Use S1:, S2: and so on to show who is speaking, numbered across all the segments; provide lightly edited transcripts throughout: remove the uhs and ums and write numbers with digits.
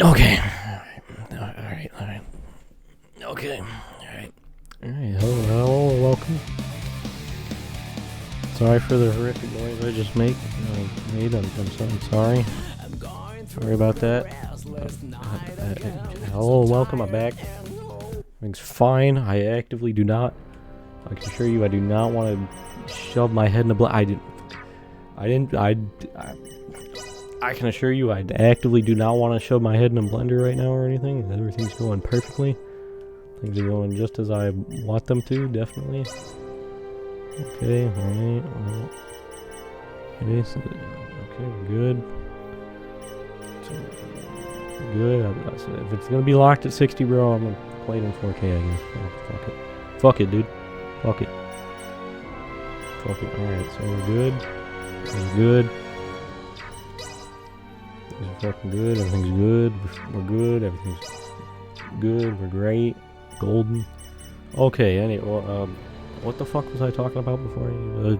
S1: Okay. Alright. Okay. Alright. Hello, welcome. Sorry for the horrific noise I just made. I'm sorry. Sorry about that. Hello, welcome. I'm back. Everything's fine. I actively do not. I can assure you, I do not want to shove my head in the blender. I can assure you, I actively do not want to shove my head in a blender right now or anything. Everything's going perfectly. Things are going just as I want them to, definitely. Okay, alright. Okay, we're good. Good. If it's gonna be locked at 60, bro, I'm gonna play it in 4K, I guess. Oh, fuck it. Fuck it, dude. Fuck it. Alright, so we're good. We're good. Things are fucking good. Everything's good. We're good. Everything's good. We're great. Golden. Okay, anyway, what the fuck was I talking about before I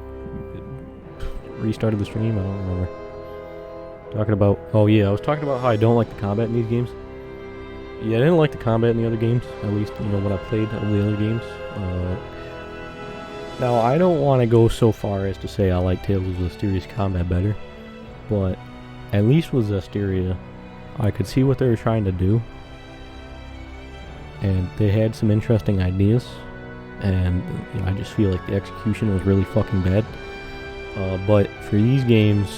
S1: restarted the stream? I don't remember. Talking about, oh yeah, I was talking about how I don't like the combat in these games. Yeah, I didn't like the combat in the other games, at least, when I played all the other games. Now, I don't want to go so far as to say I like Tales of Zestiria's combat better, but at least with Zestiria, I could see what they were trying to do, and they had some interesting ideas, and I just feel like the execution was really fucking bad. But for these games,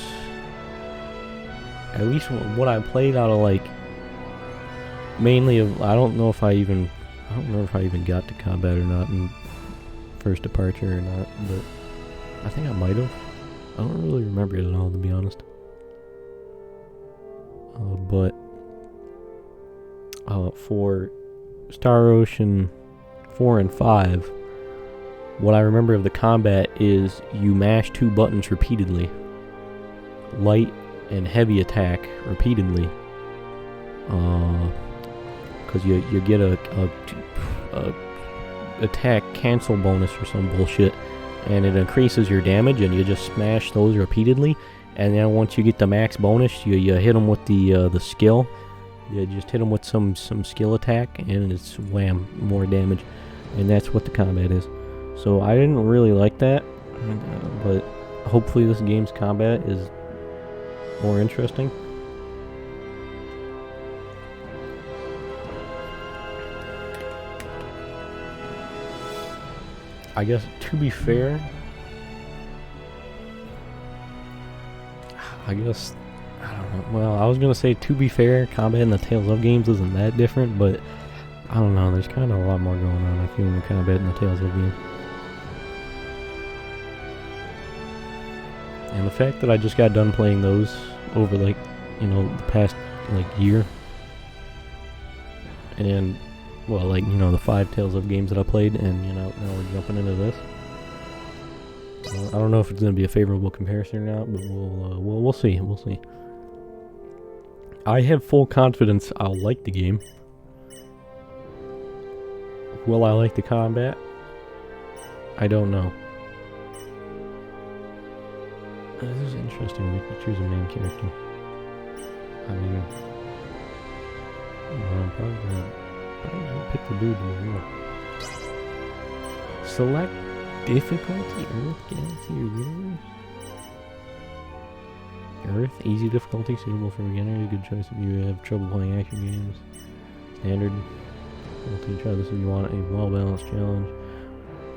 S1: at least what I played out of mainly I don't know if I even got to combat or not in First Departure or not, but I think I might have. I don't really remember it at all, to be honest. But for Star Ocean 4 and 5, what I remember of the combat is you mash two buttons repeatedly. Light and heavy attack repeatedly. Because you get a attack cancel bonus or some bullshit, and it increases your damage, and you just smash those repeatedly. And then once you get the max bonus, you hit them with the skill. You just hit them with some skill attack, and it's wham, more damage. And that's what the combat is. So I didn't really like that, but hopefully this game's combat is more interesting. I guess, to be fair, I don't know. Well, I was going to say, to be fair, combat in the Tales of games isn't that different, but I don't know. There's kind of a lot more going on, I feel, in the combat in the Tales of games. And the fact that I just got done playing those over, the past, year, and well, the 5 Tales of games that I played, and, now we're jumping into this. I don't know if it's going to be a favorable comparison or not, but we'll see. We'll see. I have full confidence I'll like the game. Will I like the combat? I don't know. This is interesting. We can choose a main character. I mean, I'm probably gonna pick the dude in the real. Select difficulty, Earth, Galaxy, or Universe? Earth, easy difficulty, suitable for beginners. Good choice if you have trouble playing action games. Standard difficulty, try this if you want a well-balanced challenge.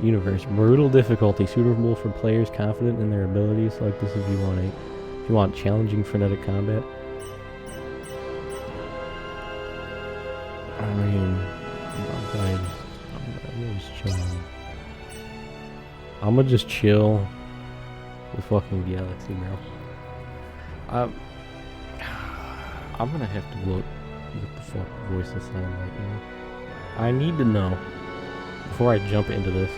S1: Universe, brutal difficulty, suitable for players confident in their abilities. Select this if you want challenging frenetic combat. I mean, I'm gonna just chill with fucking Galaxy, bro. I'm gonna have to look what the fuck voices sound like, I need to know before I jump into this.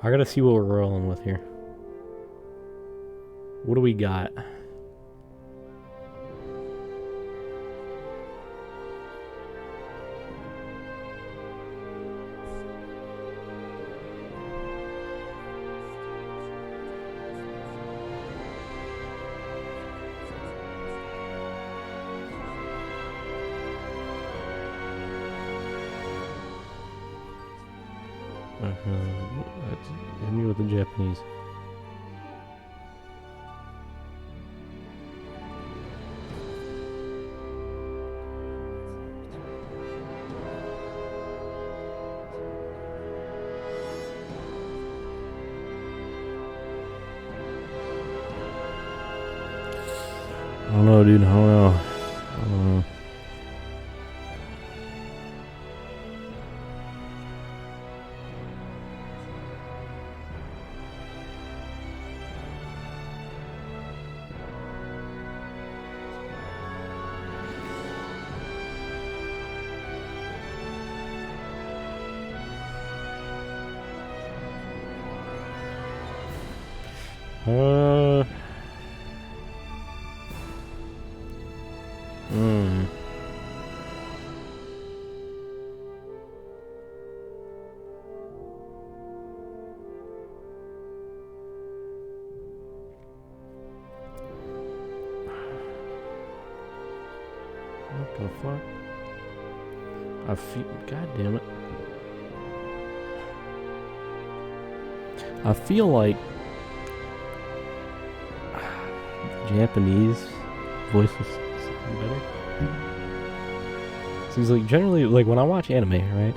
S1: I gotta see what we're rolling with here. What do we got? Hit me with the Japanese. I don't know, dude. I don't know. What the fuck? I feel. God damn it. I feel like Japanese voices sound better. Seems like generally, like when I watch anime, right?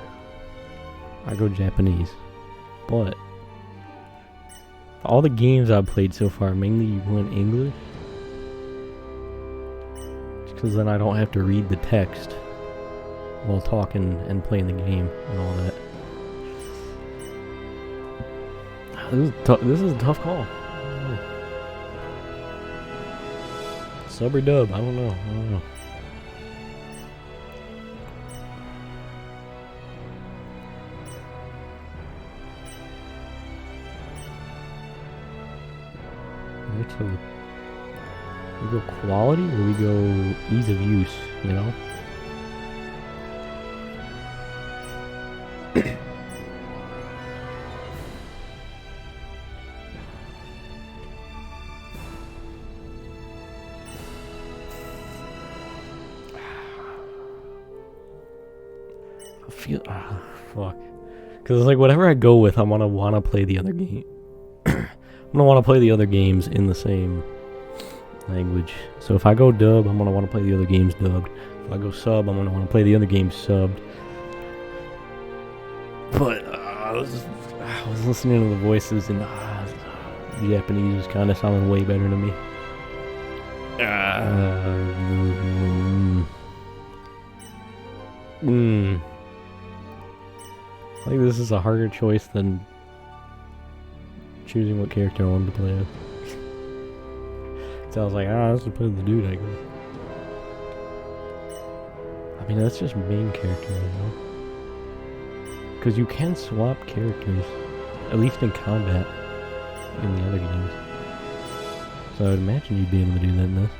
S1: I go Japanese, but all the games I've played so far mainly went English, because then I don't have to read the text while talking and playing the game and all that. This is a tough call. Sub or dub? I don't know. So we go quality or we go ease of use, you know? I feel fuck. Cause it's like whatever I go with, I'm gonna wanna play the other game. I'm gonna want to play the other games in the same language. So if I go dub, I'm gonna want to play the other games dubbed. If I go sub, I'm gonna want to play the other games subbed. But I was listening to the voices, and Japanese was kind of sounding way better to me. I think this is a harder choice than choosing what character I wanted to play as. So I was like, let's just play the dude, I guess. I mean, that's just main character, you know? Because you can swap characters, at least in combat, in the other games. So I would imagine you'd be able to do that in this.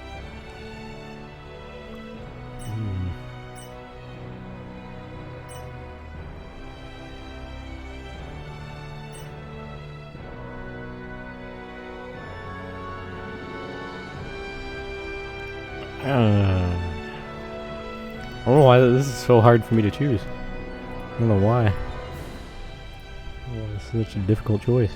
S1: I don't know why this is so hard for me to choose. I don't know why. It's such a difficult choice.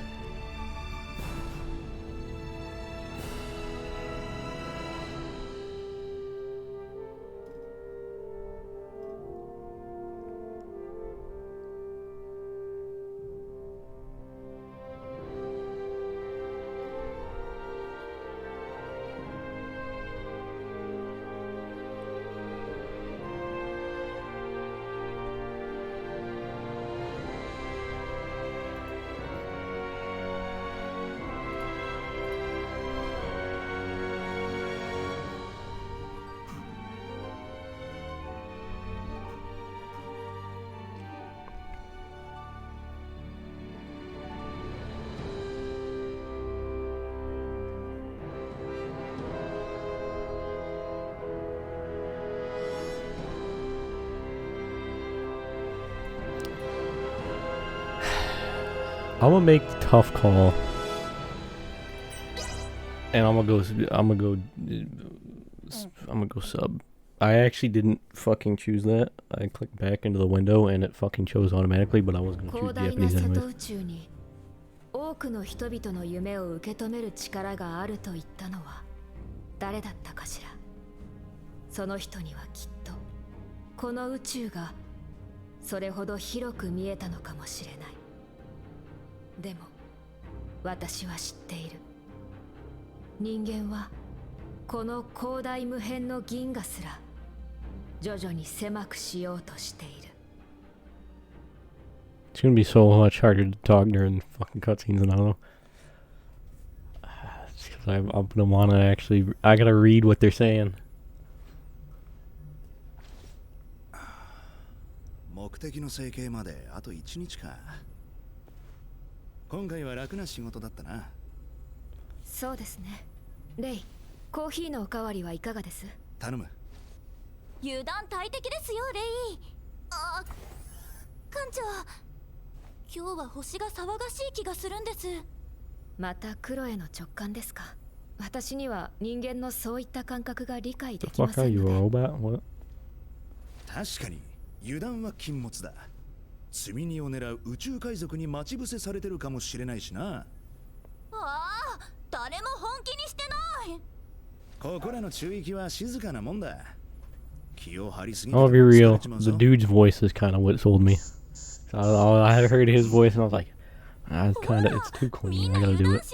S1: I'm gonna make the tough call, and I'm gonna go sub. I actually didn't fucking choose that. I clicked back into the window and it fucking chose automatically, but I was gonna choose Japanese anyways.
S2: 多くの人々の夢を受け止める力があると言ったのは誰だったかしら。その人にはきっとこの宇宙がそれほど広く見えたのかもしれない。でも私は知っている。人間はこの広大無辺の銀河すら徐々に狭くしようとしている。
S1: It's gonna be so much harder to talk during fucking cutscenes, and I don't know. It's because I'm gonna wanna actually. I gotta read what they're saying.
S3: 目的の成形まであと1日か。今回は楽な仕事だったな。
S2: そうですね。レイ、コーヒーのおかわりはいかがです？
S3: 頼む。
S4: 油断大敵ですよ、レイ。あ、館長。今日は星が騒がしい気がするんです。
S2: また黒への直感ですか？私には人間のそういった感覚が理解できませんので。
S3: 確かに油断は禁物だ。積み荷を狙う宇宙海賊に待ち伏せされてるかもしれないしな。
S4: ああ、誰も本気にしてない。
S3: ここらの中域は静かなもんだ。気を張りすぎて。
S1: I'll be real. The dude's voice is kind of what sold me. I heard his voice and I was like, it's too clean. I gotta do it.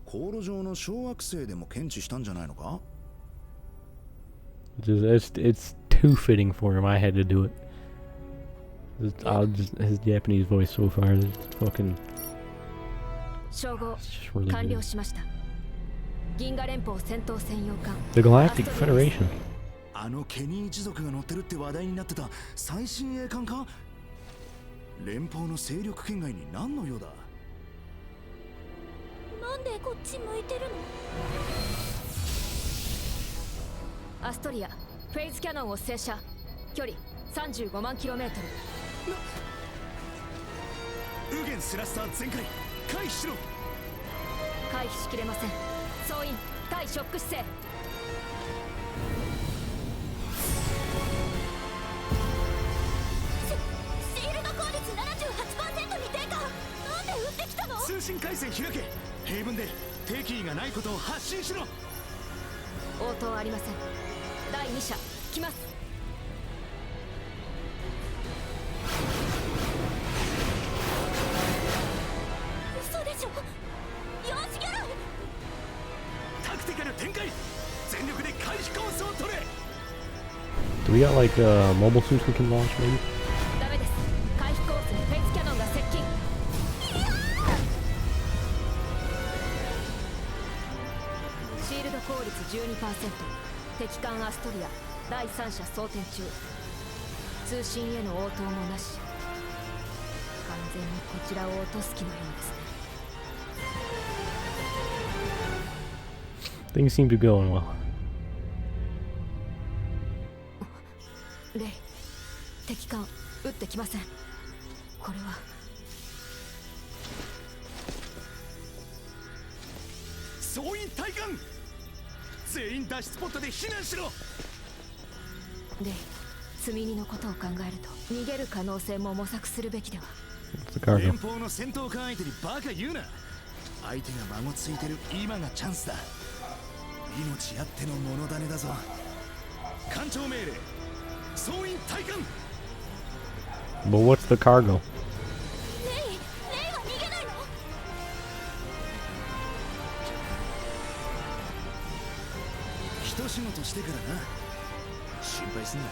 S3: 航路上の小惑星でも検知したんじゃないのか?
S1: It's too fitting for him. I had to do it. His Japanese voice so far is fucking.
S2: 称号完了しました。銀河連邦戦闘専用艦
S1: The Galactic Federation.
S3: あのケニー一族が乗ってるって話題になってた最新鋭艦か？連邦の勢力圏外に何の用だ？
S4: なんでこっち向いてるの？
S2: アストリア、フェイズキャノンを静車。距離35万 km。
S3: ウゲンスラスター全開、回避しろ。
S2: 回避しきれません。総員、対ショック姿勢。
S4: シールド効率 78% に低下。なんで撃ってきたの？
S3: 通信回線開け。平文で敵意がないことを発信しろ。
S2: 応答ありません。第2射来ます。
S4: 嘘でしょ。よしギャラ。
S3: タクティカル展開。全力で回避コースを取れ。
S1: Do we got like mobile suits we can launch maybe?
S2: ダメです。回避コースにフェイスキャノンが接近。シールド効率 12%。敵艦アストリア第3射装填中。通信への応答もなし。完全にこちらを落とす気のようですね。
S1: Things seem to be going well.
S2: レイ、敵艦撃ってきません。これは
S3: 総員対艦。全員脱出ポットで避難しろ。
S2: レイ、積み荷のことを考えると逃げる可能性も模索するべきでは。
S3: 連邦の戦闘艦相手にバカ言うな。相手が孫ついてる今がチャンスだ。命あっての物種だぞ。艦長命令、総員対艦。
S1: But what's the cargo?
S4: レイは逃げないの？
S3: 一仕事してからな。心配すんな。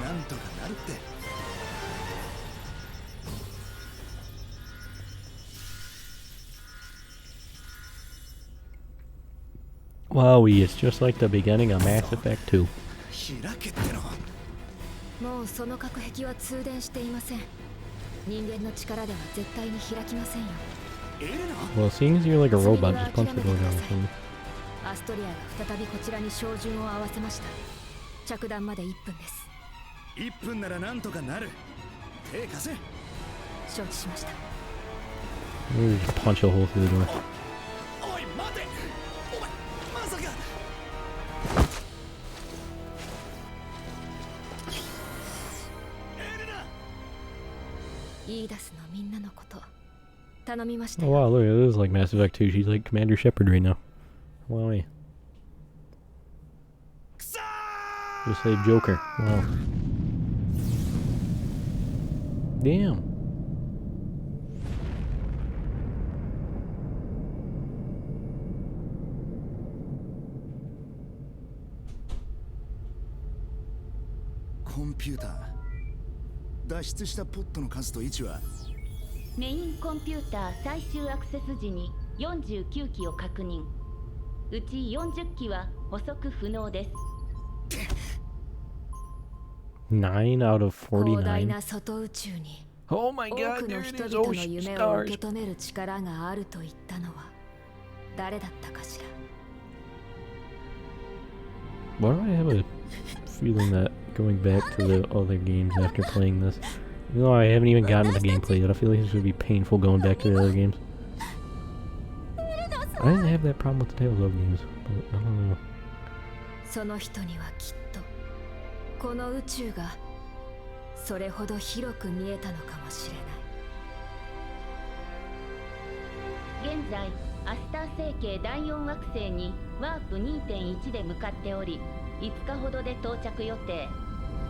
S3: なんとかなるって。
S1: Wowie, it's just like the beginning of Mass Effect 2.
S3: 開けっての。
S2: もうその隔壁は通電していません。人間の力では絶対に開きませんよ。
S1: Well, seeing as you're like a robot, just punch the door down for me.
S2: アストリアが再びこちらに照準を合わせました。着弾まで1分です。
S3: 1分ならなんとかなる。手貸せ。
S2: 承知しました。
S1: Maybe just punch a hole through the door.
S3: おい待て。お前まさか。
S2: イーダスのみんなのこと頼みました
S1: Oh
S2: よ。
S1: wow, look, it is like Mass Effect 2. She's like Commander Shepard right now. Wow. Just say Joker. Wow. Damn.
S3: Computer. 脱出したポットの数と位置は
S5: メインコンピューター最終アクセス時に49機を確認。うち40機は捕捉不能です。
S1: 9 out of
S2: 広大
S1: 49.
S2: な外宇宙に
S1: Oh my
S2: 多
S1: god,
S2: くの
S1: there it
S2: 人
S1: is.
S2: 々
S1: Oh,
S2: の夢を
S1: stars.
S2: 受け止める力があると言ったのは誰だったかしら。
S1: Why do I have a feeling that going back to the other games after playing this? You know, I haven't even gotten to the gameplay yet. I feel like this would be painful going back to the other games. I didn't have that problem with the Tales of games, but I don't know.
S2: その人にはきっとこの宇宙がそれほど広く見えたのかもしれない。
S5: 現在アスター星系第4惑星にワープ 2.1 で向かっており、5日ほどで到着予定。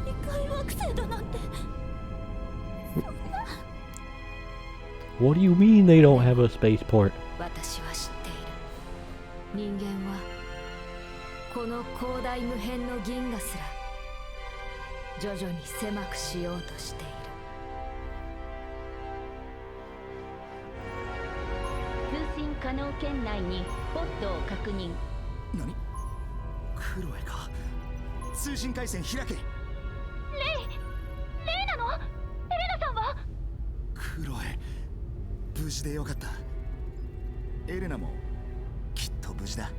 S4: 異界惑星だなんて。
S1: What do you mean they don't have a spaceport?
S2: 私は知っている。人間はこの広大無辺の銀河すら徐々に狭くしようとしている。
S5: 通信可能圏内にポットを確認。
S3: 何クロエか通信回線開け。
S4: レイなの？エレナさんは？
S3: クロエ無事でよかった。エレナもきっと無事だ。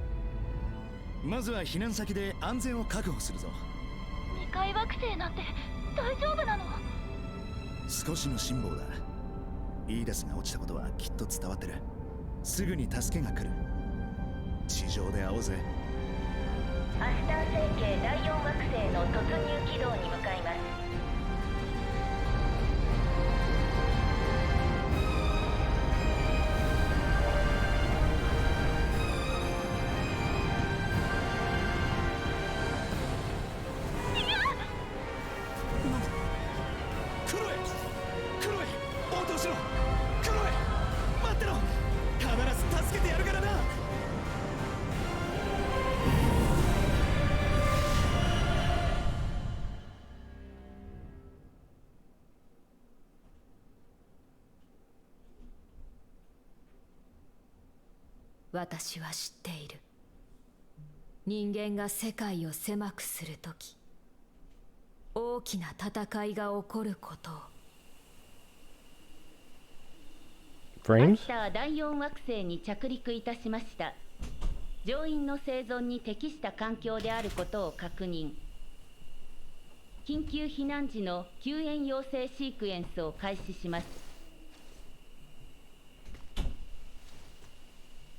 S3: まずは避難先で安全を確保するぞ。
S4: 異界惑星なんて大丈夫なの？
S3: 少しの辛抱だ。イーダスが落ちたことはきっと伝わってる。すぐに助けが来る。地上で会おうぜ。
S5: アスター星系第4惑星の突入軌道に向かいます。
S3: クロエ応答しろ。クロエ待ってろ。必ず助けてやるからな。
S2: 私は知っている。人間が世界を狭くするとき、大きな戦いが起こることを。
S5: ア
S1: Frames?
S5: スター第4惑星に着陸いたしました。乗員の生存に適した環境であることを確認。緊急避難時の救援要請シークエンスを開始します。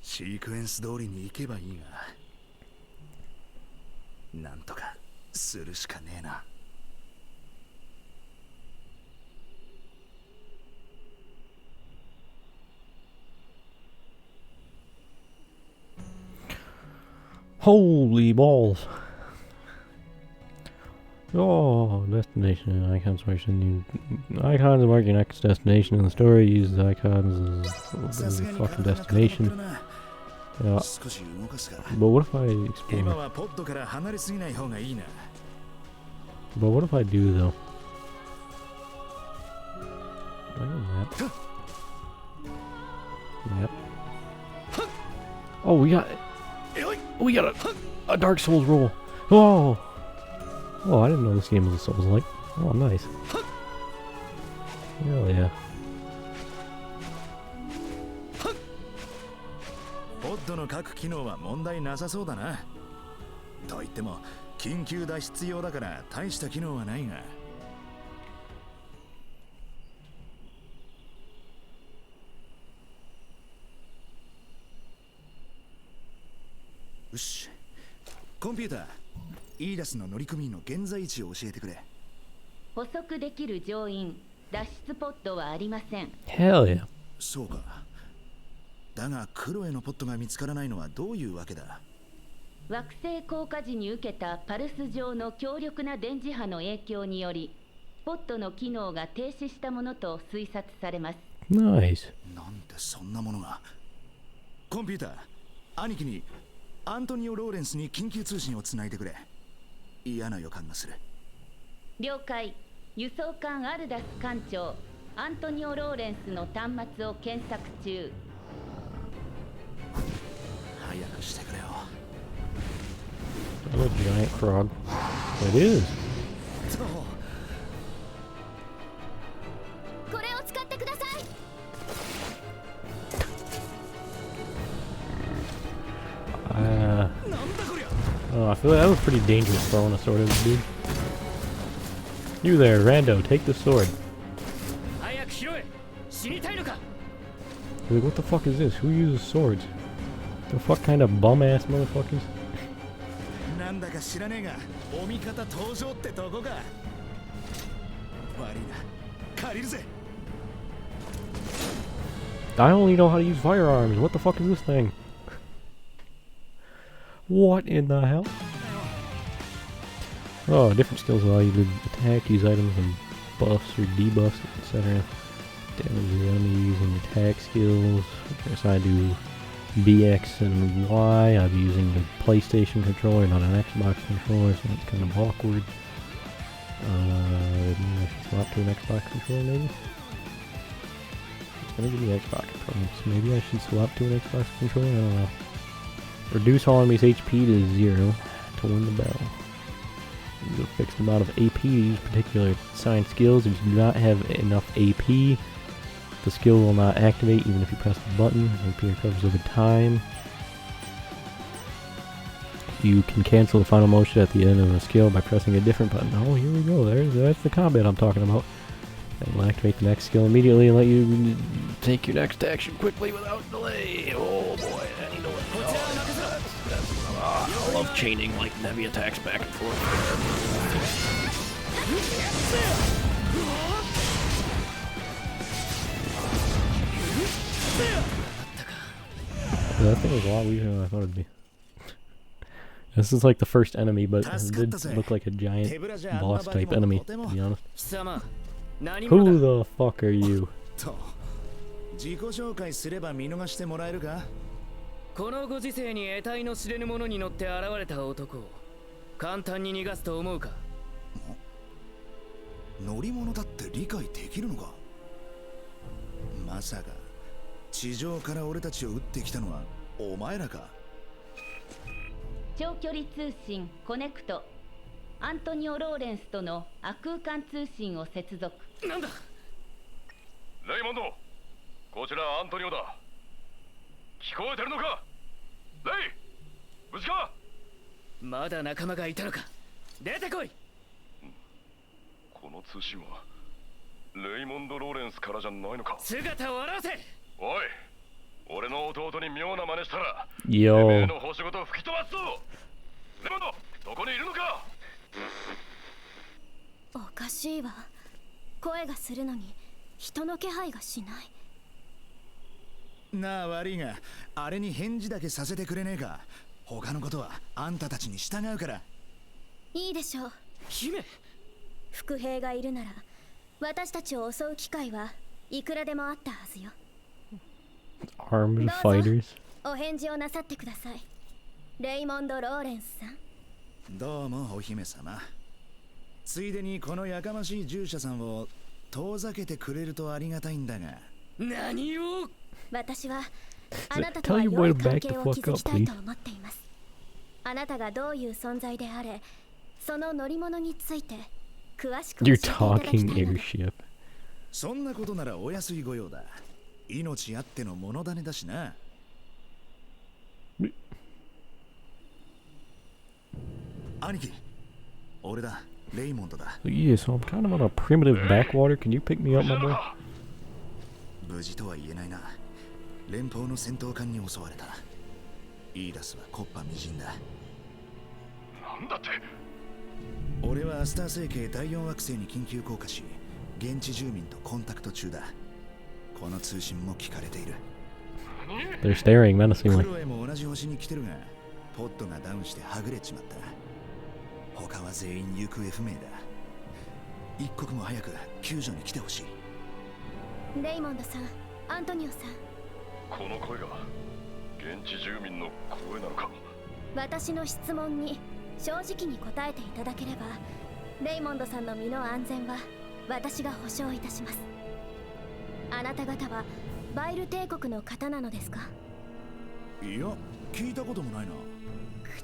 S3: シークエンス通りに行けばいいが、なんとかするしかねえな。
S1: Holy balls. Oh, destination, icon selection. Icons mark your next destination in the story. Use the icons as a fucking destination. Yeah.
S3: 少し動かすか。
S1: But what if I
S3: 今
S1: explore?
S3: はポッドから離れすぎない方がいいな。
S1: But what if I do though? Do I have a map? Map. Oh, we got a Dark Souls roll. Oh, oh, I didn't know this game was a Souls-like. Oh, nice. Hell yeah.
S3: ポッドの各機能は問題なさそうだな。と言っても緊急脱出用だから大した機能はないが。よし、コンピューター、イーダスの乗組員の現在位置を教えてくれ。
S5: 捕捉できる乗員脱出ポッドはありません。
S1: Hell yeah.
S3: そうか。だがクロエのポットが見つからないのはどういうわけだ。
S5: 惑星降下時に受けたパルス上の強力な電磁波の影響によりポットの機能が停止したものと推察されます。
S1: Nice.
S3: なんでそんなものが。コンピューター、兄貴にアントニオ・ローレンスに緊急通信をつないでくれ。嫌な予感がする。
S5: 了解。輸送艦アルダス艦長アントニオ・ローレンスの端末を検索中。
S3: 早くしてくれよ。
S1: Oh, a giant frog. It is.
S4: これを使ってください。
S1: Oh, I feel like that was pretty dangerous throwing a sword at this dude. You there, Rando, take the sword.
S6: 早く拾え。死にたいのか。
S1: Like, what the fuck is this? Who uses swords? The fuck kind of bum ass motherfuckers?
S3: なんだか知らねえが、お味方登場ってとこか。悪いな、借りるぜ。
S1: I only know how to use firearms. What the fuck is this thing? What in the hell? Oh, different skills allow you to attack, use items and buffs or debuffs, etc. Damage the enemy using attack skills, which are assigned to B, X, and Y. I'm using the PlayStation controller, not an Xbox controller, so it's kind of awkward. I should swap to an Xbox controller, maybe? It's gonna give me Xbox controller, so maybe I should swap to an Xbox controller? I don't know. Reduce all enemies' HP to 0 to win the battle. Use a fixed amount of AP to use particular assigned skills. If you do not have enough AP, the skill will not activate even if you press the button. AP recovers over time. You can cancel the final motion at the end of a skill by pressing a different button. Oh, here we go. That's the combat I'm talking about. That will activate the next skill immediately and let you take your next action quickly without delay. Oh boy, I need to let go. I love chaining like heavy attacks back and forth. That thing was a lot weaker than I thought it'd be. This is like the first enemy, but it did look like a giant boss type enemy, to be honest. Who the fuck are you?
S3: 自己紹介すれば見逃してもらえるか。
S6: このご時世に得体の知れぬものに乗って現れた男を簡単に逃がすと思うか。
S3: 乗り物だって理解できるのか。まさか地上から俺たちを撃ってきたのはお前らか。
S5: 長距離通信コネクトアントニオ・ローレンスとの亜空間通信を接続。
S6: なんだ。
S7: レイモンド、こちらアントニオだ。聞こえてるのか。レイ、無事か。
S6: まだ仲間がいたのか。出てこい。
S7: この通信はレイモンド・ローレンスからじゃないのか。
S6: 姿を現せ。
S7: おい、俺の弟に妙な真似したら
S1: よ
S7: てめえの星ごと吹き飛ばすぞ。レイモンド、どこにいるのか。
S4: おかしいわ。声がするのに人の気配がしない。
S3: なあ悪いが、あれに返事だけさせてくれねえか。他のことはあんたたちに従うから。
S4: いいでしょう。
S6: 姫。
S4: 伏兵がいるなら私たちを襲う機会はいくらでもあったはずよ。
S1: Armed fighters.
S4: お返事をなさってください。レイモンド・ローレンスさん。
S3: どうもお姫様。ついでにこのやかましい従者さんを遠ざけてくれるとありがたいんだが。
S6: 何を。
S4: 私はあなたとは良い関係を築きたいと思っています。あなたがどういう存在であれ、その乗り物について詳しく教えていただきたいので。
S3: そんなことならお安いご用だ。命あっての物種だしな。兄貴、俺だ、レイモンドだ。
S1: Yeah, so I'm kind of on a primitive backwater. Can you pick me up, my boy?
S3: 無事とは言えないな。連邦の戦闘艦に襲われた。イーダスは木っ端みじんだ。
S7: なんだって。
S3: 俺はアスター星系第4惑星に緊急降下し、現地住民とコンタクト中だ。この通信も聞かれている。
S1: They're staring
S3: ク
S1: menacingly.
S3: ロエも同じ星に来てるが、ポッドがダウンしてはぐれちまった。他は全員行方不明だ。一刻も早く救助に来てほしい。
S4: レイモンドさん、アントニオさん、
S7: この声が現地住民の声なのか。
S4: 私の質問に正直に答えていただければ、レイモンドさんの身の安全は私が保証いたします。あなた方はバイル帝国の方なのですか？
S3: いや、聞いたこともないな。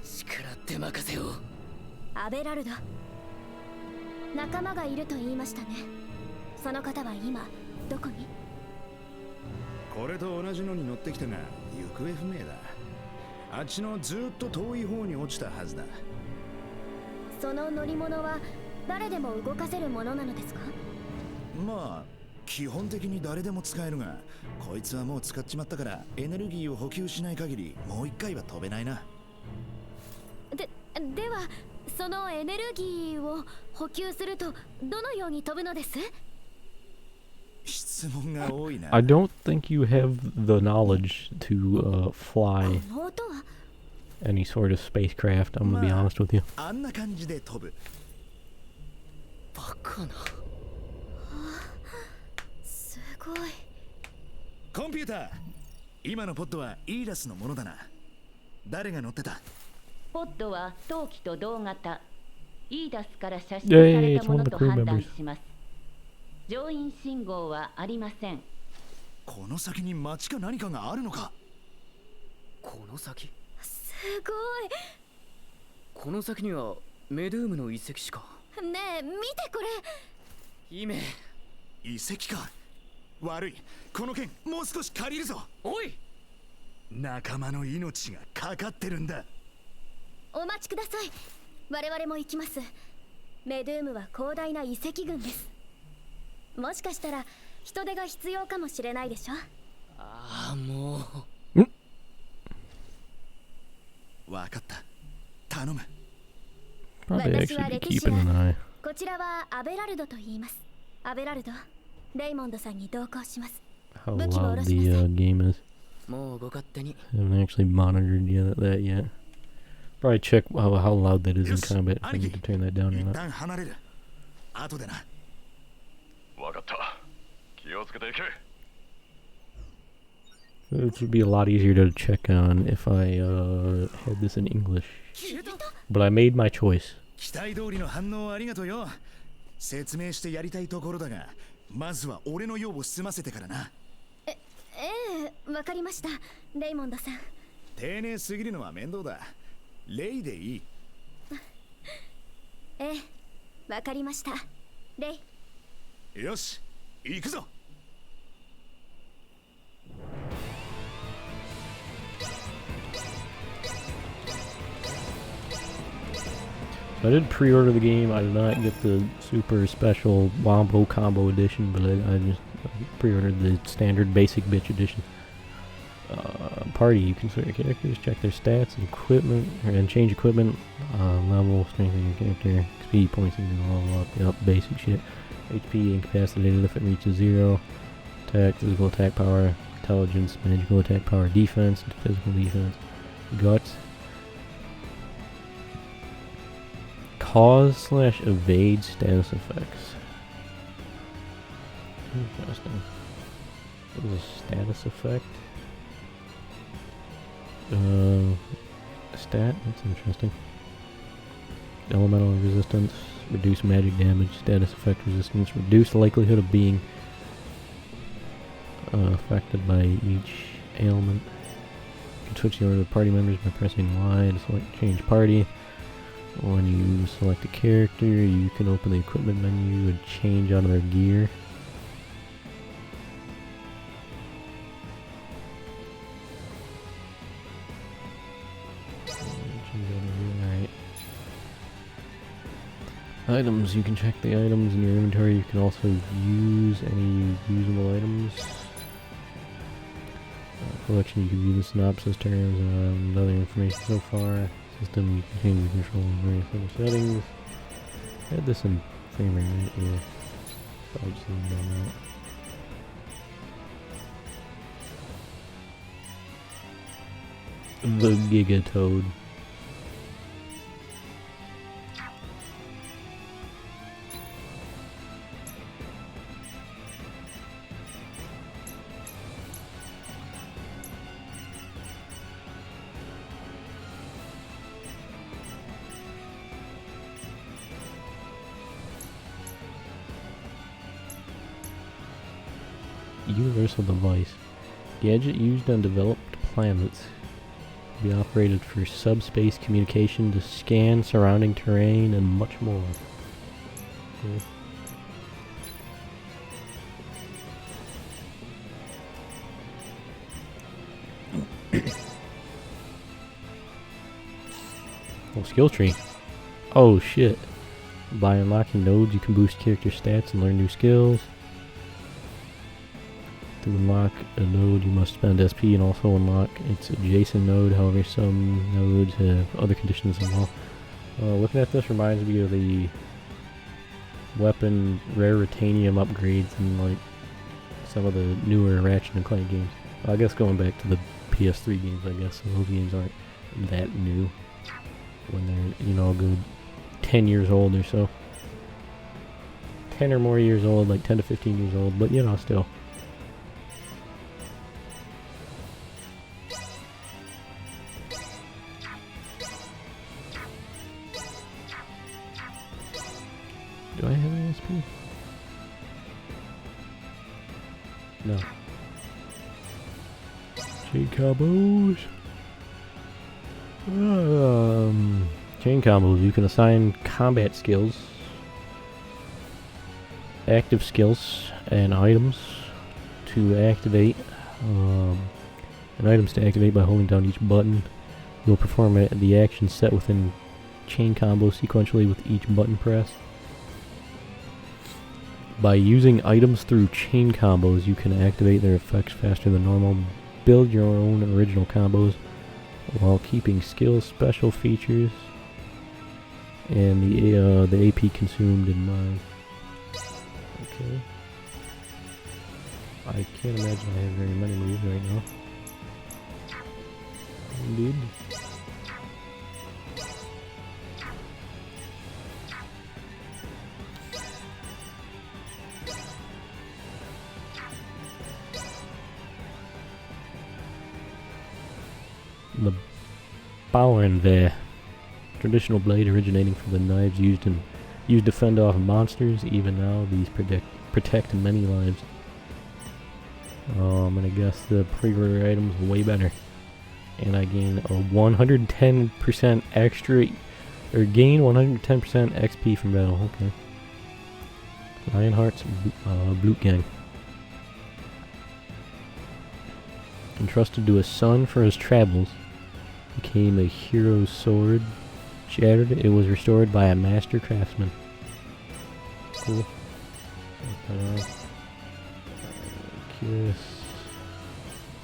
S6: 口から出任せよ。
S4: アベラルド、仲間がいると言いましたね。その方は今どこに？
S3: これと同じのに乗ってきたが行方不明だ。あっちのずっと遠い方に落ちたはずだ。
S4: その乗り物は誰でも動かせるものなのですか？
S3: まあ基本的に誰でも使えるが、こいつはもう使っちまったからエネルギーを補給しない限りもう一回は飛べないな。
S4: ではそのエネルギーを補給するとどのように飛ぶのです？
S3: 質問が多いな。
S1: I don't think you have the knowledge to fly
S4: この音は
S1: any sort of spacecraft. I'm gonna be honest with you.
S3: あんな感じで飛ぶ。
S6: バカな。
S4: すごい。
S3: コンピューター、今のポッドはイーラスのものだな。誰が乗ってた？
S5: ポッドは冬季と同型イーダスから射出されたものと判断します。乗員信号はありません。
S3: この先に町か何かがあるのか？
S6: この先？
S4: すご
S6: この先にはメドゥームの遺跡しか。
S4: い。ねえ見てこれ。
S6: 姫。
S3: 遺跡か。悪い、この剣もう少し借りるぞ。
S6: おい、
S3: 仲間の命がかかってるんだ。
S4: お待ちください。我々も行きます。メドゥームは広大な遺跡群です。もしかしたら人手が必要かもしれないでしょ。
S6: ああも
S3: う。わかった。頼む。
S1: Probably
S4: 私は
S1: actually be
S4: レティシ
S1: keeping an eye.
S4: ア。こちらはアベラルドと言います。アベラルド、レイモンドさんに同行します。
S1: How
S4: 武器を下
S1: loud
S4: ろ
S1: the
S4: しなさい。
S1: game is.
S6: もうご勝手に。
S1: I haven't actually monitored that yet. Probably check how loud that is in
S3: よし、
S1: combat if I
S3: 兄
S1: need
S3: 貴
S1: to turn that down or
S3: 一
S1: not.
S3: 旦離れる。後でな。
S7: わかった。気をつけていけ。
S1: It would be a lot easier to check on if I had this in English. But I made my choice.
S3: 期待通りの反応ありがとうよ。説明してやりたいところだが、まずは俺の用を済ませてからな。
S4: ええ、わかりました。レイモンドさん。
S3: 丁寧すぎるのは面倒だ。レイでいい。
S4: ええ、わかりました。レイ。
S3: よし、行くぞ。
S1: I did pre-order the game. I did not get the super special Wombo Combo edition, but I just pre-ordered the standard basic bitch edition. Party, you can select your characters, check their stats, equipment, and change equipment, level, strength of your character, XP points, you can level up, yep, basic shit. HP, incapacitated if it reaches 0. Attack, physical attack power, intelligence, magical attack power, defense, physical defense, guts. Cause/evade status effects. Interesting. What is a status effect? Stat? That's interesting. Elemental resistance, reduce magic damage, status effect resistance, reduce the likelihood of being affected by each ailment. You can switch the order of party members by pressing Y to select change party. When you select a character, you can open the equipment menu and change out of their gear. Alright. Items, you can check the items in your inventory. You can also use any usable items. Collection, you can view the synopsis, terms, and other information so far. System, you can change the control in various other settings. I had this in frame rate, yeah. Probably just leave it on that. The Gigatoad. Universal device. Gadget used on developed planets. Be operated for subspace communication to scan surrounding terrain and much more. Cool. Oh, skill tree. Oh shit. By unlocking nodes, you can boost character stats and learn new skills. To unlock a node, you must spend SP and also unlock its adjacent node. However, some nodes have other conditions as well. Looking at this reminds me of the weapon raritanium upgrades in like some of the newer Ratchet and Clank games. I guess going back to the PS3 games, I guess those games aren't that new when they're, you know, a good 10 years old or so. 10 or more years old, like 10 to 15 years old, but you know, still. Do I have an SP? No. Chain combos. Chain combos. You can assign combat skills, active skills, and items to activate. And items to activate by holding down each button. You'll perform the action set within chain combo sequentially with each button press. By using items through chain combos, you can activate their effects faster than normal, build your own original combos, while keeping skills, special features, and the AP consumed in mind. Okay. I can't imagine I have very many moves right now. Indeed. The Bauernwehr, traditional blade originating from the knives used to fend off monsters. Even now, these protect many lives. And I guess the pre-order items way better. And I gain a 110% extra, or gain 110% XP from battle. Okay. Lionheart's Blutgang. Entrusted to his son for his travels. Became a hero's sword. Shattered. It was restored by a master craftsman. Cool. Curious.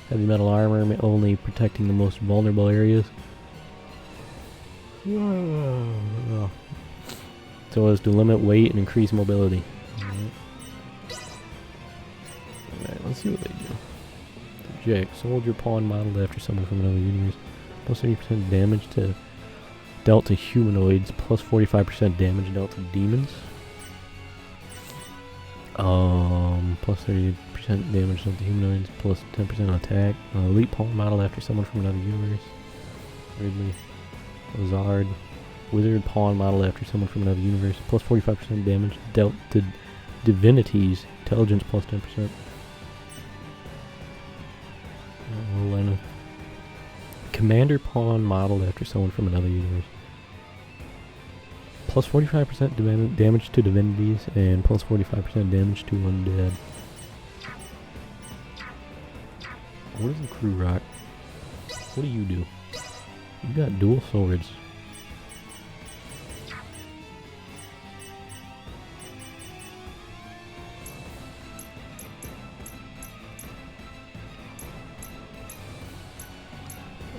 S1: Heavy metal armor, only protecting the most vulnerable areas. So as to limit weight and increase mobility. Alright, let's see what they do. Jack, soldier pawn modeled after someone from another universe. Plus 30% damage dealt to humanoids, plus 45% damage dealt to demons. Plus 30% damage dealt to humanoids, plus 10% attack. Elite pawn modeled after someone from another universe. Weirdly. Zard. Wizard pawn modeled after someone from another universe, plus 45% damage dealt to divinities. Intelligence plus 10%. Lena. Commander pawn modeled after someone from another universe. Plus 45% damage to divinities and plus 45% damage to undead. What is the crew rock? What do you do? You got dual swords.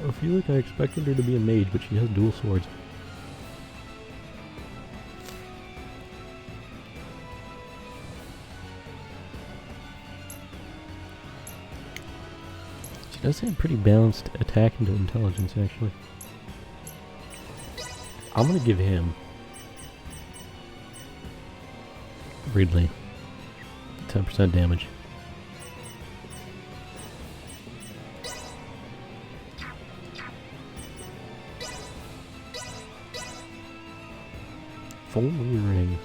S1: I feel like I expected her to be a mage, but she has dual swords. does have pretty balanced attack into intelligence, actually. I'm gonna give him Ridley 10% damage. Full moon ring.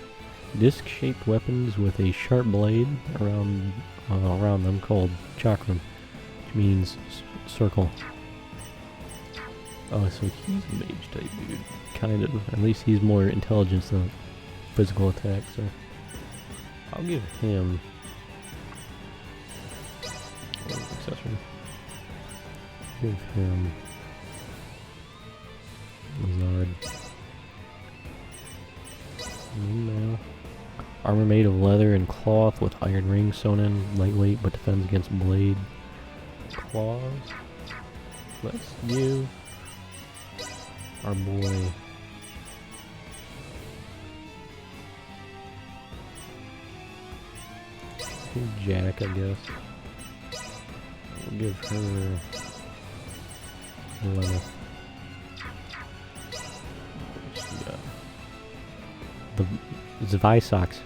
S1: Disc-shaped weapons with a sharp blade around them called chakram, which means circle. Oh, so he's a mage type dude. Kind of. At least he's more intelligence than physical attack, so I'll give him accessory. Give him Zard. No. Armor made of leather and cloth with iron rings sewn in, lightweight but defends against blade claws. Let's give our boy Jack, I guess. We'll give her 11. The Zvisocks.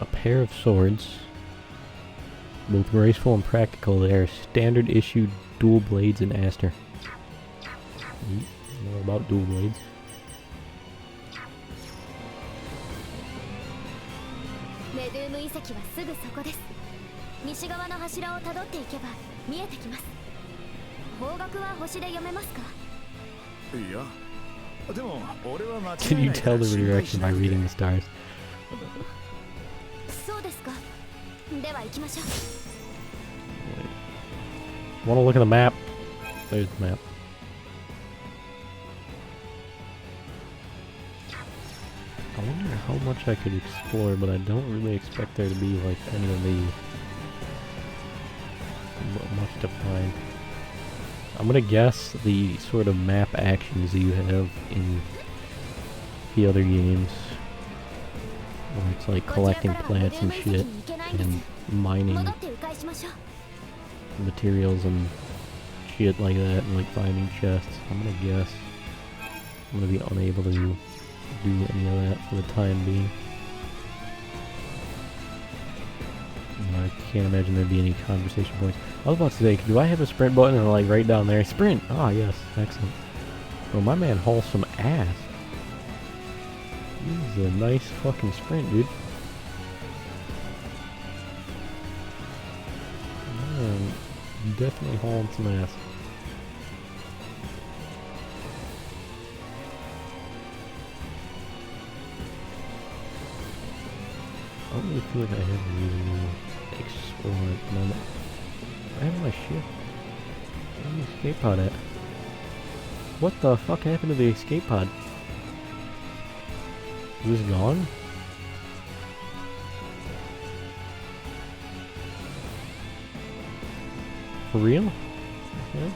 S1: A pair of swords, both graceful and practical. They are standard issue dual blades in Aster. More about dual blades. Can you tell the redirection by reading the stars? Want to look at the map? There's the map. I wonder how much I could explore, but I don't really expect there to be like any of the much to find. I'm gonna guess the sort of map actions that you have in the other games, where it's like collecting plants and shit, and mining materials and shit like that, and like finding chests. I'm gonna guess I'm gonna be unable to do any of that for the time being. I can't imagine there'd be any conversation points. I was about to say, do I have a sprint button? And like right down there, sprint! Ah, yes, excellent. Well, my man hauls some ass. This is a nice fucking sprint, dude. Man, definitely hauling some ass. I don't really feel like I have a reason to explore at the moment. I have my ship. Where's the escape pod at? What the fuck happened to the escape pod? Is this gone? For real? Okay.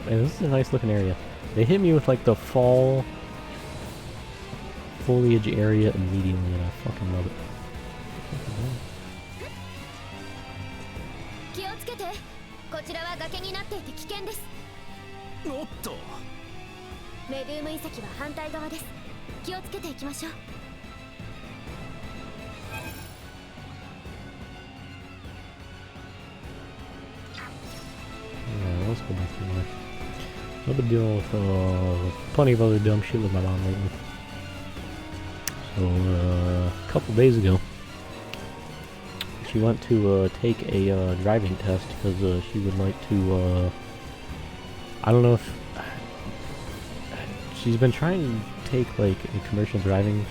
S1: Man, this is a nice looking area. They hit me with like the fall foliage area immediately, and I fucking love it. Yeah, let's go back to life. I've been dealing with plenty of other dumb shit with my mom lately. So, a couple days ago, she went to take a driving test because she would like to, I don't know if, she's been trying to take like a commercial driving,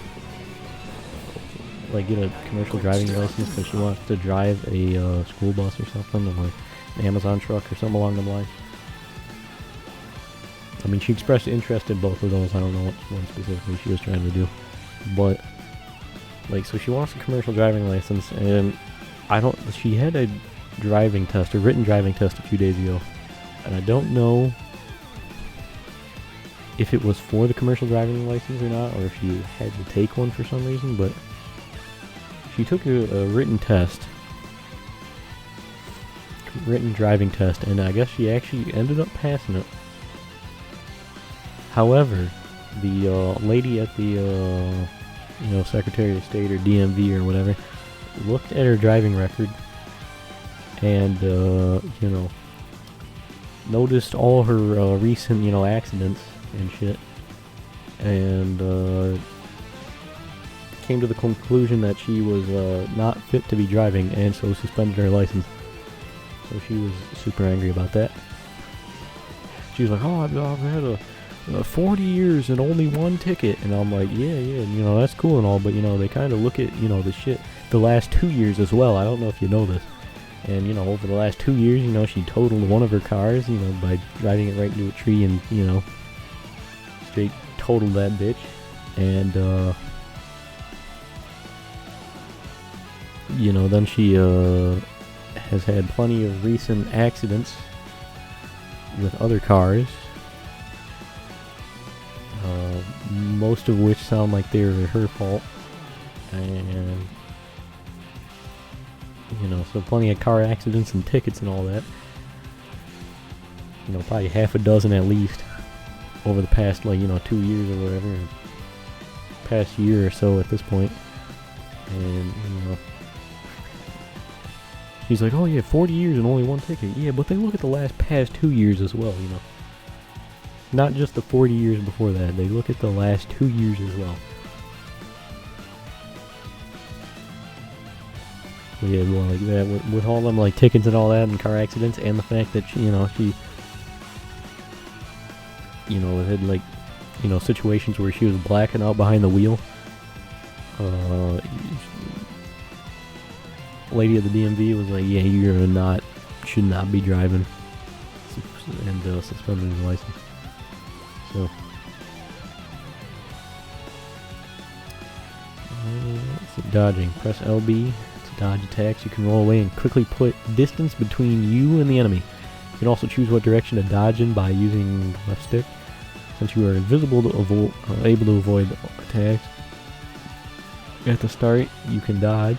S1: like get a commercial driving license because she wants to drive a school bus or something, or like an Amazon truck or something along the line. I mean, she expressed interest in both of those. I don't know what one specifically she was trying to do. But Like, so she wants a commercial driving license, and she had a driving test, a written driving test a few days ago, and I don't know if it was for the commercial driving license or not, or if she had to take one for some reason, but she took a written driving test, and I guess she actually ended up passing it. However, the lady at the Secretary of State or DMV or whatever looked at her driving record and noticed all her recent accidents and shit, and came to the conclusion that she was not fit to be driving, and so suspended her license. So she was super angry about that. She was like, "Oh, I've had 40 years and only one ticket," and I'm like, yeah, that's cool and all, but they kind of look at the shit the last 2 years as well. I don't know if you know this, and over the last 2 years, she totaled one of her cars, by driving it right into a tree, and straight totaled that bitch, and then she has had plenty of recent accidents with other cars, most of which sound like they were her fault, and so plenty of car accidents and tickets and all that, probably half a dozen at least over the past 2 years or whatever, or past year or so at this point. And she's like, "Oh yeah, 40 years and only one ticket." Yeah, but they look at the past 2 years as well, Not just the 40 years before that, they look at the last 2 years as well. So yeah, well, like that, with all them tickets and all that and car accidents, and the fact that she had situations where she was blacking out behind the wheel. Lady at the DMV was like, "Yeah, should not be driving," and suspended his license. So, dodging. Press LB to dodge attacks. You can roll away and quickly put distance between you and the enemy. You can also choose what direction to dodge in by using the left stick. Since you are invisible able to avoid attacks at the start, you can dodge,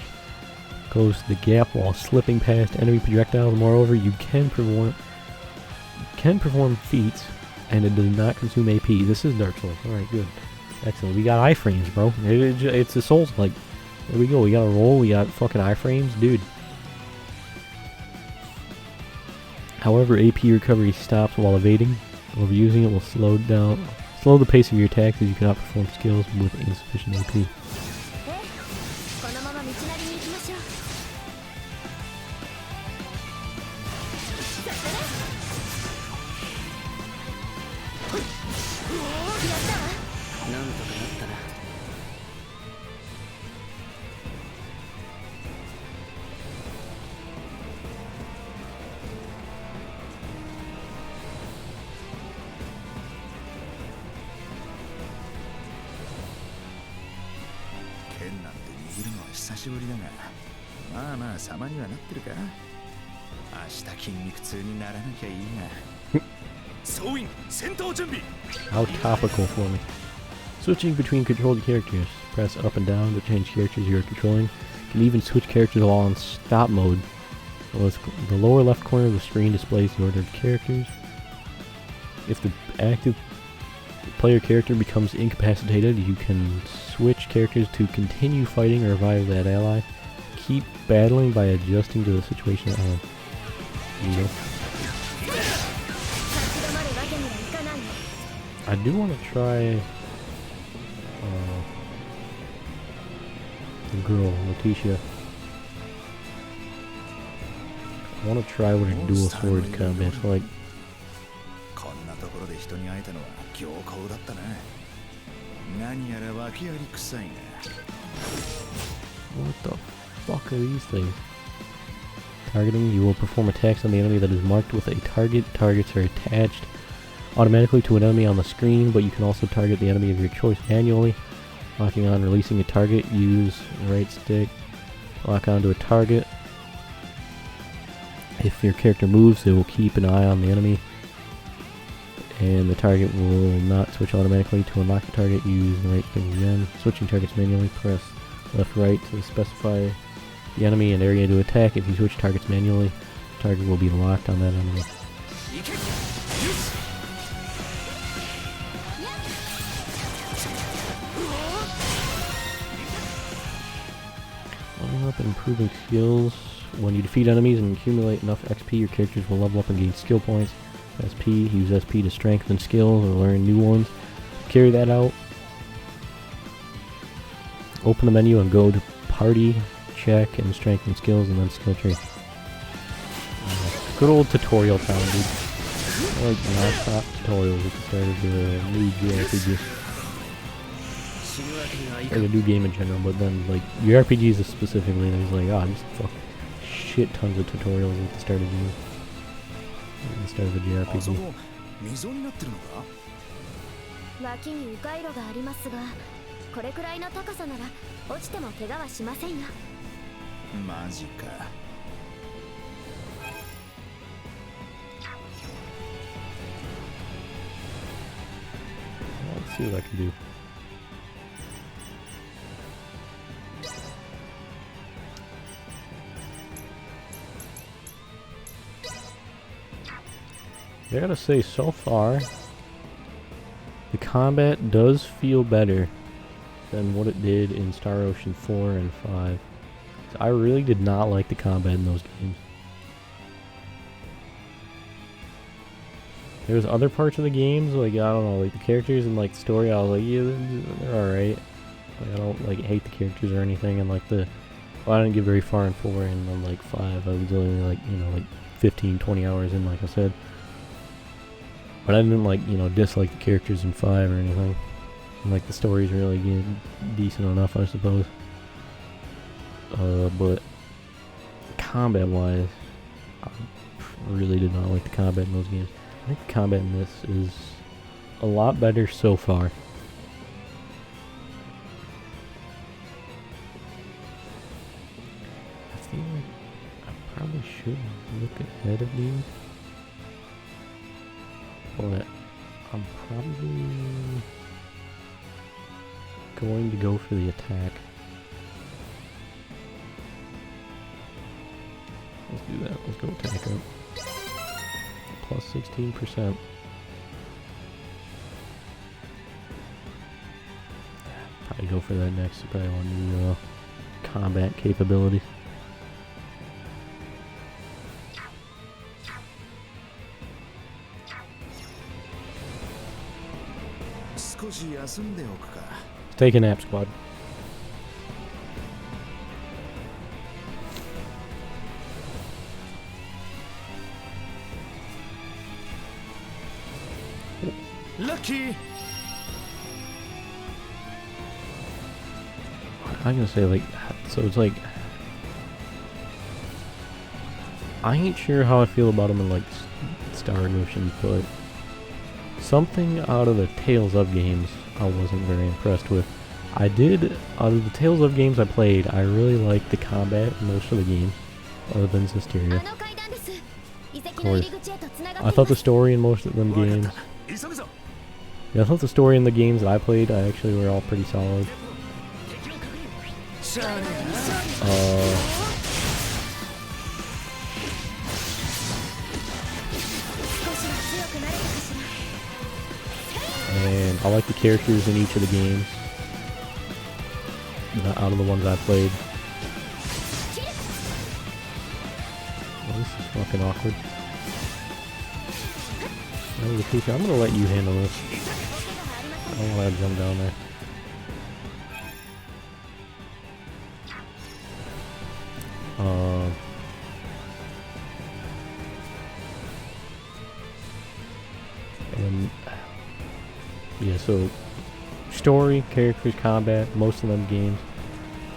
S1: close the gap while slipping past enemy projectiles. Moreover, you can perform feats, and it does not consume AP. This is Dark Souls. Alright, good. Excellent. We got iframes, bro. It's a Souls-like. There we go. We got a roll. We got fucking iframes. Dude. However, AP recovery stops while evading. Overusing it will slow the pace of your attacks, as you cannot perform skills with insufficient AP. How topical for me. Switching between controlled characters. Press up and down to change characters you are controlling. You can even switch characters while in stop mode. The lower left corner of the screen displays the order of characters. If the active player character becomes incapacitated, you can switch characters to continue fighting or revive that ally. Keep battling by adjusting to the situation at hand. I do want to try the girl, Letitia. I want to try with a dual sword combat, so like... What the fuck are these things? Targeting. You will perform attacks on the enemy that is marked with a target. Targets are attached automatically to an enemy on the screen, but you can also target the enemy of your choice manually. Locking on, releasing a target, use right stick. Lock onto a target. If your character moves, it will keep an eye on the enemy. And the target will not switch automatically. To unlock the target, use the right stick again. Switching targets manually, press left right to specify the enemy and area to attack. If you switch targets manually, the target will be locked on that enemy. Leveling up and improving skills. When you defeat enemies and accumulate enough XP, your characters will level up and gain skill points. SP, use SP to strengthen skills or learn new ones. Carry that out. Open the menu and go to Party, check, and strengthen skills, and then skill tree. Good old tutorial time, dude. I like non-stop tutorials at the start of the new JRPG. Like a new game in general, but then like your RPGs specifically, there's like just fuck shit tons of tutorials at the start of the JRPG.
S4: 脇に迂回路がありますが、これくらいの高さなら落ちても怪我はしませんよ。
S3: マジか。
S1: Let's see what I can do. I gotta say, so far, the combat does feel better than what it did in Star Ocean 4 and 5. So I really did not like the combat in those games. There's other parts of the games, like, I don't know, like the characters and like the story, I was like, yeah, they're alright. Like, I don't like hate the characters or anything, and like I didn't get very far in 4, and then like 5, I was only like, like 15-20 hours in, like I said. But I didn't like, dislike the characters in 5 or anything. And, like, the story's really good, decent enough, I suppose. But combat-wise, I really did not like the combat in those games. I think the combat in this is a lot better so far. I feel like I probably should look ahead of these. But I'm probably going to go for the attack. Let's do that. Let's go attack up. Plus 16%. Probably go for that next. Probably want new combat capabilities. Take a nap, squad.
S3: Lucky.
S1: I'm gonna say, like, so it's like, I ain't sure how I feel about them in like Star Ocean, but something out of the Tales of games I wasn't very impressed with. Out of the Tales of games I played, I really liked the combat in most of the games, other than Systeria. Of course, I thought the story in most of them games, I thought the story in the games that I played, actually were all pretty solid. And I like the characters in each of the games, out of the ones I played. Oh, this is fucking awkward. I'm gonna let you handle this. I don't want to jump down there. And yeah, so story, characters, combat, most of them games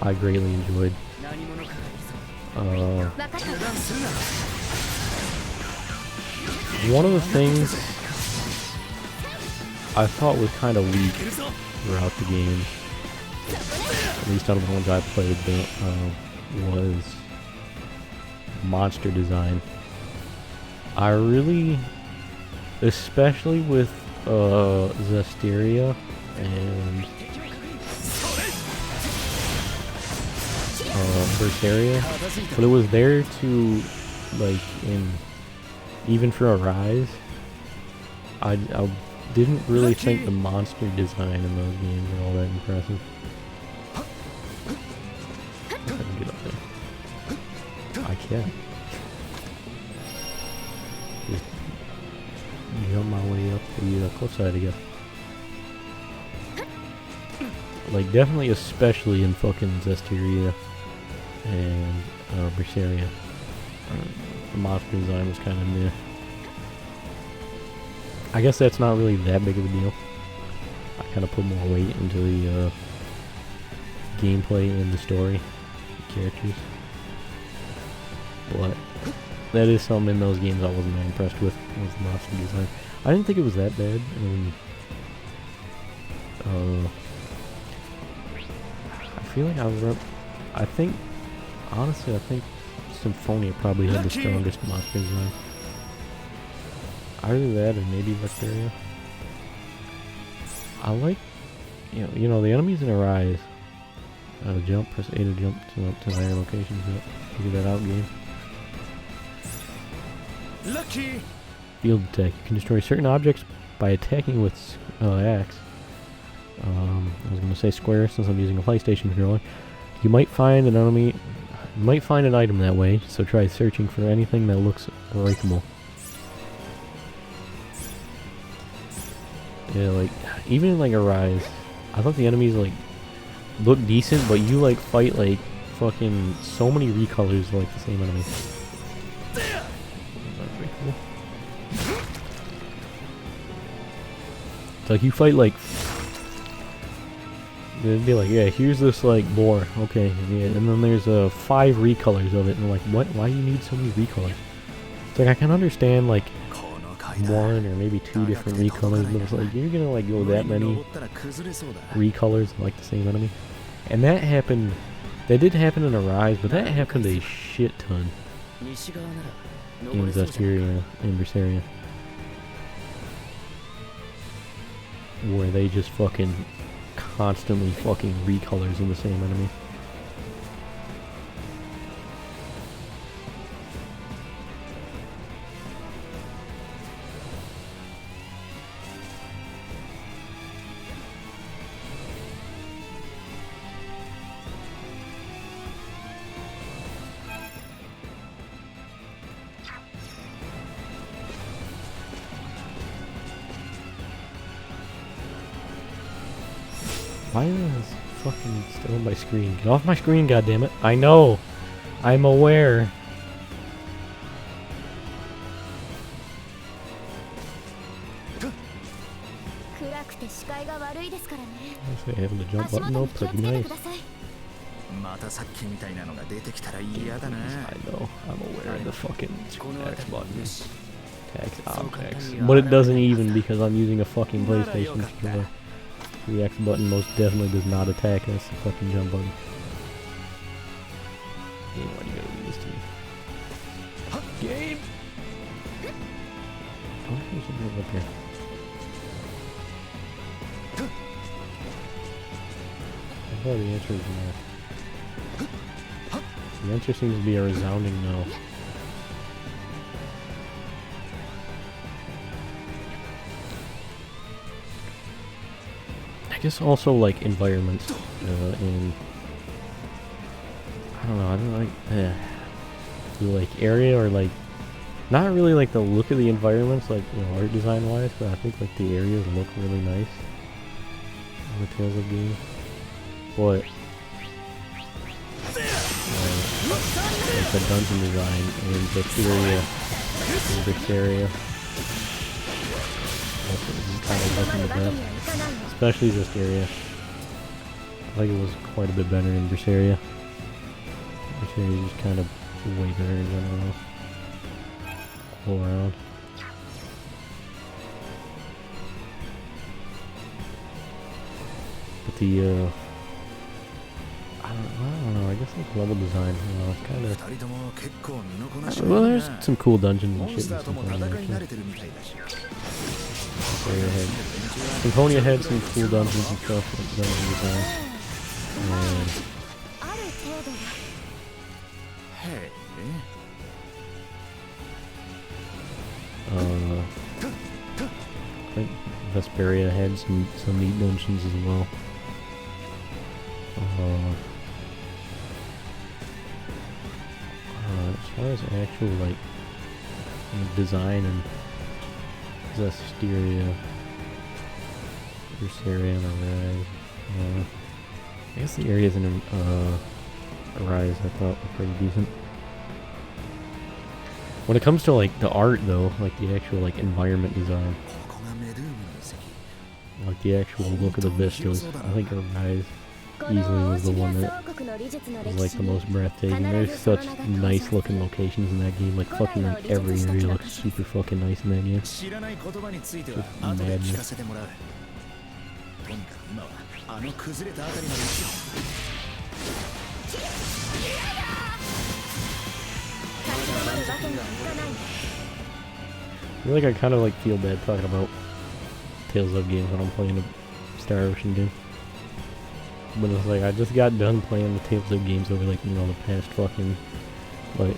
S1: I greatly enjoyed. One of the things I thought was kind of weak throughout the game at least out of the ones I played, was monster design. I really, especially with Zestiria and Berseria, but it was there to, like, even for Arise, I didn't really think the monster design in those games were all that impressive. I can get up there. I can't. Just jump my way up the cliffside again. Like, definitely, especially in fucking Zestiria and Berseria. The monster design was kind of meh. I guess that's not really that big of a deal. I kind of put more weight into the gameplay and the story, the characters. But that is something in those games I wasn't that impressed with, was the monster design. I didn't think it was that bad. I feel like honestly, I think Symphonia probably had the strongest monster design. Either that or maybe Vectoria. I like, you know, the enemies in Arise. Jump, press A to jump to higher locations. Figure that out, game.
S3: Lucky.
S1: Field attack. You can destroy certain objects by attacking with axe. I was going to say square since I'm using a PlayStation controller. You might find an enemy. You might find an item that way, so try searching for anything that looks breakable. Yeah, like, even in, like, Arise, I thought the enemies, like, look decent, but you, like, fight, like, fucking so many recolors like the same enemy. It's like you fight, like, it'd be like, yeah, here's this, like, boar, okay, yeah, and then there's 5 recolors of it, and like, what? Why do you need so many recolors? It's like, I can understand, like, 1 or maybe 2 different recolors, but it's like, you're gonna, like, go that many recolors like the same enemy. And that did happen in Arise, but that happened a shit ton in Zestiria and Berseria, where they just fucking constantly fucking recolors in the same enemy. Why is this fucking still on my screen? Get off my screen, goddammit. I know. I'm aware. I having the jump button though, pretty nice. I know, I'm aware of the fucking X button. X, X. But it doesn't even because I'm using a fucking PlayStation controller. The X button most definitely does not attack, that's the fucking jump button. Game, why do you gotta do this to me? Game! I wonder if there's something up here. I thought the answer is no. The answer seems to be a resounding no. I guess also like environments in I don't like the like area or like not really like the look of the environments like art design wise, but I think like the areas look really nice in the Tales of games. But like the dungeon design in this area kind of looking the best, especially this area. I think it was quite a bit better in Berseria. Berseria is just kind of way better in general. All around. But level design. It's kind of
S3: 二人とも結構身のこなし
S1: well.
S3: がいい
S1: There's
S3: な
S1: some cool dungeons
S3: モ
S1: and
S3: ン
S1: shit.
S3: スタ
S1: In
S3: ーとも戦い
S1: Symphonia,
S3: 慣れ
S1: actually.
S3: てるみたいだし
S1: Symphonia had some cool dungeons and stuff. Like dungeon design. And
S4: ある程度は
S3: へえ
S1: I think Vesperia had some neat dungeons as well. As far as actual like design and Zestiria, Ursaria, and Arise, I guess the areas in Arise I thought were pretty decent. When it comes to like the art though, like the actual like environment design,
S3: ここがメドゥームの遺跡
S1: like the actual look of the vistas, I think Arise
S4: こ
S1: easily
S4: の
S1: was the
S4: オー
S1: one
S4: シリ
S1: that
S4: アス王国の理術の
S1: was
S4: 歴
S1: like
S4: 史
S1: the
S4: に
S1: most breathtaking. There's such nice looking locations in that game. Like fucking like every area looks super fucking nice in that game.
S3: 知らない言葉については
S1: Just
S3: 後で
S1: madness.
S3: 聞かせてもらうとにかく今はあの崩れたあたりまで行くよ
S4: 立ち止まるわけにはいかない
S1: I feel like I kind of like feel bad talking about Tales of games when I'm playing a Star Ocean game. But it's like I just got done playing the Tales of games over like, you know, the past fucking like,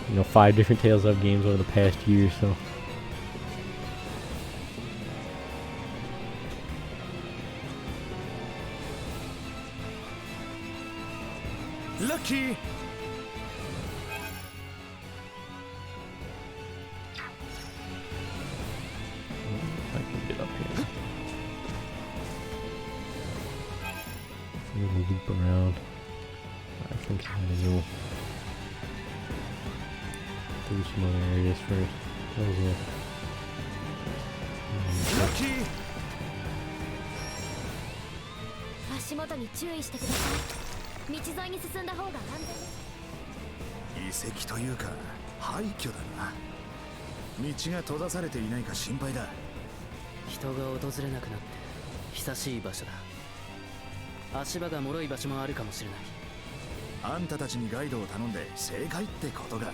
S1: you know, 5 different Tales of games over the past year, so.
S3: Lucky!
S1: If I can get up here. I'm gonna loop around. I think I'm gonna go through some other areas first. That was it.
S3: Lucky!
S4: 足元に注意してください道沿いに進んだ方が安全です
S3: 遺跡というか廃墟だな道が閉ざされていないか心配だ
S6: 人が訪れなくなって久しい場所だ。足場が脆い場所もあるかもしれない。
S3: あんたたちにガイドを頼んで正解ってことが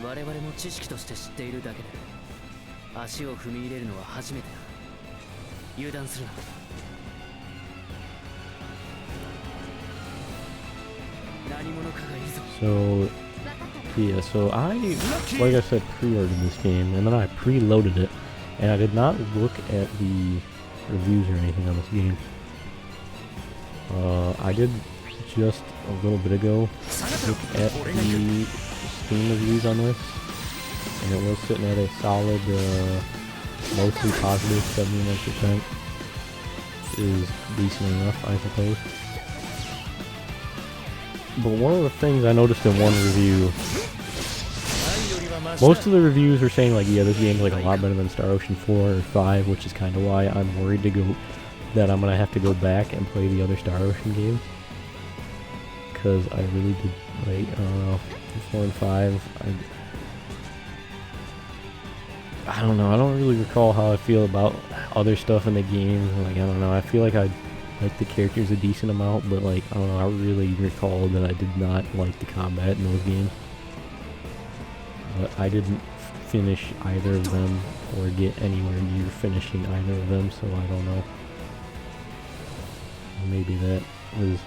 S6: 我々も知識として知っているだけで足を踏み入れるのは初めてだ。油断するな。何者かがいるぞ。
S1: So, yeah, so like I said, pre-ordered this game, and then I preloaded it, and I did not look at the reviews or anything on this game. I did just a little bit ago look at the Steam reviews on this, and it was sitting at a solid, mostly positive 71%. Is decent enough, I suppose. But one of the things I noticed in one review, most of the reviews are saying like, yeah, this game's like a lot better than Star Ocean 4 or 5, which is kind of why I'm worried that I'm gonna have to go back and play the other Star Ocean games. Because I really did like, I don't know, 4 and 5, I don't know, I don't really recall how I feel about other stuff in the game. Like, I don't know, I feel like I like the characters a decent amount, but like, I don't know, I really recall that I did not like the combat in those games. But I didn't finish either of them or get anywhere near finishing either of them, so I don't know. Maybe that was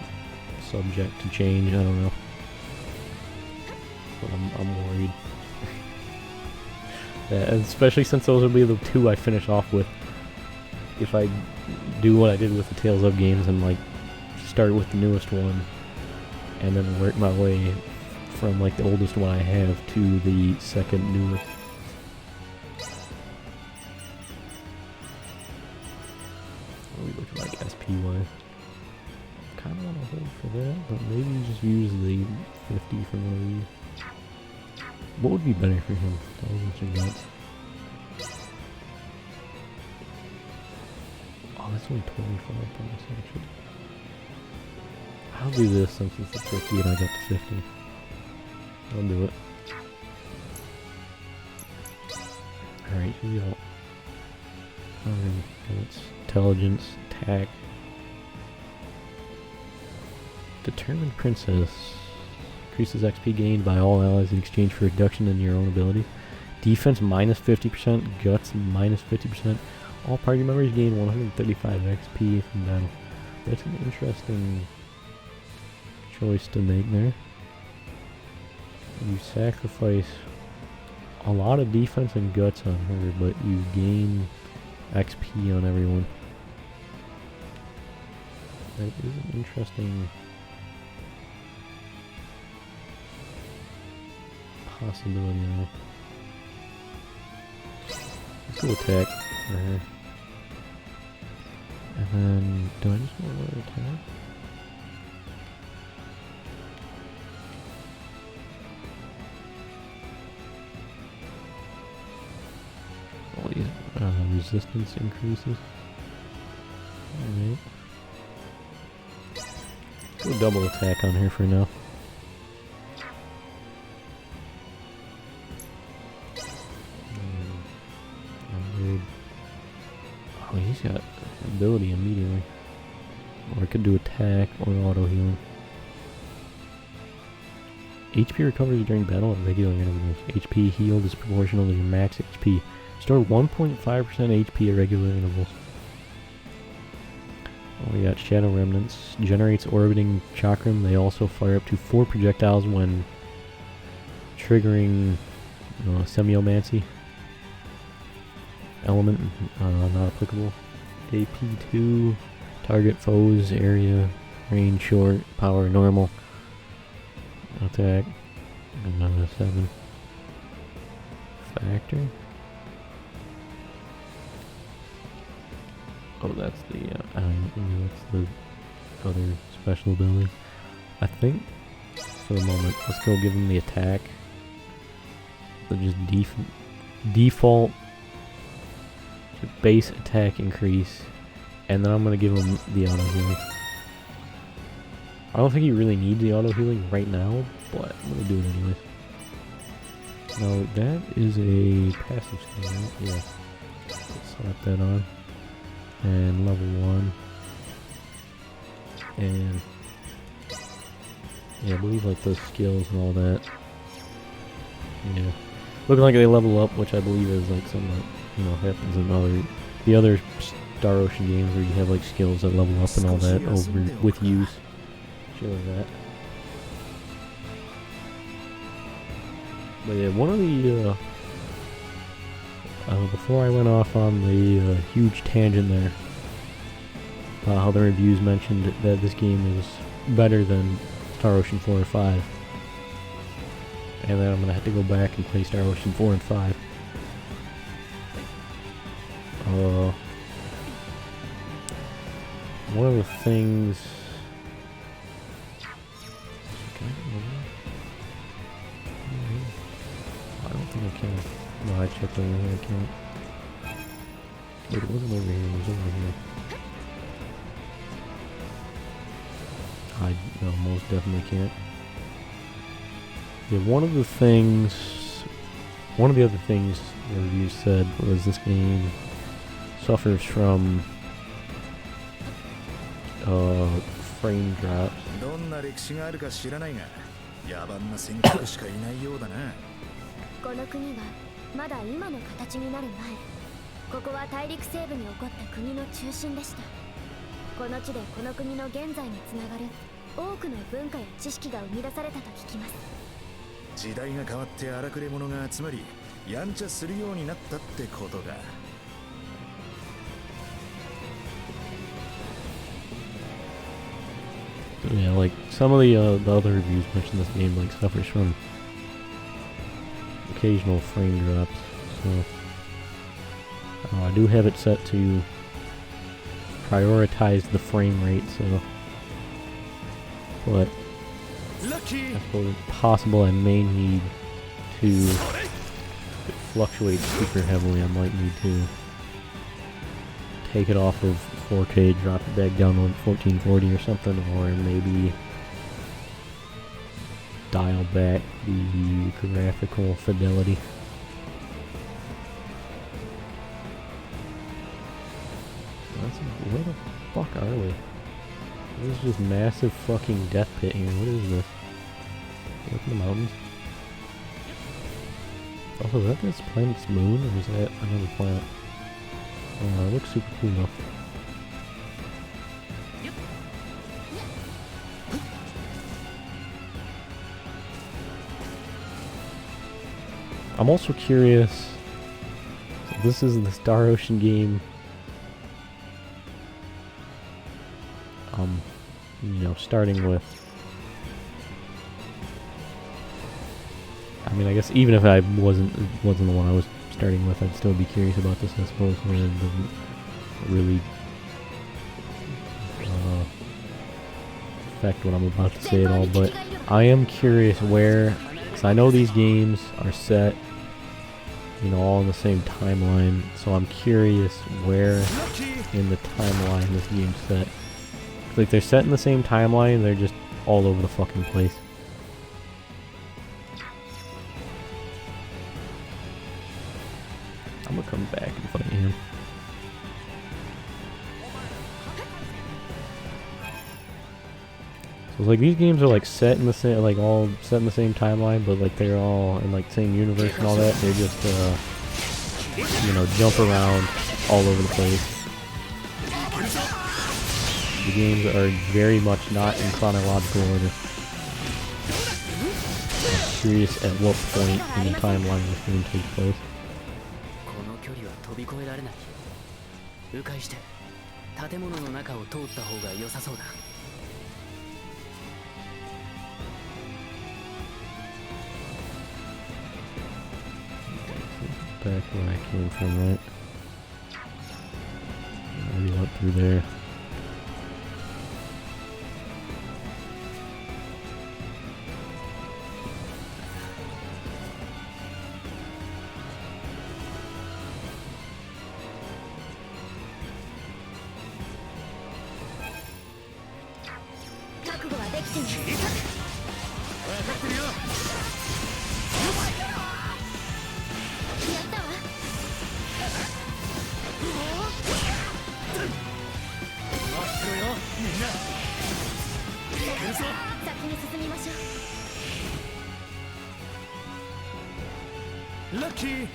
S1: subject to change, I don't know. But I'm worried. That, especially since those will be the 2 I finish off with. If I do what I did with the Tales of games and like start with the newest one and then work my way from like the oldest one I have to the second newest. What are we looking like SP-wise? Kind of want to hold for that, but maybe just use the 50 for one of these. What would be better for him? Intelligence or guts? Oh, that's only 25 points actually. I'll do this since it's a 50 and I got the 50. I'll do it. Alright, here we go. It's intelligence, attack, Determined Princess. Increases XP gained by all allies in exchange for reduction in your own ability. Defense minus 50%. Guts minus 50%. All party members gain 135 XP from battle. That's an interesting choice to make there. You sacrifice a lot of defense and guts on her, but you gain XP on everyone. That is an interesting possibility there. Let's go attack for her. And then, do I just want another attack? All these resistance increases. Alright. Go double attack on her for now. Oh, he's got ability immediately. Or I could do attack or auto healing. HP recovers during battle at regular intervals. HP healed is proportional to your max HP. Store 1.5% HP at regular intervals. Oh, we got Shadow Remnants. Generates orbiting chakram. They also fire up to 4 projectiles when triggering semiomancy. Element, not applicable. AP2. Target foes, area, range short, power normal. Attack. Another 7. Factor. Oh, that's the other special ability. I think, for the moment, let's go give him the attack. So just default base attack increase, and then I'm going to give him the auto healing. I don't think he really needs the auto healing right now, but I'm going to do it anyways. Now, that is a passive skill, right? Yeah. Let's slap that on. And level 1. And yeah, I believe like those skills and all that. Yeah. Looking like they level up, which I believe is like something that, happens in the other Star Ocean games where you have like skills that level up and all that over with use. Sure that. But yeah, one of the before I went off on the huge tangent there, how the reviews mentioned that this game is better than Star Ocean 4 or 5. And then I'm going to have to go back and play Star Ocean 4 and 5. One of the things... Can I get over there? I don't think I can. No, I checked over here, I can't. Wait, it wasn't over here, it was over here. No, most definitely can't. Yeah, one of the other things the reviews said was this game suffers from frame drops.
S3: どんな歴史があるか知らないが、野蛮な戦国しかいないようだな。
S4: この国はまだ今の形になる前、ここは大陸西部に起こった国の中心でした。この地でこの国の現在につながる多くの文化や知識が生み出されたと聞きます。
S3: 時代が変わって荒くれ者が集まり、やんちゃするようになったってことだ。
S1: Yeah, like some of the other reviews mentioned this game like suffers from occasional frame drops. So I do have it set to prioritize the frame rate. So, but I suppose it's possible I may need to, if it fluctuates super heavily, I might need to take it off of 4K, drop it back down to 1440 or something, or maybe dial back the graphical fidelity. Where the fuck are we? This is just massive fucking death pit here. What is this? Look at the mountains. Also, is that this planet's moon, or is that another planet? It looks super cool though. I'm also curious. So this is the Star Ocean game. You know, starting with. I mean, I guess even if I wasn't the one I was starting with, I'd still be curious about this. I suppose it doesn't really affect what I'm about to say at all. But I am curious where, because I know these games are set, you know, all in the same timeline. So I'm curious where in the timeline this game's set. Like, they're set in the same timeline, they're just all over the fucking place. I'm gonna come back and fight him. So it's like these games are like set in the same, like all set in the same timeline, but like they're all in like same universe and all that. They're just you know, jump around all over the place. The games are very much not in chronological order. I'm curious at what point in the timeline this game takes place. Back where I came from, right? Maybe up through there.
S3: Lucky.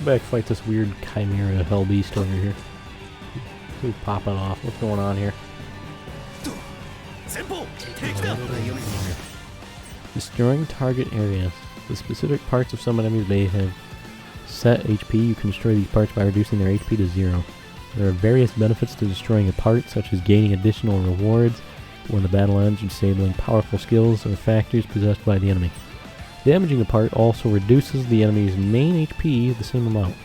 S1: Back fight this weird chimera hell beast over here. Who's popping off? What's going on here? Destroying target areas. The specific parts of some enemies may have set HP. You can destroy these parts by reducing their HP to 0. There are various benefits to destroying a part, such as gaining additional rewards when the battle ends, or disabling powerful skills or factors possessed by the enemy. Damaging a part also reduces the enemy's main HP the same amount.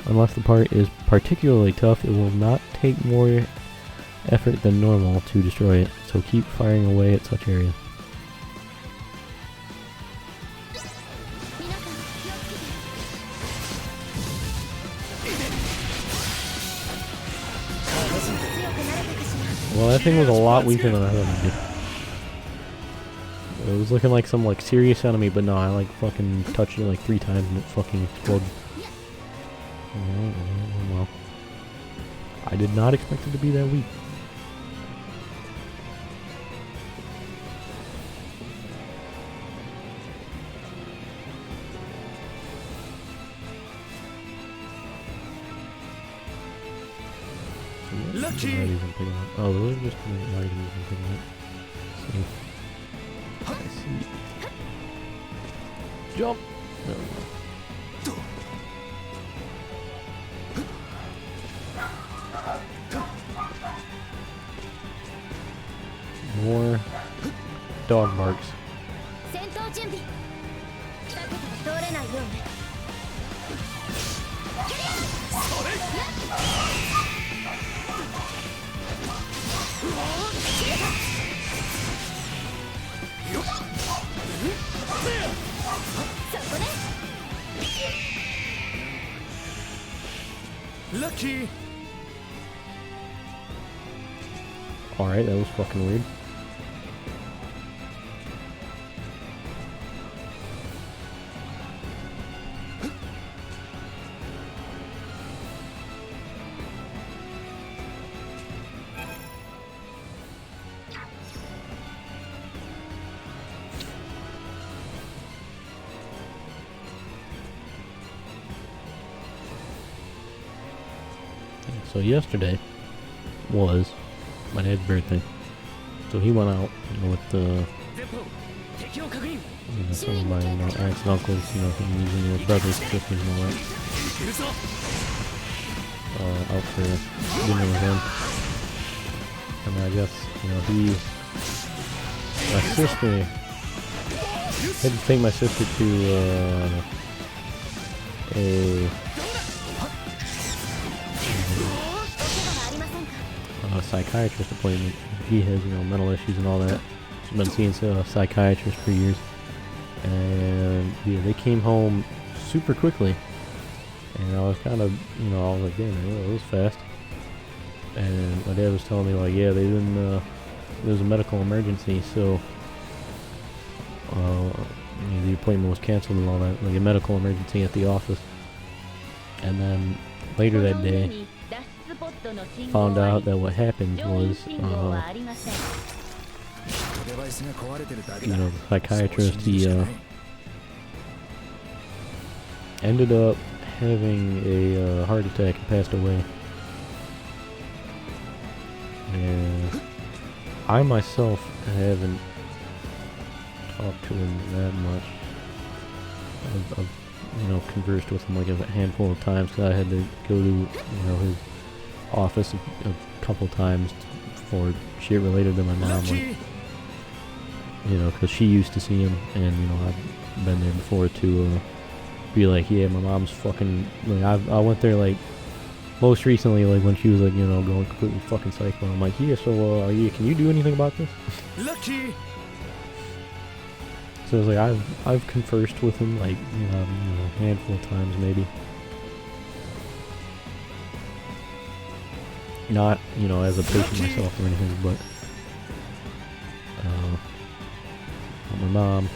S1: Unless the part is particularly tough, it will not take more effort than normal to destroy it, so keep firing away at such areas. Well, that thing was a lot weaker than I thought it'd be. It was looking like some like serious enemy, but no, I like fucking touched it like 3 times and it fucking exploded. Well, I did not expect it to be that weak.
S3: Lucky.
S1: Oh, those are just not even picking it. See. I see. Jump. No. More dog barks.
S3: Lucky.
S1: Alright, that was fucking weird. So yesterday was my dad's birthday. So he went out, with some of my aunts and uncles, using their brothers, sisters, and all that. Out for dinner with him. And I guess, my sister, I had to take my sister to a psychiatrist appointment. He has, mental issues and all that. She's been seeing a psychiatrist for years. And yeah, they came home super quickly. And I was kind of, I was like, damn, it was fast. And my dad was telling me, like, yeah, they didn't, there was a medical emergency, so the appointment was canceled and all that, like a medical emergency at the office. And then later that day, found out that what happened was, the psychiatrist, he ended up having a heart attack and passed away. And I myself haven't talked to him that much. I've conversed with him like a handful of times, because I had to go to, his office a couple times for shit related to my mom, like, because she used to see him, and, I've been there before to be like, yeah, my mom's fucking, like, I went there, like, most recently, like, when she was, like, going completely fucking psycho. I'm like, yeah, so, can you do anything about this?
S3: Lucky.
S1: So it's like, I've conversed with him, like, a handful of times, maybe. Not, as a patient myself or anything, but, my mom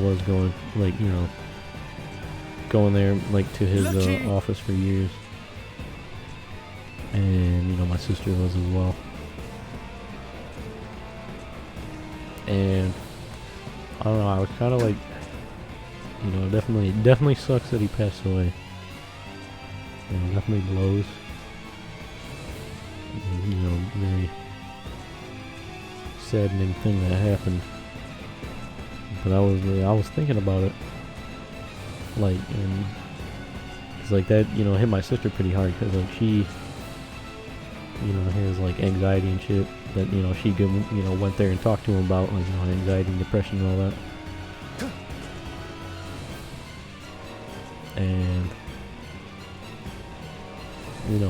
S1: was going, like, going there, like, to his, office for years. And, my sister was as well. And I don't know, I was kind of like, it definitely sucks that he passed away. Definitely blows. Very saddening thing that happened. But I was thinking about it, like, and it's like that, hit my sister pretty hard, because, like, she, has, like, anxiety and shit that, she could, went there and talked to him about, like, anxiety and depression and all that. And,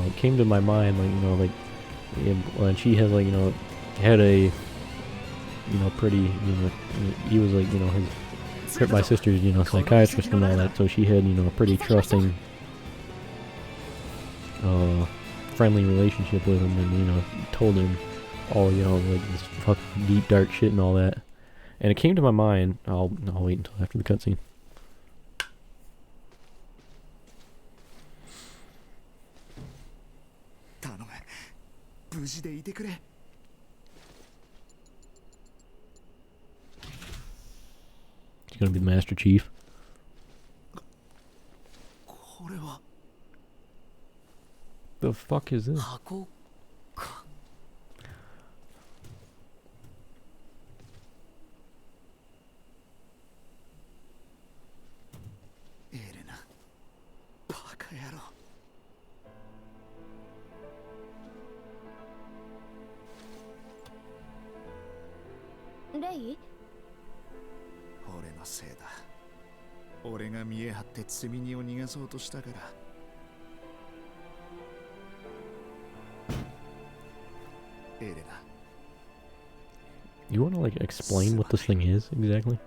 S1: it came to my mind, like, when she had, like, had a, pretty, he was, like, my sister's, psychiatrist and all that, so she had, a pretty trusting, friendly relationship with him, and, told him all, like, this fucking deep, dark shit and all that. And it came to my mind, I'll wait until after the cutscene. He's gonna be the Master Chief. The fuck is this?
S4: Rei?
S3: 俺のせいだ。俺が見え張って積み荷を逃がそうとしたから。エレナ。
S1: You wanna, like, explain what this thing is exactly?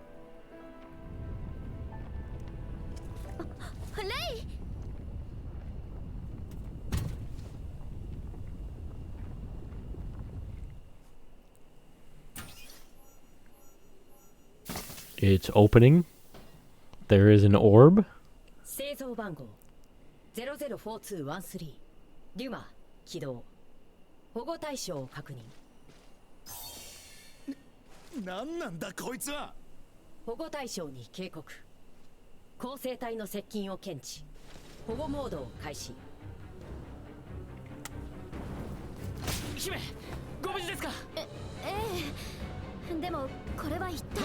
S4: Rei!
S1: It's opening. There is an orb.
S8: 製造番号004213デュマ起動保護対象を確認
S3: 何なんだこいつは
S8: 保護対象に警告構成体の接近を検知保護モードを開始
S6: 姫、ご無事ですか？
S4: ええでもこれは一体。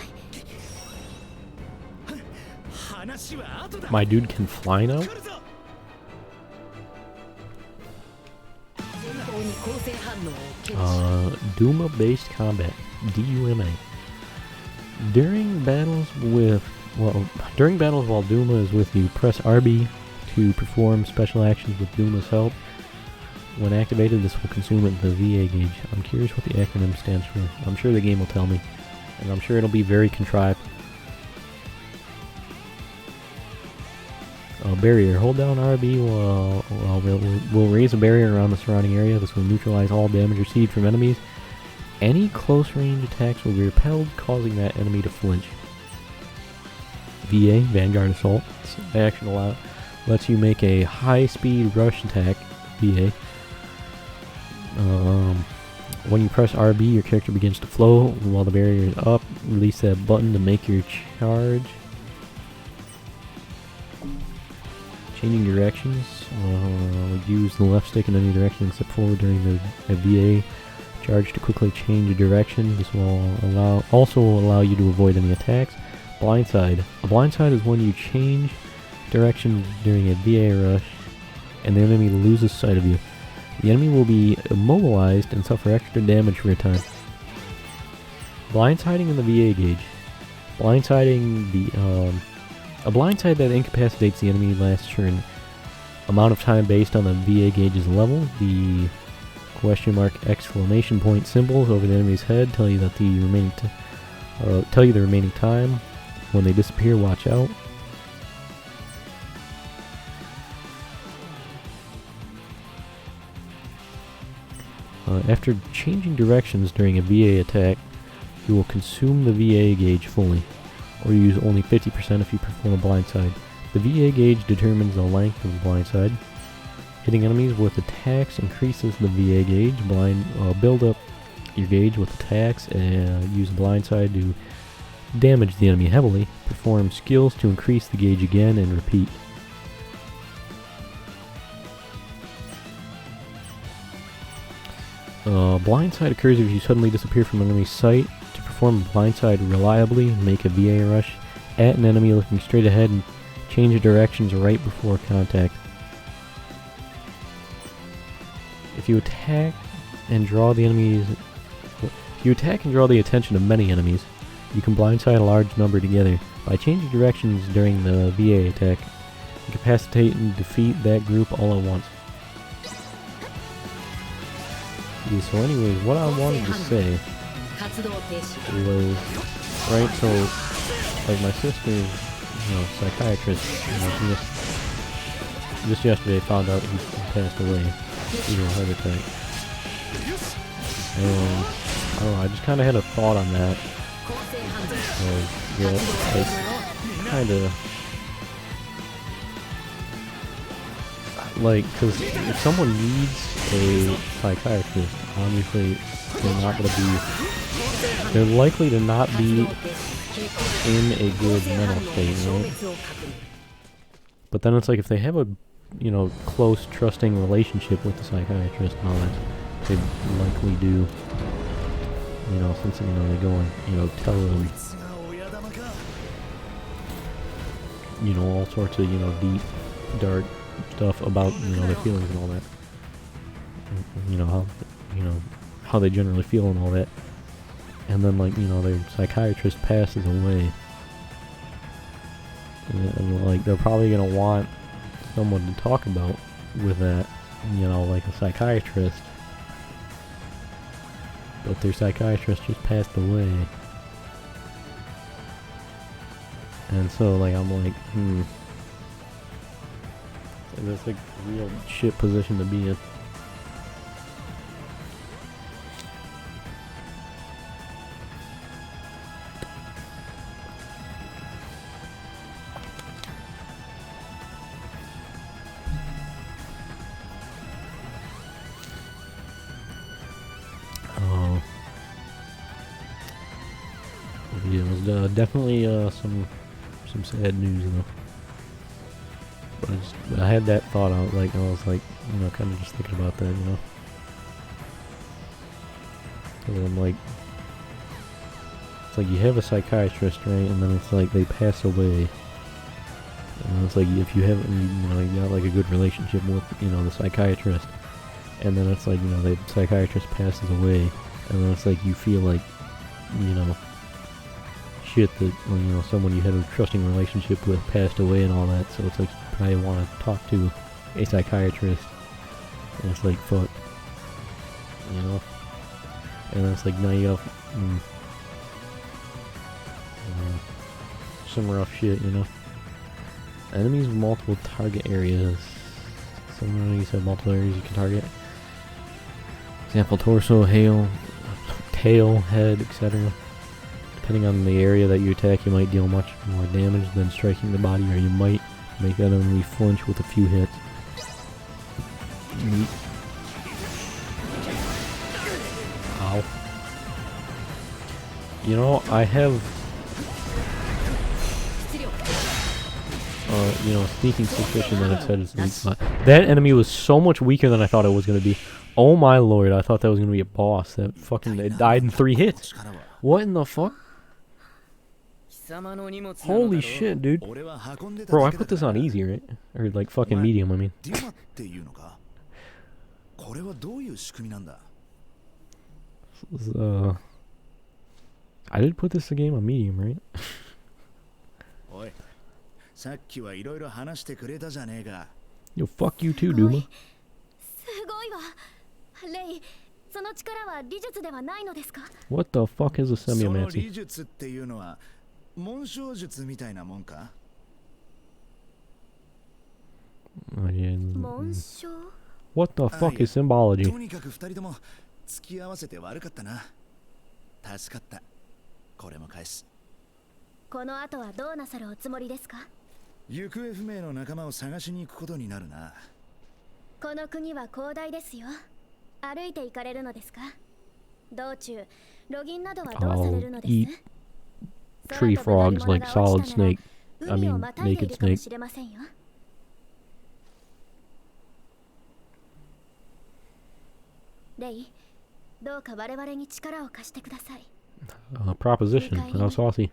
S3: 話は後だ。
S1: My dude can fly now?
S3: 来るぞ。
S8: 前方に構成反応を検知。
S1: Duma-based combat. DUMA. During battles while Duma is with you, press RB to perform special actions with Duma's help. When activated, this will consume the VA gauge. I'm curious what the acronym stands for. I'm sure the game will tell me. And I'm sure it'll be very contrived. Barrier. Hold down RB will raise a barrier around the surrounding area. This will neutralize all damage received from enemies. Any close range attacks will be repelled, causing that enemy to flinch. VA, Vanguard Assault. This action lets you make a high-speed rush attack. VA. When you press RB, your character begins to flow while the barrier is up. Release that button to make your charge. Changing directions. Use the left stick in any direction except forward during the VA charge to quickly change a direction. This will also allow you to avoid any attacks. Blindside. A blindside is when you change direction during a VA rush and the enemy loses sight of you. The enemy will be immobilized and suffer extra damage for a time. Blindsiding in the VA gauge. A blindside that incapacitates the enemy lasts for an amount of time based on the VA gauge's level. The question mark exclamation point symbols over the enemy's head tell you that the remaining time. When they disappear, watch out. After changing directions during a VA attack, you will consume the VA gauge fully, or use only 50% if you perform a blindside. The VA gauge determines the length of the blindside. Hitting enemies with attacks increases the VA gauge. Build up your gauge with attacks and use the blindside to damage the enemy heavily. Perform skills to increase the gauge again and repeat. Blindside occurs if you suddenly disappear from an enemy's sight. To perform a blindside reliably, make a VA rush at an enemy looking straight ahead and change directions right before contact. If you attack and draw the attention of many enemies, you can blindside a large number together. By changing directions during the VA attack, incapacitate and defeat that group all at once. Yeah, so anyways, what I wanted to say was, right, so, like my sister's, psychiatrist, just yesterday found out he passed away due to a heart attack. And, I don't know, I just kind of had a thought on that. Because if someone needs a psychiatrist, obviously they're likely to not be in a good mental state, right? But then it's like if they have a, close, trusting relationship with the psychiatrist and all that, they likely do, since, they go and, tell them, all sorts of, deep, dark stuff about, their feelings and all that. How they generally feel and all that. And then, their psychiatrist passes away. And, they're probably going to want someone to talk about with that, like a psychiatrist. But their psychiatrist just passed away. And so, I'm like, And that's a real shit position to be in. Yeah, it was definitely some sad news, But I had that thought out, I was kind of just thinking about that, And I'm like, it's like you have a psychiatrist, right? And then it's like they pass away. And it's like if you haven't, you got like a good relationship with, the psychiatrist. And then it's like, the psychiatrist passes away. And then it's like you feel like, shit that, someone you had a trusting relationship with passed away and all that. So it's like you probably want to talk to a psychiatrist. And it's like, fuck. And then it's like, now you got some rough shit, Enemies with multiple target areas. Some enemies have multiple areas you can target. Example, torso, tail, head, etc. Depending on the area that you attack, you might deal much more damage than striking the body, or you might make that enemy flinch with a few hits. Neat. Ow. I have... sneaking suspicion that its head is weak spot. That enemy was so much weaker than I thought it was going to be. Oh my lord, I thought that was going to be a boss. That fucking... It died in 3 hits. What in the fuck? Holy shit, dude. Bro, I put this on easy, right? Or like fucking medium, I mean. I did put this game on medium, right? Yo, fuck you too, Duma. What the fuck is a semiomancy? Oh, yeah. What the fuck is symbology? I'll eat tree frogs like Solid Snake. I mean, Naked Snake. Proposition. How saucy.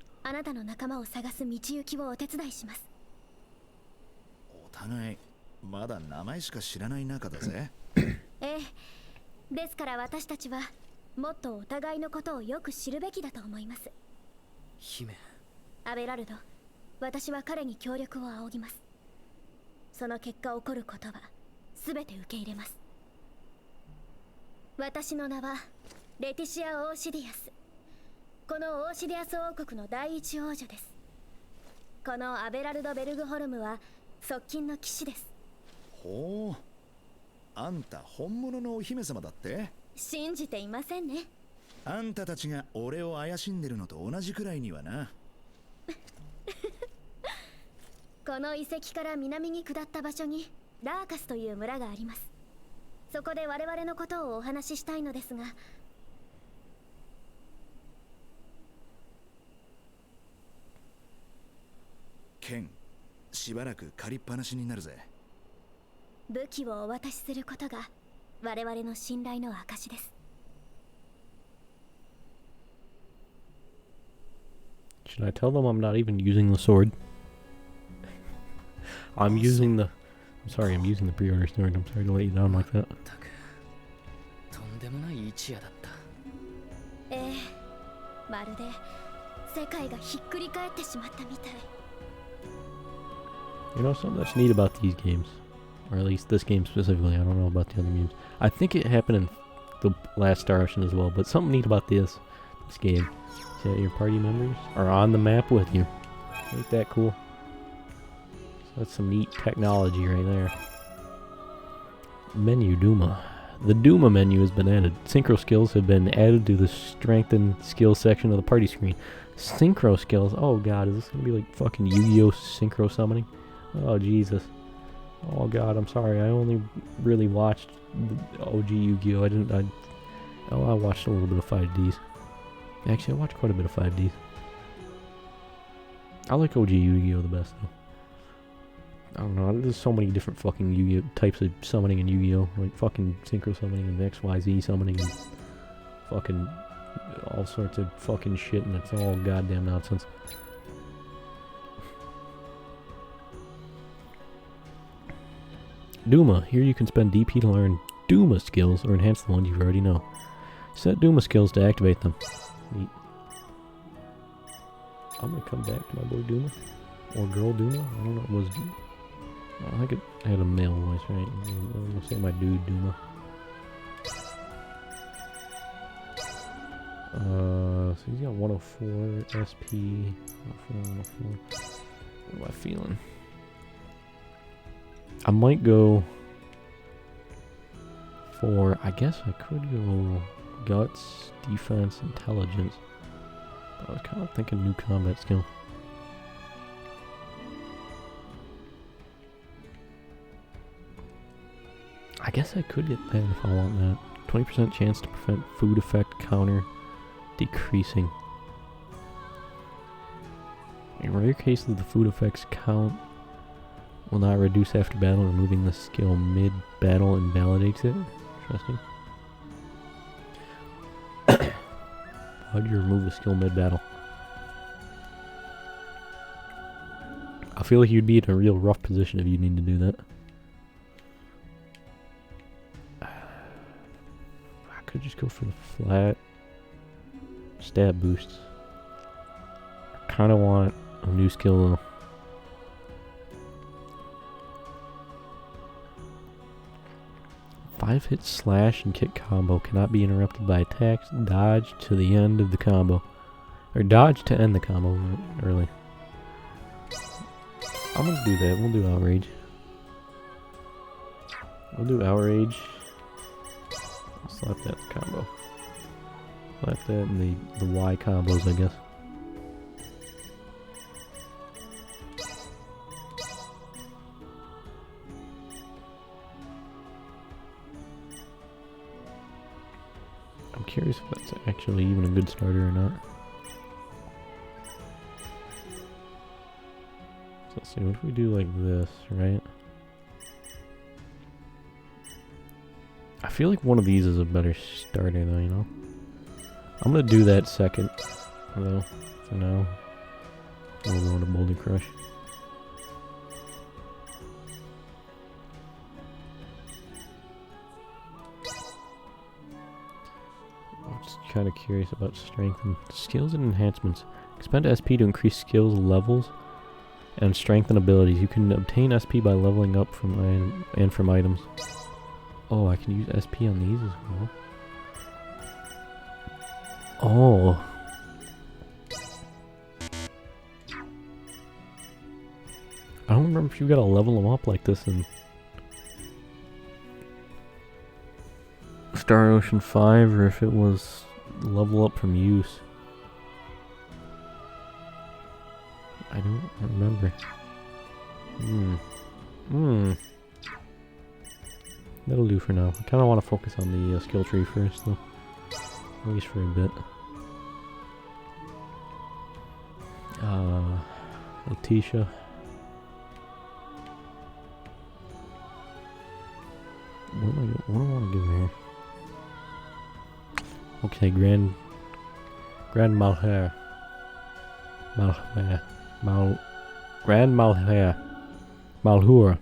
S3: Ken, しばらく借りっぱなしになるぜ。
S4: 武器をお渡しすることが我々の信頼の証です。
S1: Should I tell them I'm not even using the sword? I'm using the... I'm sorry, I'm using the pre-order sword. I'm sorry to let you down like that. You know something that's neat about these games? Or at least this game specifically, I don't know about the other games. I think it happened in the last Star Ocean as well, but something neat about this game. See that your party members are on the map with you. Ain't that cool? So that's some neat technology right there. Menu Duma. The Duma menu has been added. Synchro skills have been added to the strengthened skills section of the party screen. Synchro skills? Oh god, is this gonna be like fucking Yu-Gi-Oh! Synchro summoning? Oh Jesus. Oh god, I'm sorry. I only really watched the OG Yu-Gi-Oh! I watched a little bit of 5Ds. Actually, I watched quite a bit of 5Ds. I like OG Yu-Gi-Oh! The best though. I don't know, there's so many different fucking Yu-Gi-Oh! Types of summoning in Yu-Gi-Oh! Like fucking synchro summoning and XYZ summoning and fucking all sorts of fucking shit, and it's all goddamn nonsense. Duma. Here you can spend DP to learn Duma skills or enhance the ones you already know. Set Duma skills to activate them. Neat. I'm gonna come back to my boy Duma. Or girl Duma. I don't know. It was Duma. I think it had a male voice, right? I'm gonna say my dude Duma. So he's got 104 SP. 104. What am I feeling? I might go for, I guess I could go guts, defense, intelligence. But I was kind of thinking new combat skill. I guess I could get that if I want that. 20% chance to prevent food effect counter decreasing. In rare cases, the food effects count will not reduce after battle. Removing the skill mid-battle invalidates it. Interesting. How'd you remove the skill mid-battle? I feel like you'd be in a real rough position if you need to do that. I could just go for the flat stab boosts. I kind of want a new skill though. Five-hit slash and kick combo cannot be interrupted by attacks. Dodge to the end of the combo. Or dodge to end the combo early. I'm gonna do that. We'll do outrage. We'll do outrage. Slap that combo. Slap that and the Y combos, I guess. I'm curious if that's actually even a good starter or not. So let's see, what if we do like this, right? I feel like one of these is a better starter though, you know? I'm gonna do that second, though, for now. We'll go into Boulder Crush. I'm just kind of curious about strength and skills and enhancements. Expend SP to increase skills levels and strengthen abilities. You can obtain SP by leveling up from from items. Oh, I can use SP on these as well. Oh. I don't remember if you gotta level them up like this in Star Ocean 5 or if it was level up from use. I don't remember. That'll do for now. I kind of want to focus on the skill tree first, though. At least for a bit. Letitia. What do I want to give her? Okay, Grand Malheur. Grand Malheur. Malheur.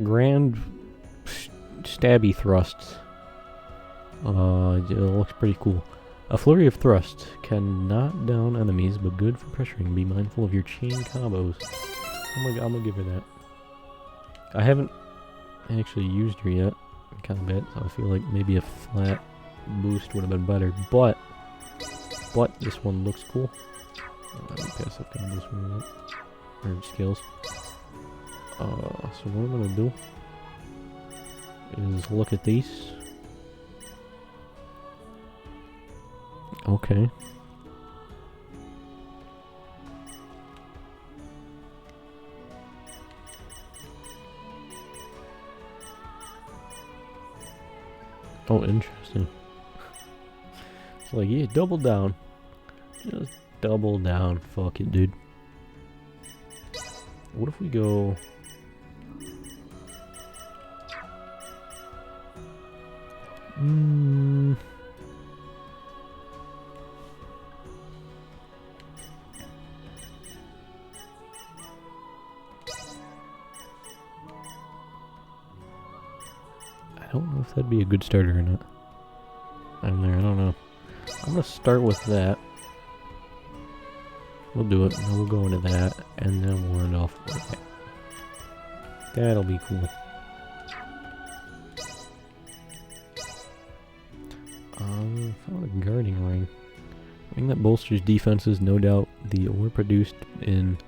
S1: Grand stabby thrusts. It looks pretty cool. A flurry of thrusts can knock down enemies, but good for pressuring. Be mindful of your chain combos. I'm gonna give her that. I haven't actually used her yet in combat, so I feel like maybe a flat boost would have been better. But this one looks cool. Passive combos for that. Or skills. So what I'm gonna do is look at these. Okay. Oh, interesting. It's like, yeah, double down. Just double down. Fuck it, dude. What if we go I don't know if that'd be a good starter or not. I'm there, I don't know. I'm gonna start with that. We'll do it, and then we'll go into that, and then we'll end off with that. That'll be cool. Found a guarding ring. Ring that bolsters defenses, no doubt the ore produced in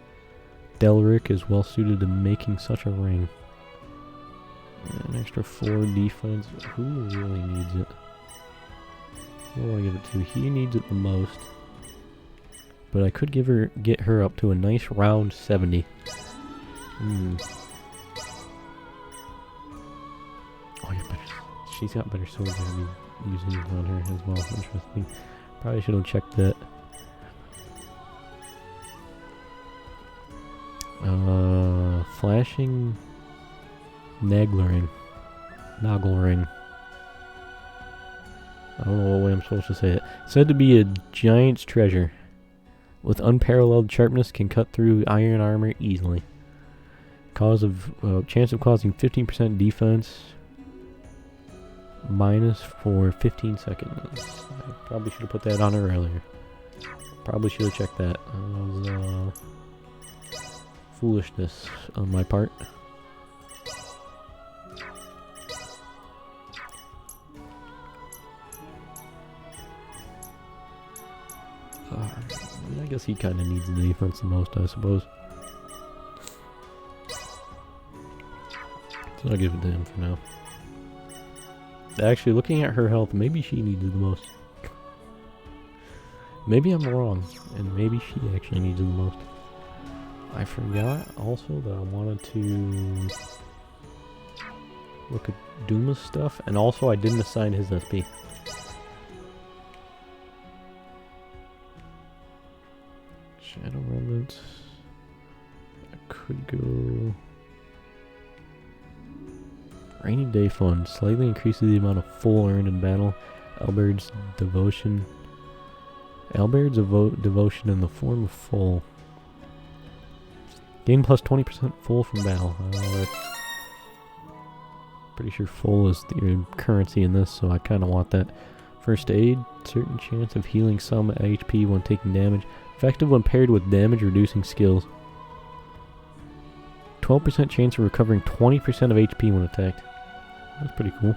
S1: Delric is well suited to making such a ring. An extra 4 defense. Who really needs it? Who do I give it to? He needs it the most. But I could get her up to a nice round 70. Oh, yeah, better. She's got better swords than me using these on her as well. Interesting. Probably should have checked that. Flashing Nagel ring. I don't know what way I'm supposed to say it. Said to be a giant's treasure. With unparalleled sharpness, can cut through iron armor easily. Chance of causing 15% defense. Minus for 15 seconds. I probably should have put that on her earlier. Probably should have checked that. That was foolishness on my part. I guess he kind of needs the defense the most, I suppose. So I'll give it to him for now. Actually, looking at her health, maybe she needs it the most. Maybe I'm wrong, and maybe she actually needs it the most. I forgot also that I wanted to look at Duma's stuff, and also I didn't assign his SP. Shadow Remnants. I could go... Rainy Day Fund. Slightly increases the amount of full earned in battle. Albaird's Devotion. Albaird's Devotion in the form of full. Gain plus 20% full from battle. Pretty sure full is the currency in this, so I kind of want that. First Aid. Certain chance of healing some HP when taking damage. Effective when paired with damage reducing skills. 12% chance of recovering 20% of HP when attacked. That's pretty cool.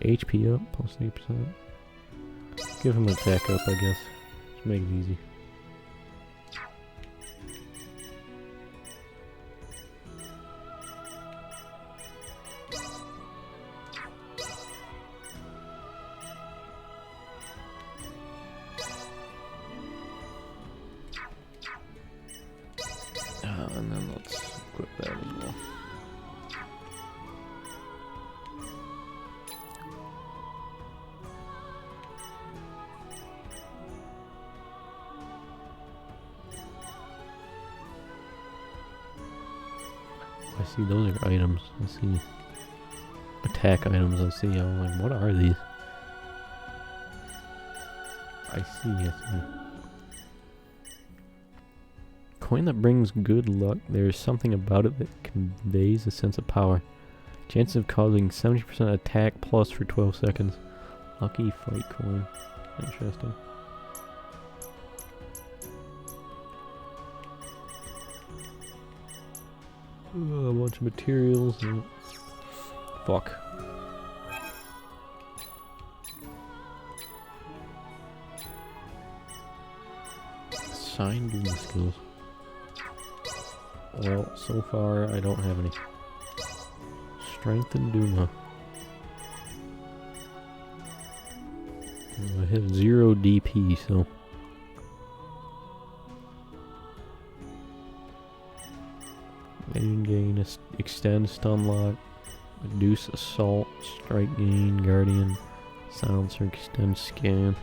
S1: HP up, plus 8%. Give him an attack up, I guess. Just make it easy. And then let's equip that as well. I see those are items. I see attack items. I see. I'm like, what are these? I see. Coin that brings good luck. There's something about it that conveys a sense of power. Chance of causing 70% attack plus for 12 seconds. Lucky fight coin. Interesting. A bunch of materials. Fuck. Assign Doom skills. Well, so far I don't have any. Strength and Duma. I have 0 DP, so... Main gain, extend stun lock, reduce assault, strike gain, guardian, silencer, extend scan.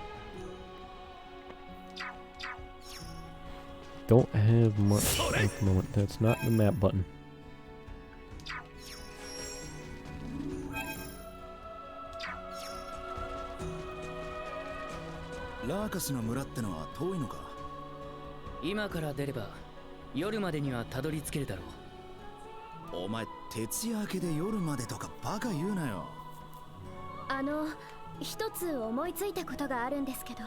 S1: Don't have much at the moment. That's not the map button.
S3: ラーカスの村ってのは遠いのか？
S6: 今から出れば夜までにはたどり着けるだろう。
S3: お前徹夜明けで夜までとかバカ言うなよ。
S4: 一つ思いついたことがあるんですけど、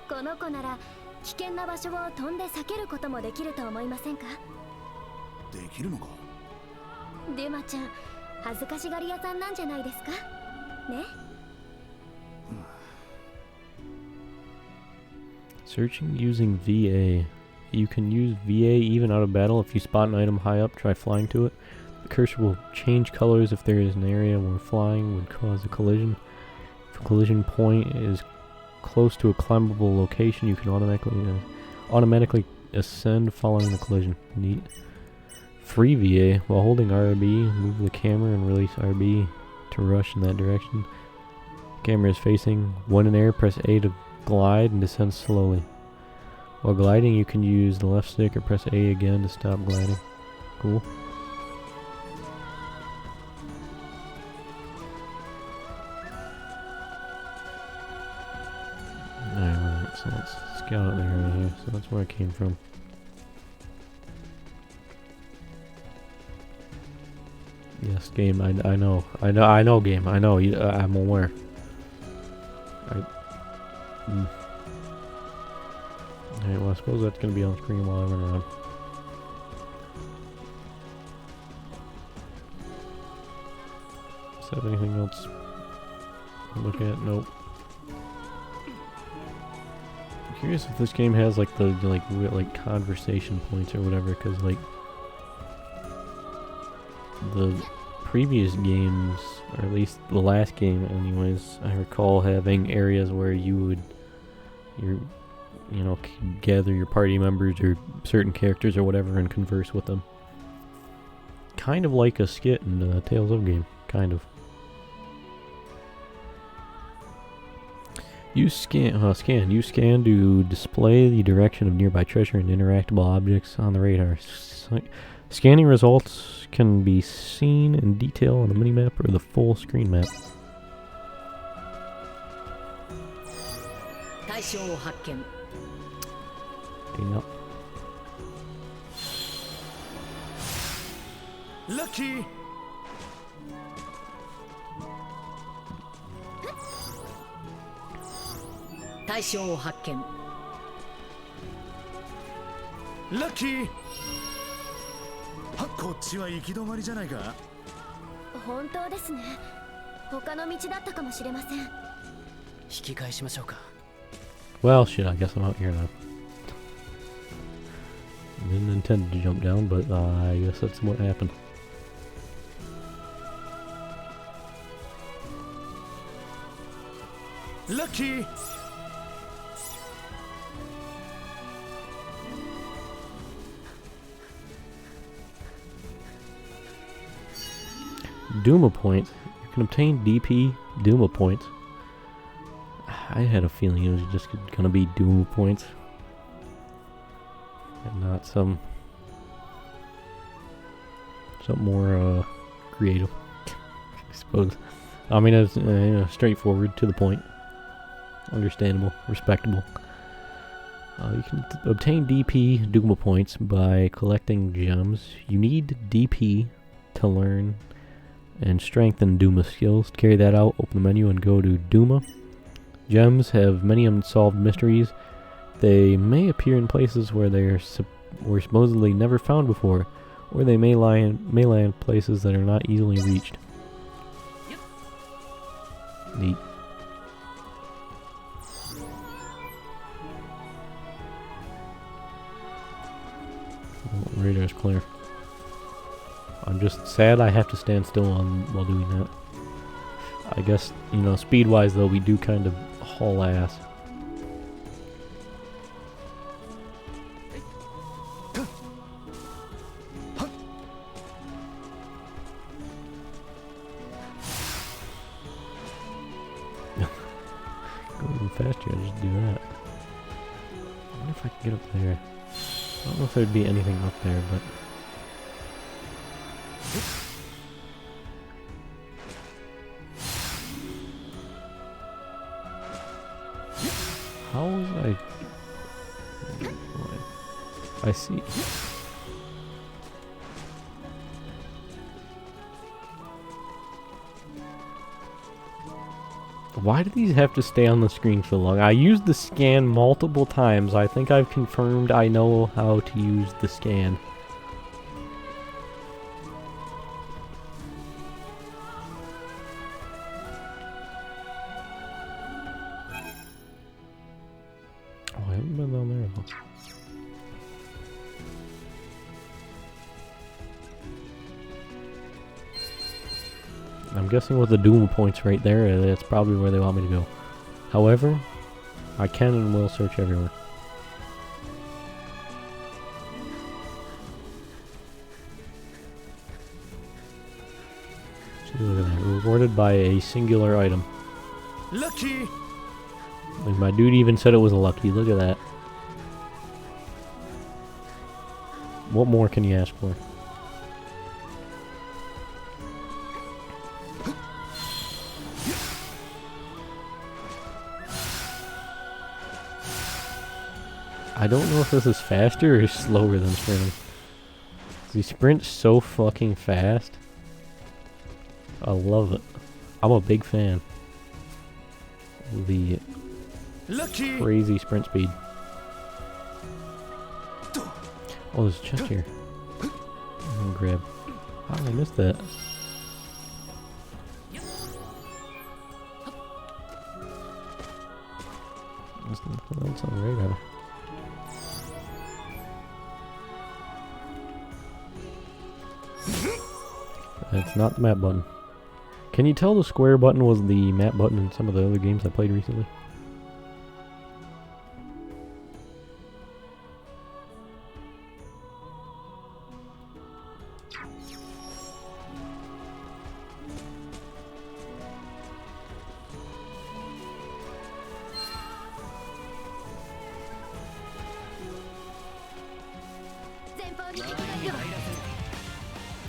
S4: この子なら危険な場所を飛んで避けることもできると思いませんか？
S3: できるのか？
S4: デュマちゃん恥ずかしがり屋さんなんじゃないですかね。
S1: Searching using VA. You can use VA even out of battle. If you spot an item high up, try flying to it. The cursor will change colors if there is an area where flying would cause a collision. If a collision point is close to a climbable location, you can automatically ascend following the collision. Neat. Free VA. While holding RB, move the camera and release RB to rush in that direction. Camera is facing. When in air, press A to glide and descend slowly. While gliding, you can use the left stick or press A again to stop gliding. Cool. Alright, so let's scout out the area here. So that's where I came from. Yes, game. I know game. I know. I'm aware. Alright, well, I suppose that's gonna be on screen while I run around. Does that have anything else to look at? Nope. I'm curious if this game has like the like conversation points or whatever, because like the previous games, or at least the last game anyways, I recall having areas where you know, gather your party members or certain characters or whatever and converse with them. Kind of like a skit in the Tales of game, kind of. Use scan. Use scan to display the direction of nearby treasure and interactable objects on the radar. Scanning results can be seen in detail on the minimap or the full screen map.
S8: 対象を発見。
S1: Yep.
S3: Lucky.
S8: 対象を発見。
S3: Lucky. こっちは行き止まりじゃないか。
S4: 本当ですね。他の道だったかもしれません。
S6: 引き返しましょうか。
S1: Well, shit, I guess I'm out here now. Didn't intend to jump down, but I guess that's what happened.
S3: Lucky.
S1: Duma points. You can obtain DP Duma points. I had a feeling it was just gonna be Duma points. And not something more creative, I suppose. I mean, it's straightforward, to the point, understandable, respectable. You can obtain DP Duma points by collecting gems. You need DP to learn and strengthen Duma skills. To carry that out, open the menu and go to Duma. Gems have many unsolved mysteries. They may appear in places where they were supposedly never found before, or they may land in places that are not easily reached. Neat. Oh, radar's clear. I'm just sad I have to stand still while doing that. I guess, speed-wise though, we do kind of haul ass. Go even faster, I just do that. I wonder if I can get up there. I don't know if there'd be anything up there, but... I see. Why do these have to stay on the screen so long? I used the scan multiple times. I think I've confirmed I know how to use the scan. Oh, I haven't been down there though. I'm guessing with the dual points right there, that's probably where they want me to go. However, I can and will search everywhere. See, look at that. Rewarded by a singular item.
S3: Lucky!
S1: Like my dude even said it was lucky. Look at that. What more can you ask for? I don't know if this is faster or slower than sprinting. He sprints so fucking fast. I love it. I'm a big fan of the crazy sprint speed. Oh, there's a chest here. I'm gonna grab. How did I miss that? There's nothing else on the radar. That's not the map button. Can you tell the square button was the map button in some of the other games I played recently?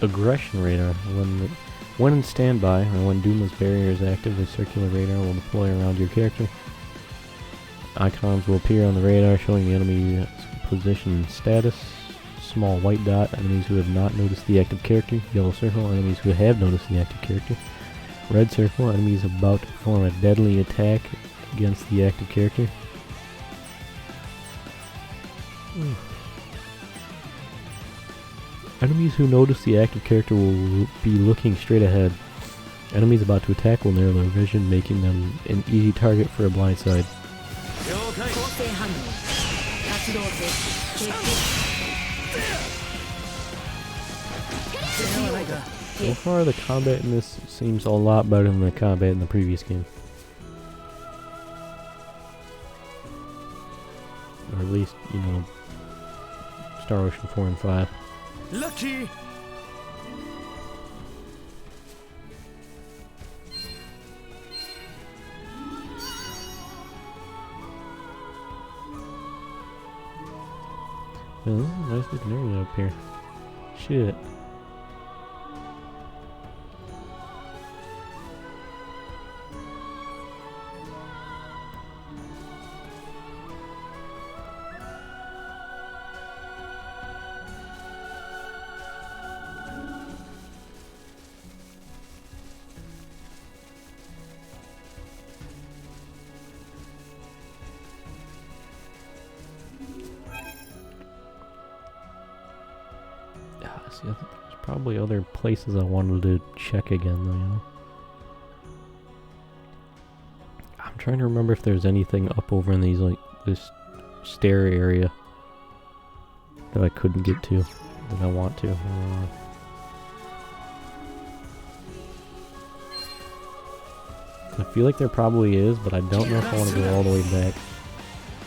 S1: Aggression radar. When in standby, or when Duma's barrier is active, a circular radar will deploy around your character. Icons will appear on the radar showing the enemy's position and status. Small white dot, enemies who have not noticed the active character. Yellow circle, enemies who have noticed the active character. Red circle, enemies about to perform a deadly attack against the active character. Enemies who notice the active character will be looking straight ahead. Enemies about to attack will narrow their vision, making them an easy target for a blindside. So far, the combat in this seems a lot better than the combat in the previous game. Or at least, you know, Star Ocean 4 and 5.
S3: Lucky!
S1: Yeah, this is a nice looking area up here. Shit. See, I think there's probably other places I wanted to check again, though, you know? I'm trying to remember if there's anything up over in these, like, this stair area that I couldn't get to, that I want to. I feel like there probably is, but I don't know if I want to go all the way back.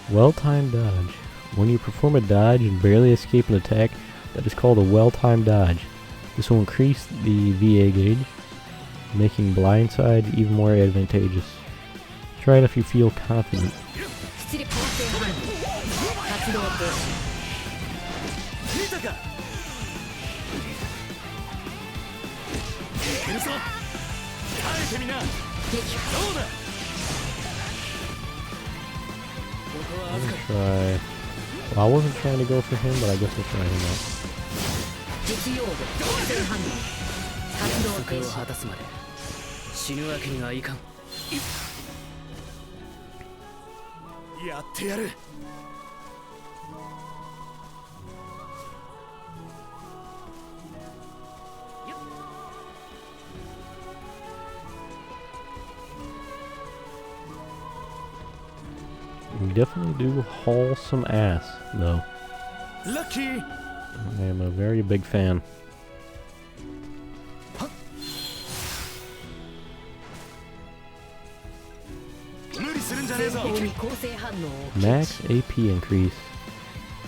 S1: Well-timed dodge. When you perform a dodge and barely escape an attack, that is called a well-timed dodge. This will increase the VA gauge, making blindside even more advantageous. Try it if you feel confident. I'm gonna try Well, I wasn't trying to go for him, but I guess I'll try him out.
S8: 実用語特性反応活動停
S6: 約束を
S8: 止
S6: 果たすまで死ぬわけにはいかん。
S3: やってやる。
S1: We definitely do haul some ass, though.
S3: ラッキー。
S1: I am a very big fan.
S3: 無理するんじゃねえぞ。
S8: 前方に構成反応を検
S1: Max AP increase.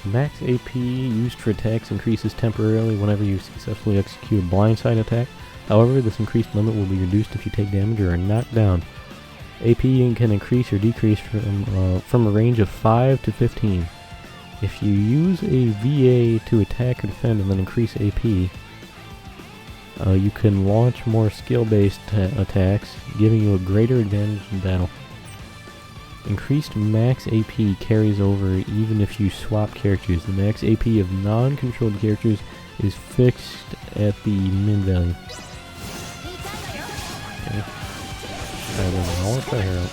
S1: Max AP used for attacks increases temporarily whenever you successfully execute a blindside attack. However, this increased limit will be reduced if you take damage or are knocked down. AP can increase or decrease from a range of 5 to 15. If you use a VA to attack or defend and then increase AP, you can launch more skill-based attacks, giving you a greater advantage in battle. Increased max AP carries over even if you swap characters. The max AP of non-controlled characters is fixed at the min value. Okay. I want to try her out.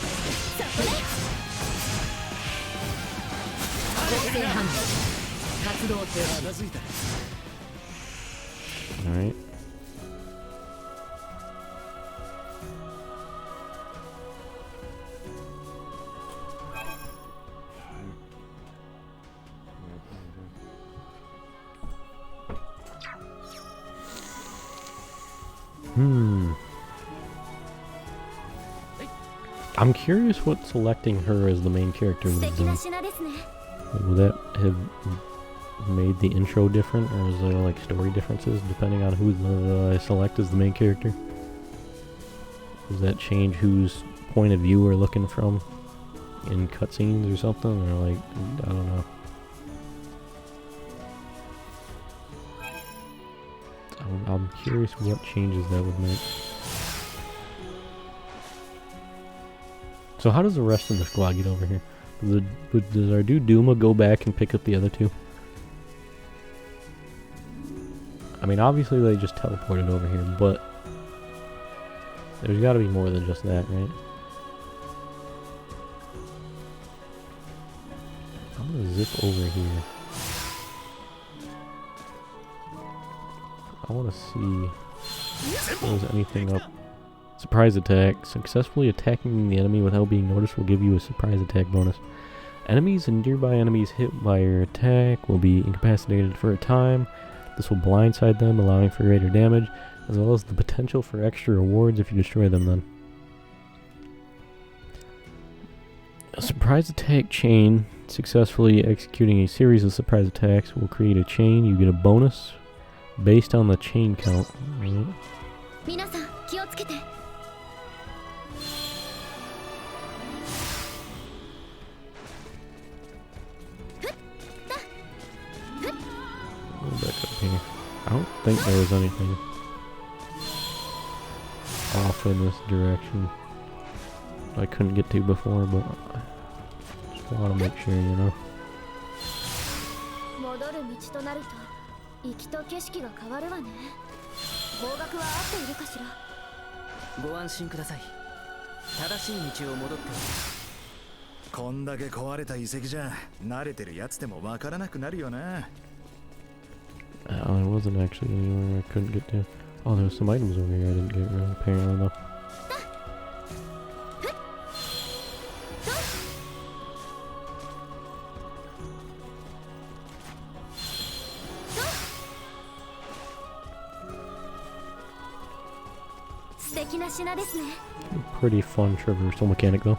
S8: 構成反応活動停止
S1: Alright. I'm curious what selecting her as the main character would
S4: 素
S1: have
S4: 敵な
S1: done.
S4: 品ですね
S1: Would that have made the intro different, or is there like story differences depending on who I select as the main character? Does that change whose point of view we're looking from in cutscenes or something, or like, I don't know. I'm curious what changes that would make. So how does the rest of the squad get over here? Does our dude Duma go back and pick up the other two? I mean, obviously they just teleported over here, but there's got to be more than just that, right? I'm gonna zip over here. I want to see if there's anything up. Surprise attack. Successfully attacking the enemy without being noticed will give you a surprise attack bonus. Enemies and nearby enemies hit by your attack will be incapacitated for a time. This will blindside them, allowing for greater damage, as well as the potential for extra rewards if you destroy them then. A surprise attack chain. Successfully executing a series of surprise attacks will create a chain. You get a bonus based on the chain count. Right.
S4: 皆さん気をつけて
S1: Go back up here. I don't think there was anything off in this direction I couldn't get to before, but I just want to make sure, you know.
S4: 戻る道となると行きと景色が変わるわね方角は合っているかしら
S6: ご安心ください。正しい道を戻って
S3: こんだけ壊れた遺跡じゃ慣れてるやつでもわからなくなるよな。
S1: It wasn't actually anywhere I couldn't get to. Oh, there was some items over here I didn't get rid of, apparently, though. Pretty fun traversal mechanic, though.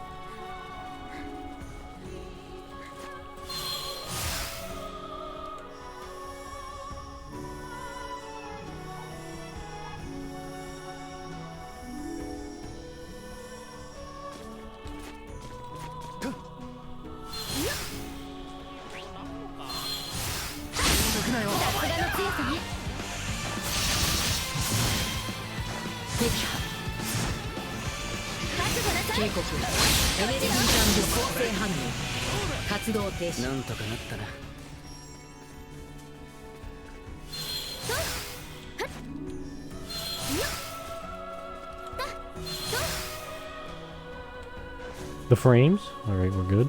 S1: The frames? Alright, we're good.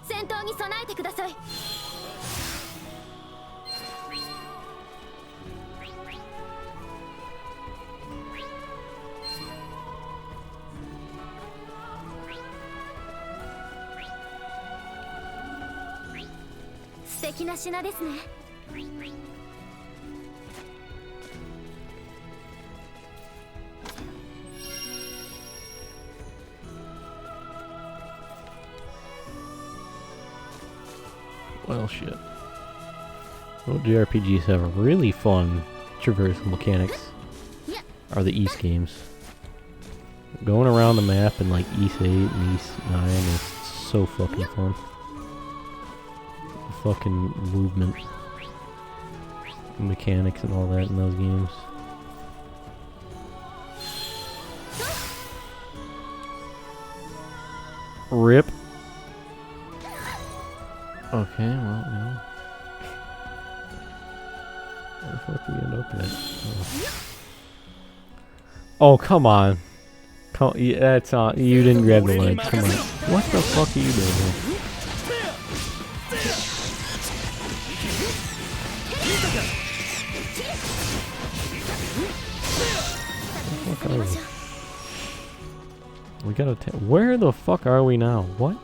S4: 戦闘に備えてください。 素敵な品ですね。
S1: Well, shit. Well, JRPGs have really fun traversal mechanics. Are the East games. Going around the map in like East 8 and East 9 is so fucking fun. The fucking movement, mechanics and all that in those games. RIP. Okay, well, no. Where the fuck did we end up at? Oh, come on. Yeah, that's on. You didn't grab the leg. Come on. What the fuck are you doing? Where the fuck are we? We gotta. Where the fuck are we now? What?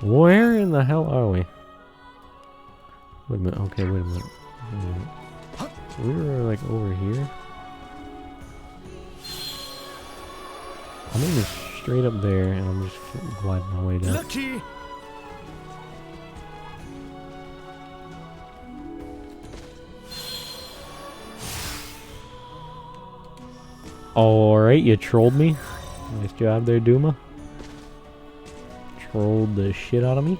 S1: Where in the hell are we? Wait a minute. Okay, wait a minute. So we were like over here. I'm aiming straight up there, and I'm just gliding my way down.
S3: Lucky.
S1: Alright, you trolled me. Nice job there, Duma. Trolled the shit out of me.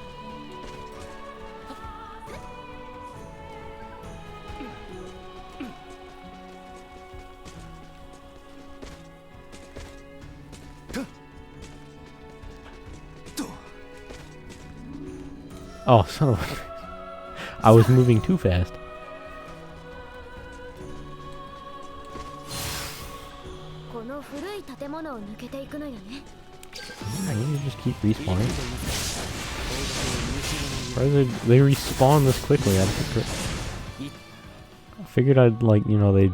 S1: Oh, son of a... I was moving too fast. Yeah, you just keep respawning. Why do they respawn this quickly? I figured I'd like, you know, they'd...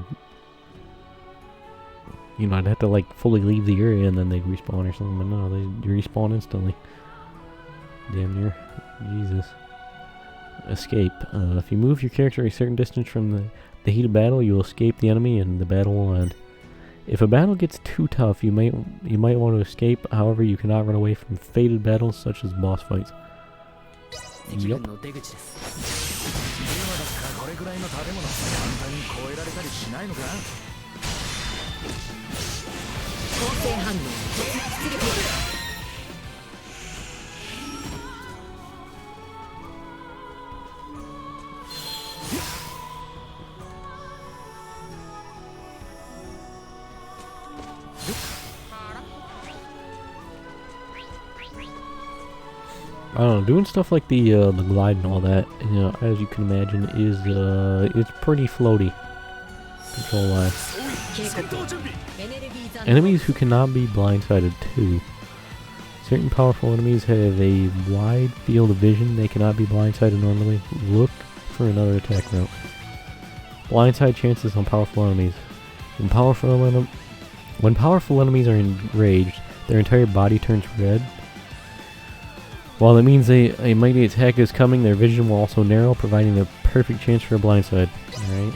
S1: You know, I'd have to like fully leave the area and then they'd respawn or something, but no, they respawn instantly. Damn near. Jesus. Escape. If you move your character a certain distance from the heat of battle, you will escape the enemy and the battle will end. If a battle gets too tough, you might want to escape. However, you cannot run away from fated battles such as boss fights. Yup. I don't know, doing stuff like the glide and all that, you know, as you can imagine, is it's pretty floaty control-wise. Enemies who cannot be blindsided too. Certain powerful enemies have a wide field of vision. They cannot be blindsided normally. Look for another attack route. Blindside chances on powerful enemies. When powerful enemies are enraged, their entire body turns red. While that means a mighty attack is coming, their vision will also narrow, providing the perfect chance for a blindside. Alright.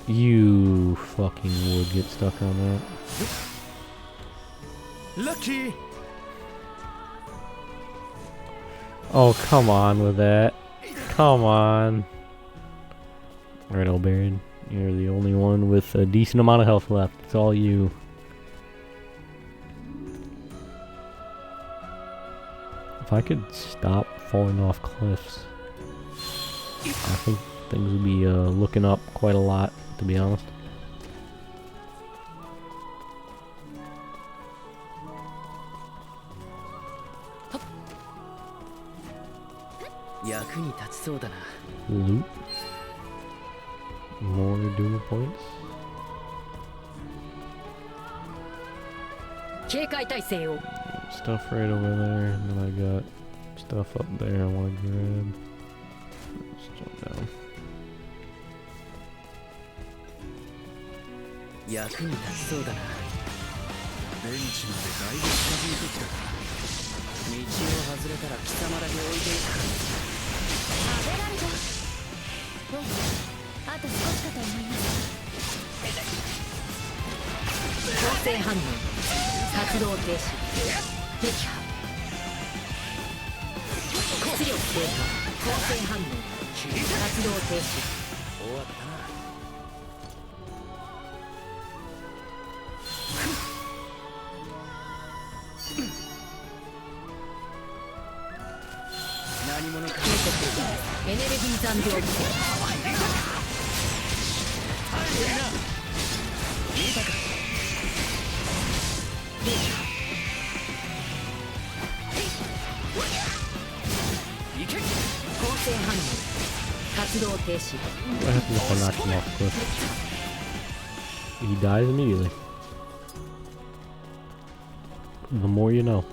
S1: You fucking would get stuck on that.
S3: Lucky.
S1: Oh, come on with that. Come on. Alright, O'Baron. You're the only one with a decent amount of health left. It's all you. If I could stop falling off cliffs, I think things would be looking up quite a lot, to be honest. Loot. More doom points. Stuff right over there, and then I got stuff up there I want to grab. Let's jump down. What happens if I knock him off the cliff? He dies immediately. The more you know.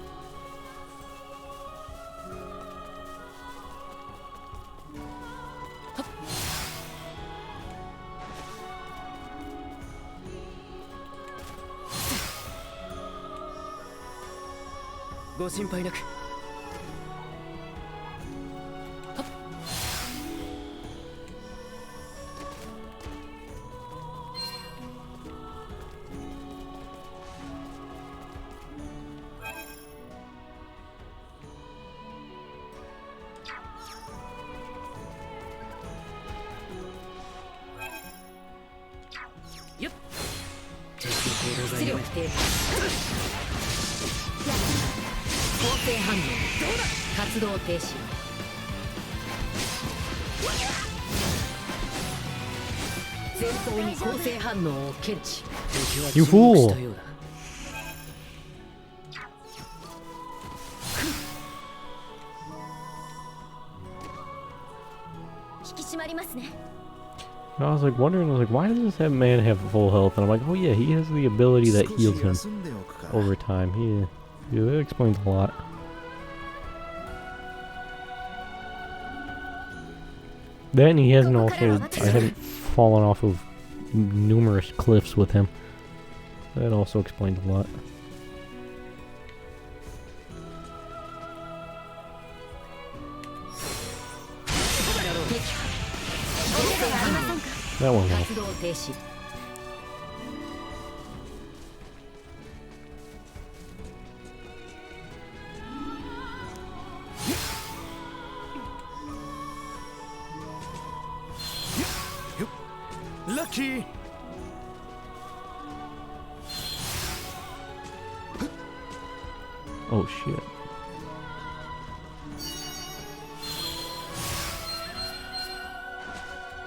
S1: You fool! I was like wondering, why does this man have full health? And I'm like, oh yeah, he has the ability that heals him over time. Yeah, that explains a lot. Then he hasn't also, I haven't fallen off of numerous cliffs with him. That also explains a lot. That one helped.
S3: Lucky.
S1: Oh shit.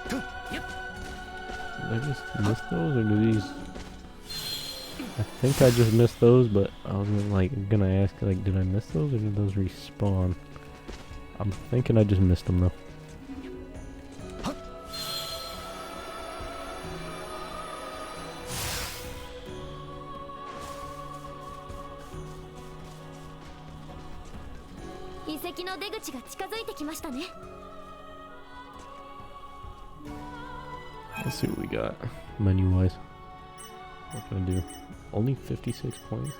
S1: Did I just miss those, or do these? I think I just missed those, but I was gonna ask, did I miss those, or did those respawn? I'm thinking I just missed them though. Let's see what we got menu-wise. What can I do? Only 56 points.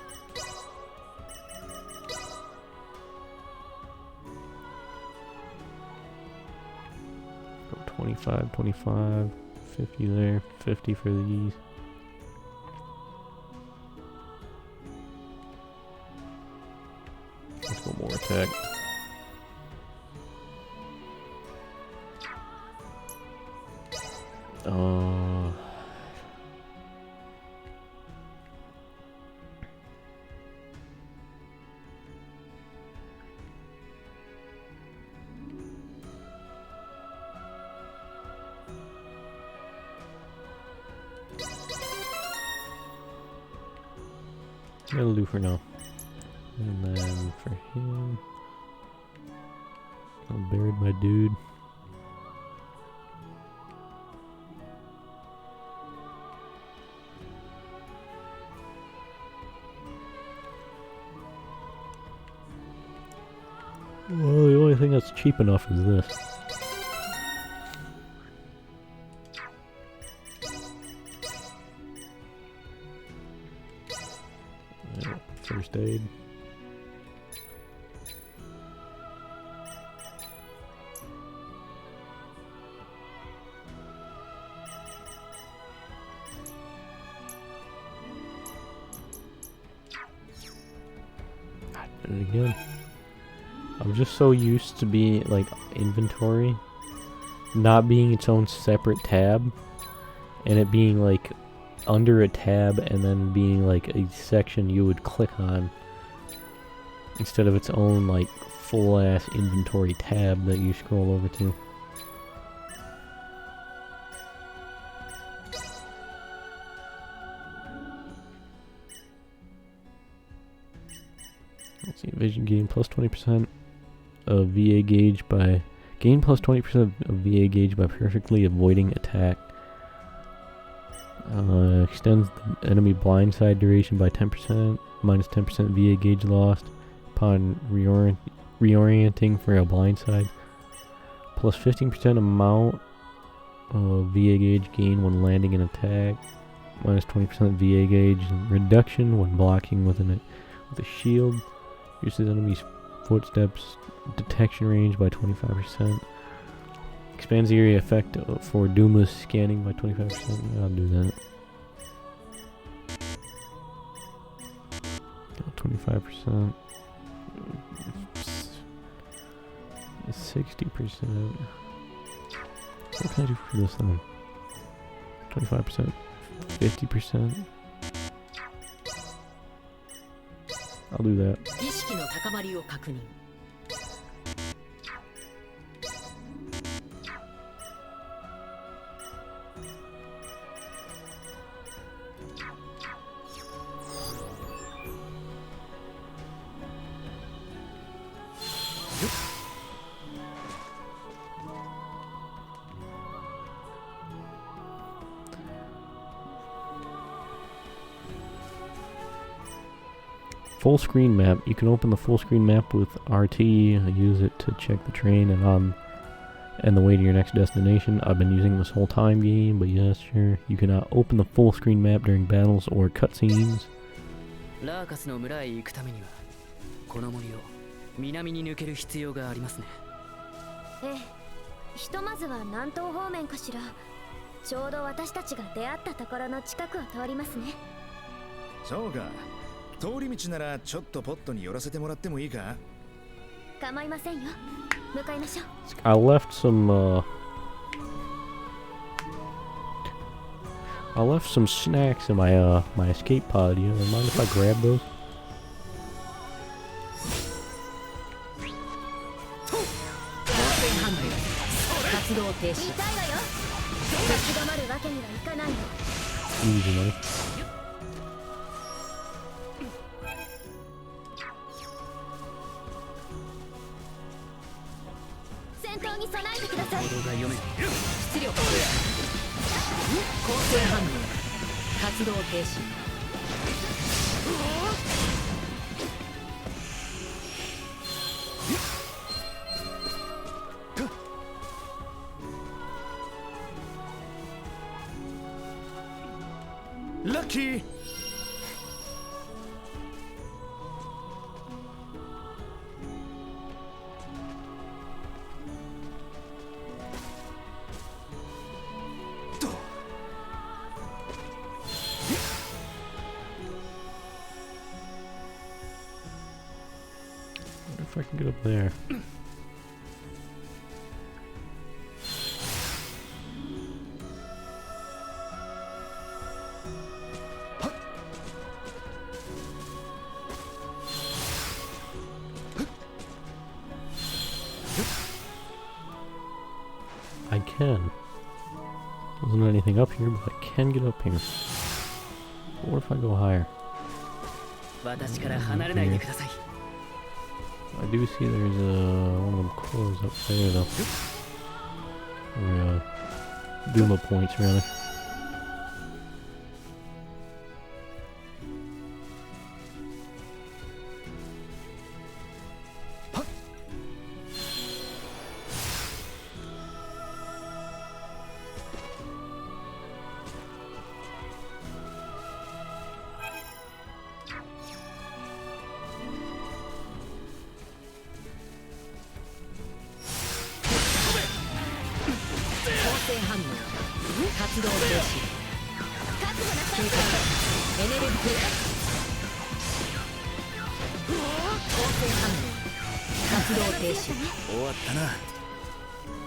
S1: Go 25, 25, 50 there, 50 for these. Let's go more attack. That'll do for now. And then for him, I buried my dude. Well, the only thing that's cheap enough is this. First aid. I did it again. I'm just so used to being like inventory not being its own separate tab and it being like under a tab and then being like a section you would click on instead of its own like full ass inventory tab that you scroll over to. Let's see, vision gain plus 20% of VA gauge by gain plus 20% of VA gauge by perfectly avoiding attack. Extends the enemy blindside duration by 10%, minus 10% VA gauge lost upon reorienting for a blindside. Plus 15% amount of VA gauge gain when landing an attack. Minus 20% VA gauge reduction when blocking with a shield. Reduces enemy's footsteps detection range by 25%. Expands the area effect for Duma's scanning by 25%. I'll do that. 25%. 60%. What can I do for this one? 25%. 50%. I'll do that.
S8: 意識の高まりを確認。
S1: Full screen map. You can open the full screen map with RT. Use it to check the train and the way to your next destination. I've been using this whole time game, but yes, sure. You cannot open the full screen map during battles or cutscenes.
S6: ラーカスの村へ行くためにはこの森を南に抜ける必要がありますね。
S4: ええ、ひとまずは南東方面かしら。ちょうど私たちが出会ったところの近くを通りますね。
S3: そうか。通り道ならちょっとポットに寄らせてもらってもいいか？
S4: 構いませんよ。向かいましょう。
S1: I left some snacks in my my escape pod. You mind if I grab those?
S8: 活動停止。
S4: 痛いわよ。立ち止まるわけにはいかないの。
S1: Easy, man.
S4: 戦闘に備えてください。
S8: 質力構成反応活動停止。
S3: ラッキー。
S1: If I can get up there. I can. Wasn't anything up here, but I can get up here. What if I go higher?
S6: 私から離れないでください。
S1: I do see there's one of them cores up there though. Or Duma points rather.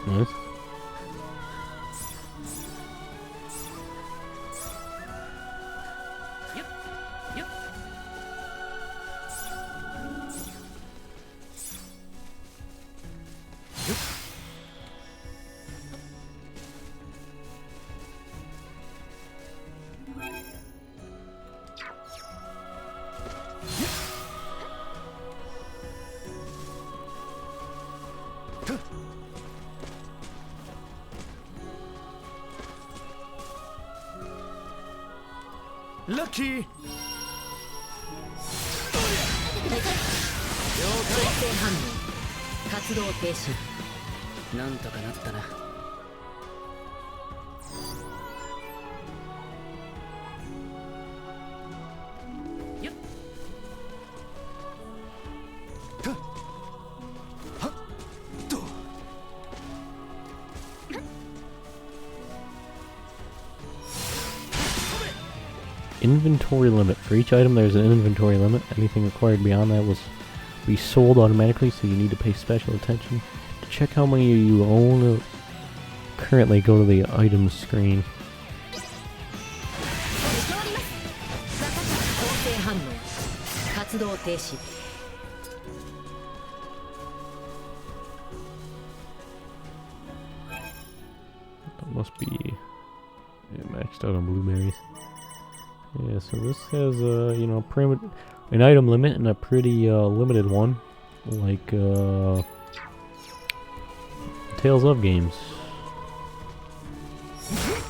S1: Nice.
S3: Lucky!
S8: 活動停止。
S6: なんとかなったな。
S1: Inventory limit. For each item there's an inventory limit. Anything required beyond that was be sold automatically, so you need to pay special attention. To check how many you own, currently go to the items screen. That must be maxed out on blueberries. Yeah, so this has you know, an item limit and a pretty limited one, like Tales of games.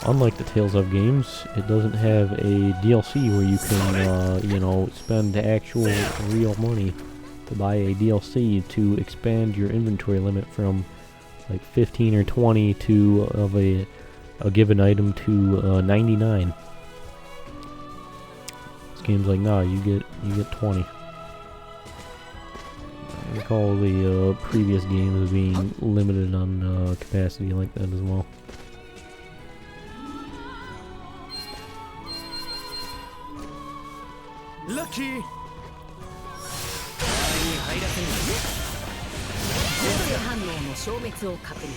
S1: Unlike the Tales of games, it doesn't have a DLC where you can you know, spend actual real money to buy a DLC to expand your inventory limit from like 15 or 20 to of a given item to 99. Games like, nah, you get 20. I recall the previous games being limited on capacity like that as well.
S3: Lucky!
S8: 反応の消滅を確認。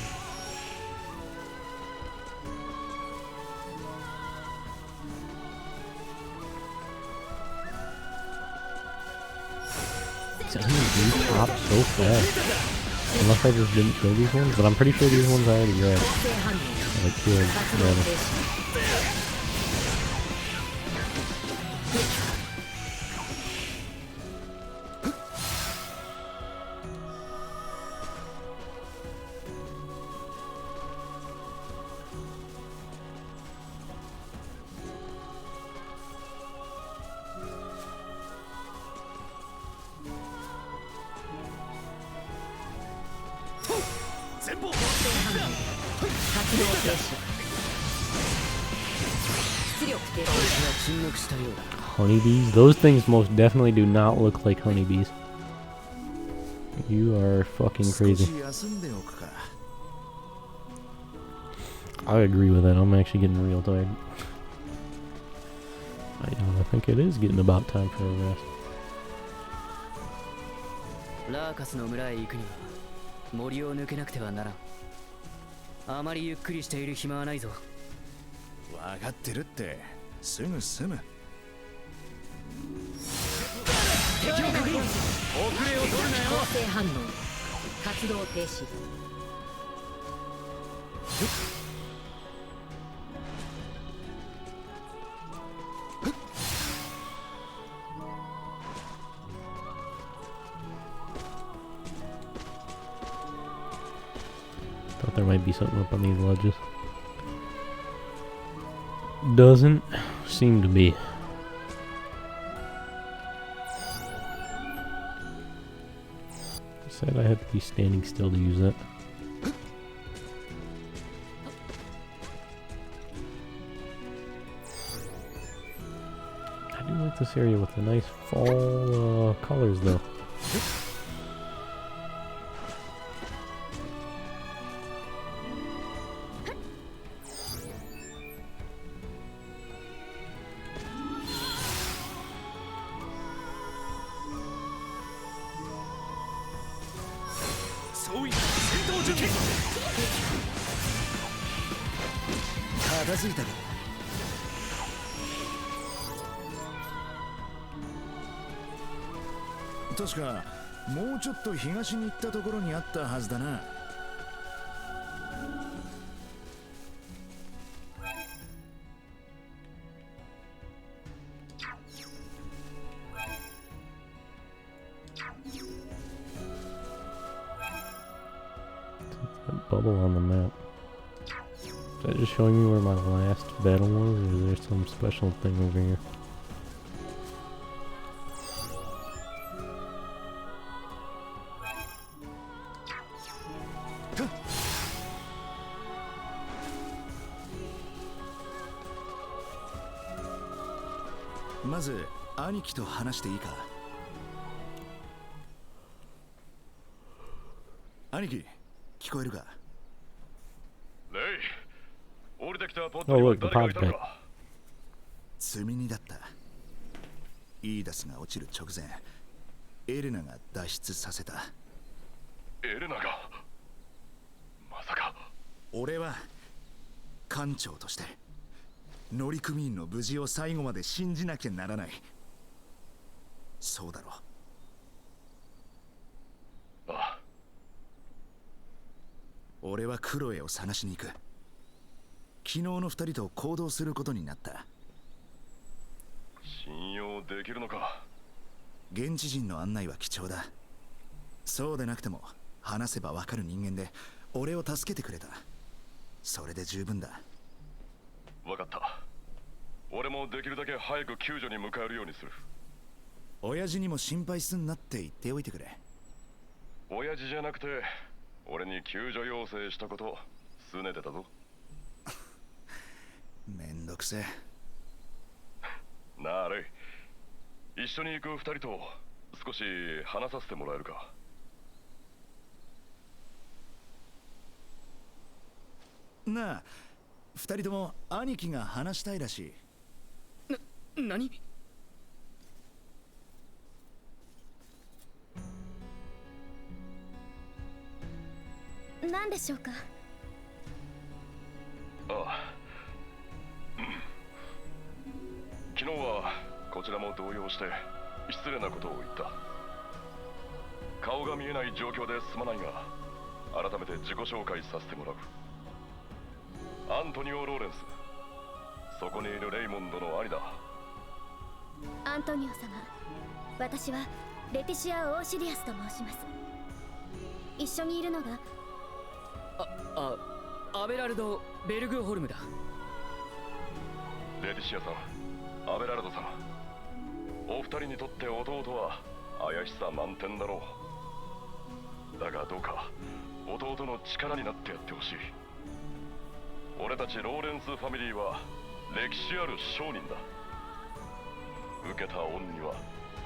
S1: Doesn't these pop so fast? Unless I just didn't kill these ones, but I'm pretty sure these ones I already grabbed. I killed, rather. Honeybees? Those things most definitely do not look like honeybees. You are fucking crazy. I agree with that. I'm actually getting real tired. I think it is getting about time for a rest.
S6: ラーカスの村へ行くには森を抜けなくてはならん。あまりゆっくりしている暇はないぞ。
S3: 分かってるって。すぐ済む。
S6: 敵を確認。遅れを取るなよ。
S8: 構成反応。活動停止。
S1: might be something up on these ledges. Doesn't seem to be. Said I had to be standing still to use that. I do like this area with the nice fall colors though.
S3: 確かもうちょっと東に行ったところにあったはずだな。
S1: Bubble on the map. Is that just showing me where my last battle was, or is there some special thing over here?
S3: まず兄貴と話していいか。兄貴、聞こえるか。
S7: レイ、降りてきたポッ
S1: Oh
S7: トには
S1: look, the
S7: 誰が
S1: pod's
S7: いた
S1: back.
S7: のか。
S3: 積み荷だった。イーダスが落ちる直前、エレナが脱出させた。
S7: エレナがまさか。
S3: 俺は艦長として乗組員の無事を最後まで信じなきゃならない。そうだろう。
S7: ああ、
S3: 俺はクロエを探しに行く。昨日の二人と行動することになった。
S7: 信用できるのか。
S3: 現地人の案内は貴重だ。そうでなくても話せばわかる人間で俺を助けてくれた。それで十分だ。
S7: わかった。俺もできるだけ早く救助に向かえるようにする。
S3: 親父にも心配すんなって言っておいてくれ。
S7: 親父じゃなくて俺に救助要請したこと拗ねてたぞ。
S3: めんどくせえ。
S7: なあレイ、一緒に行く二人と少し話させてもらえるか。
S3: なあ、二人とも兄貴が話したいらしい。
S6: 何？
S4: 何でしょうか。
S7: ああ、昨日はこちらも動揺して失礼なことを言った。顔が見えない状況ですまないが、改めて自己紹介させてもらう。アントニオ・ローレンス、そこにいるレイモンドの兄だ。
S4: アントニオ様、私はレティシア・オーシリアスと申します。一緒にいるのが
S6: アベラルド・ベルグホルムだ。
S7: レティシアさん、アベラルドさん、お二人にとって弟は怪しさ満点だろう。だがどうか弟の力になってやってほしい。俺たちローレンスファミリーは歴史ある商人だ。受けた恩には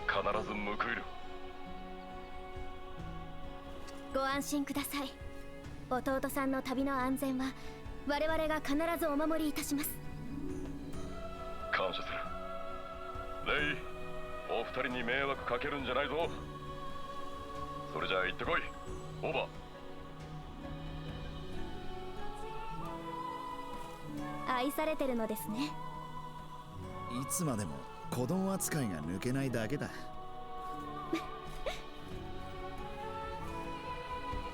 S7: 必ず報いる。
S4: ご安心ください。弟さんの旅の安全は我々が必ずお守りいたします。
S7: 感謝する。レイ、お二人に迷惑かけるんじゃないぞ。それじゃあ行ってこい。オーバー。
S4: 愛されてるのですね。
S3: いつまでも子供扱いが抜けないだけだ。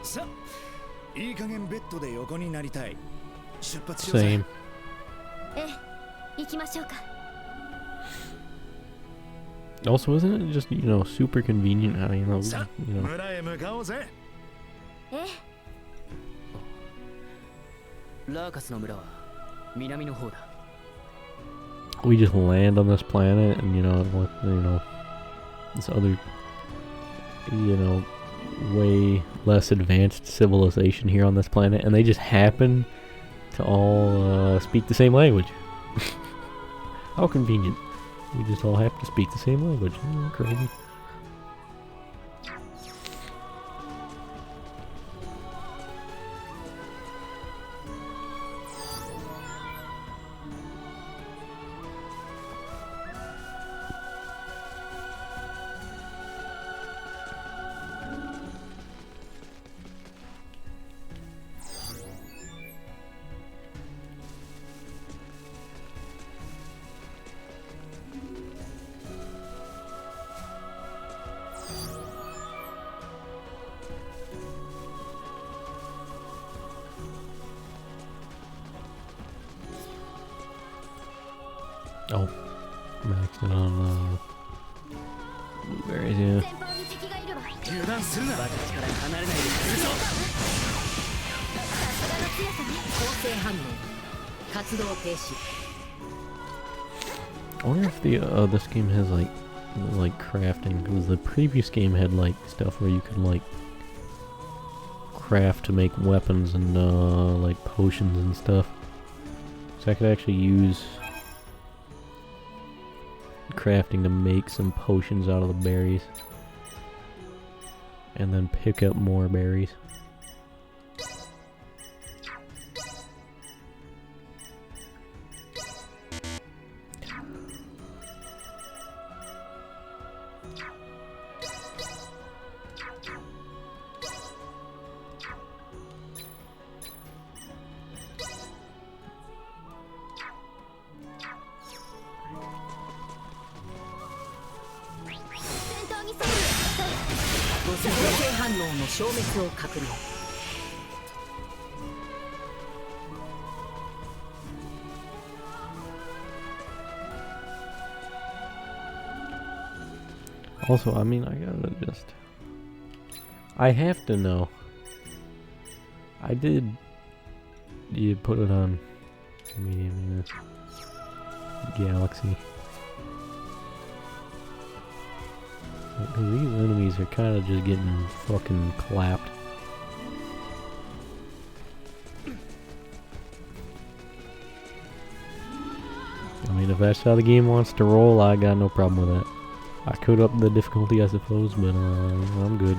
S3: さあ、いい加減ベッドで横になりたい。出発しようぜ。
S1: Same.
S4: ええ、行きましょうか。
S1: Also, isn't it just, super convenient how,
S3: さあ、村へ向かおうぜ。
S4: ええ。
S6: ラーカスの村は南の方だ。
S1: We just land on this planet, and with this other, way less advanced civilization here on this planet, and they just happen to all speak the same language. How convenient. We just all have to speak the same language. Crazy. Oh, maxed it on blueberries, yeah.
S3: 油断するな。
S6: バカ力離れないでくれるぞ。
S8: 構成反応活動停止。
S1: I wonder if this game has like crafting, because the previous game had like stuff where you could like craft to make weapons and like potions and stuff. So I could actually use crafting to make some potions out of the berries and then pick up more berries. Also, I mean, I have to know. I did. You put it on medium, Galaxy. These enemies are kind of just getting fucking clapped. I mean, if that's how the game wants to roll, I got no problem with that. I could up the difficulty, I suppose, but I'm good.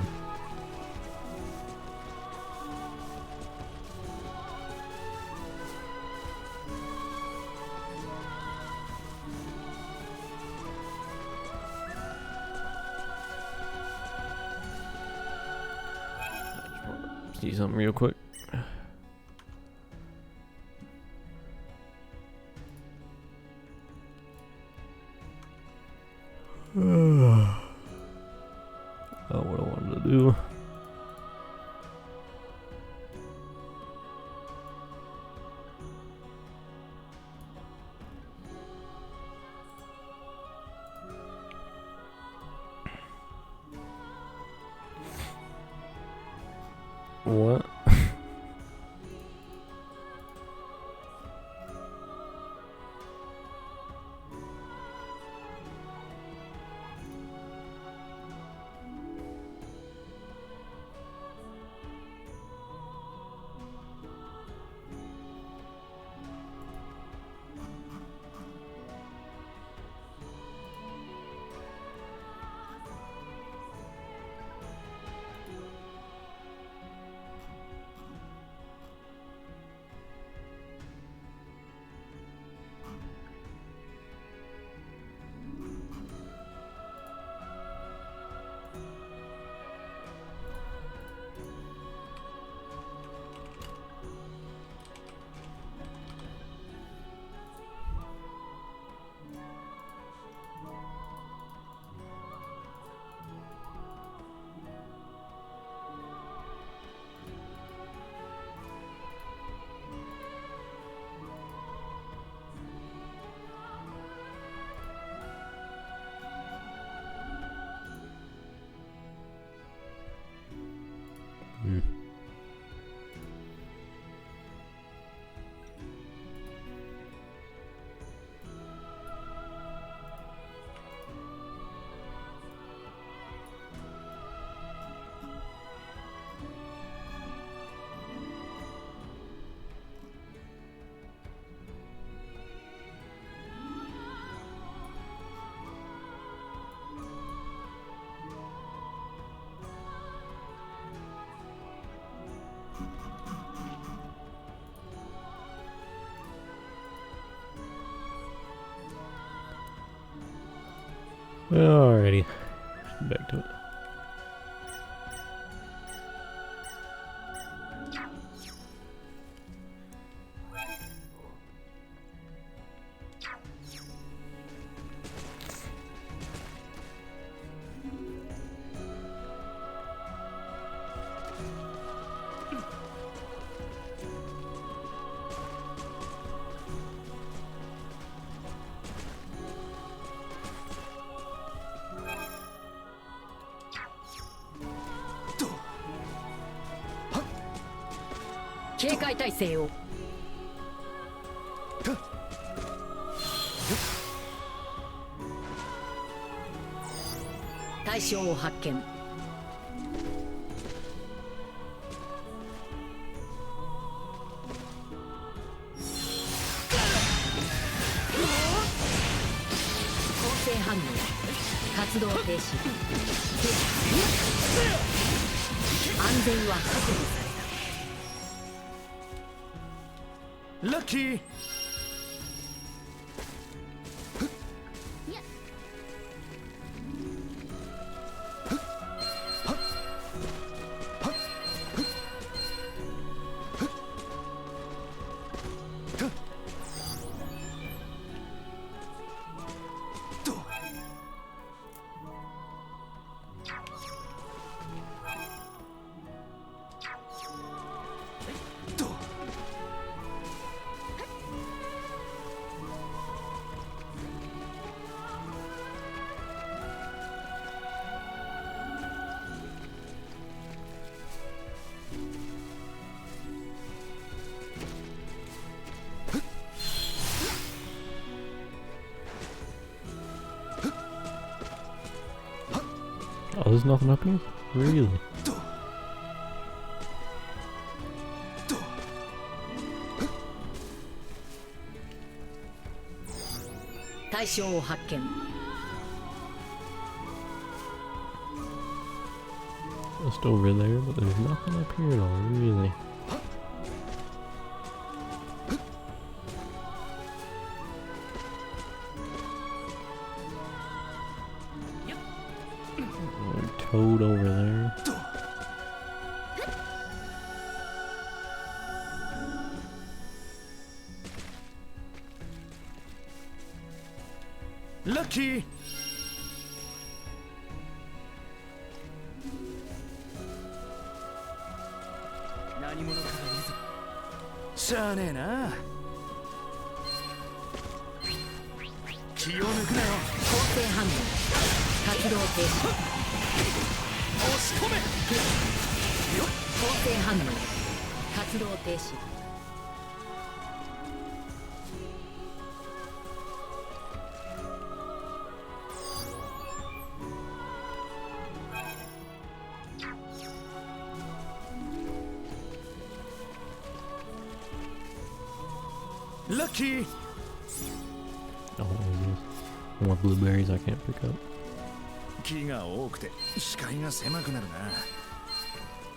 S1: See something real quick. Oh, what I wanted to do. What? Alrighty. Back to it.
S8: 警戒態勢を。対象を発見。構成反応。活動停止。安全は確保された。
S3: ラッキー。
S1: Oh, there's nothing up here? Really?
S8: 対象を発見。
S1: Just over there, but there's nothing up here at all, really. Toad over there.
S3: Lucky. 何者かがいるぞ。しゃあねえな。気を抜くなよ。
S8: 構成反応。活動停止。
S3: 押し込め。
S8: 構成反応。活動停止。
S3: Lucky.
S1: Oh, more blueberries I can't pick up.
S3: 木が多くて視界が狭くなる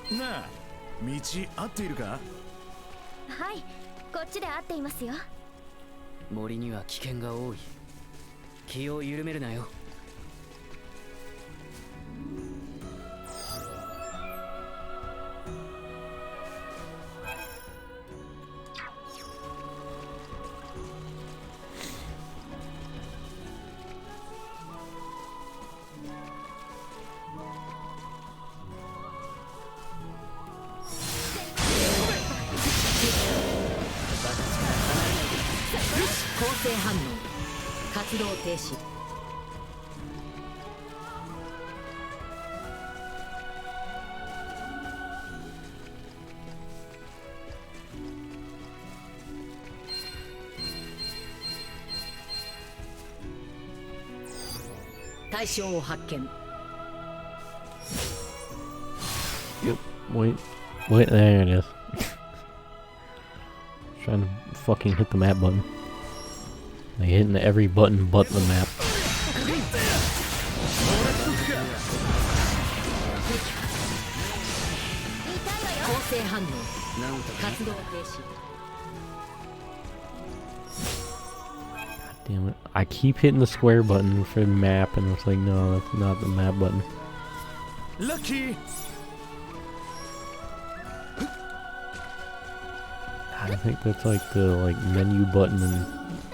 S3: な。なあ、道合っているか？
S4: はい、こっちで合っていますよ。
S6: 森には危険が多い。気を緩めるなよ。
S8: 構成反応。活動停止。対象を発見。
S1: Yep. Wait, there it is. Trying to fucking hit the map button. Like hitting every button but the map.
S8: 構成反応。活動停止。
S1: Damn it. I keep hitting the square button for the map, and it's like, no, that's not the map button.
S3: Lucky.
S1: I think that's like the menu button in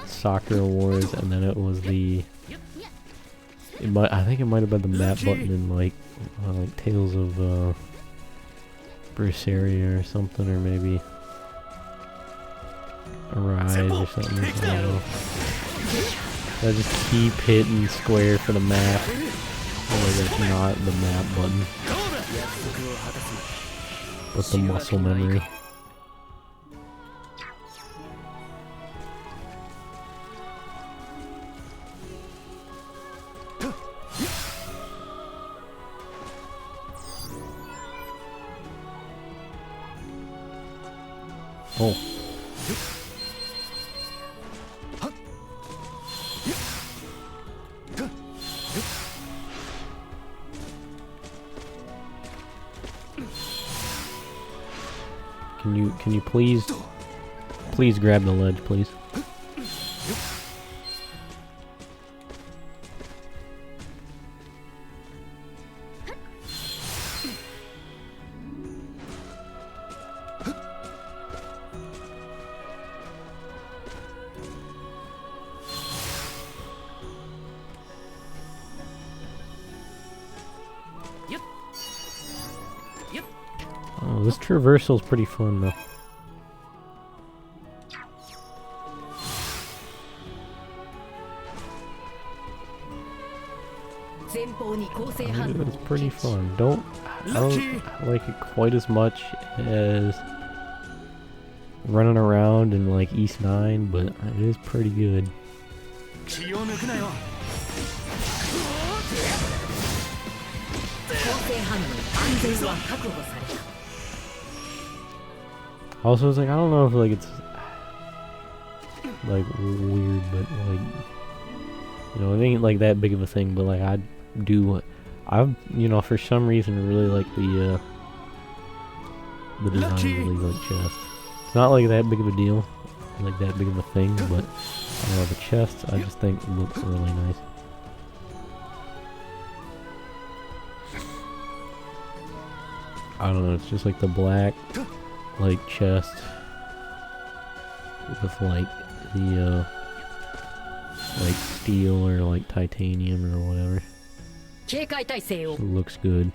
S1: Soccer Wars, and then it was the... I think it might have been the map button in like Tales of Berseria or something, or maybe Arise or something. I don't know. I just keep hitting square for the map. Oh, that's not the map button, but the muscle memory. Oh. Can you please grab the ledge, please? Oh, this traversal is pretty fun though. It's pretty fun. I don't like it quite as much as running around in like East 9, but it is pretty good. Also, it's like, I don't know if like it's like weird, but like, you know, it ain't like that big of a thing, but like I for some reason really like the design of the League like chest. It's not like that big of a deal, like that big of a thing, but I don't know, the chests I just think look really nice. I don't know, it's just like the black like chest with like the like steel or like titanium or whatever. It looks good.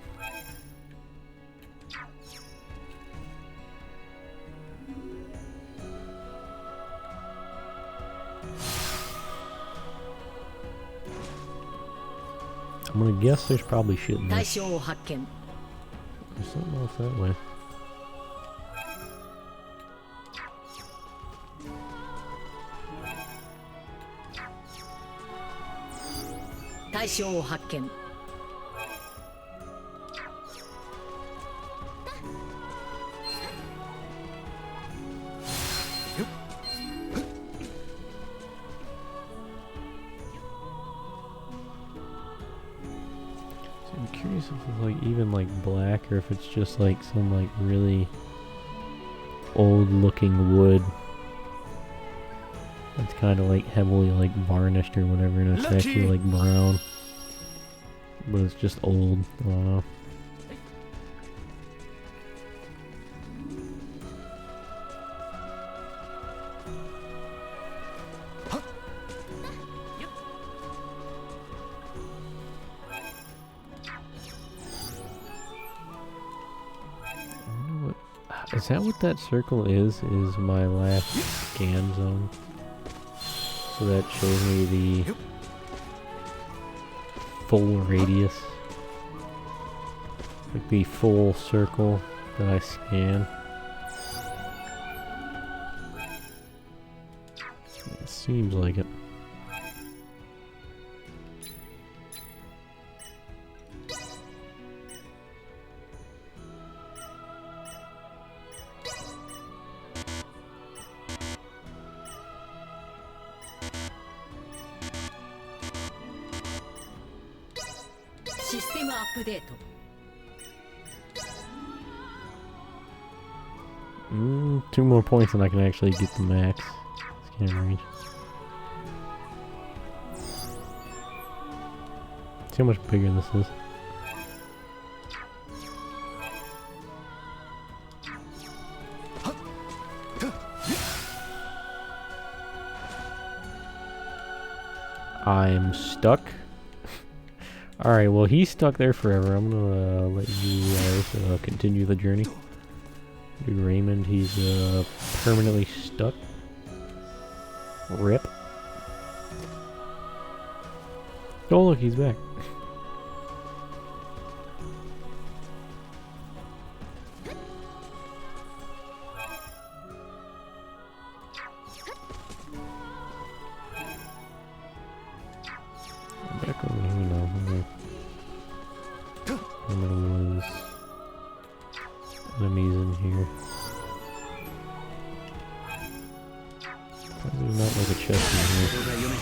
S1: I'm gonna guess there's probably shit in this. There's something else that way. I'm curious if it's like even like black, or if it's just like some like really old looking wood that's kind of like heavily like varnished or whatever, and it's actually like brown, but it's just old. I don't know. Is that what that circle is? Is my last scan zone? So that shows me the full radius. Like the full circle that I scan. It seems like it. Two more points and I can actually get the max scan range. See how much bigger this is. I'm stuck. Alright, well he's stuck there forever. I'm gonna let you guys continue the journey. Dude, Raymond, he's permanently stuck. Rip. Oh look, he's back. Back over here now. And there was enemies in here. Probably not like a chest in here.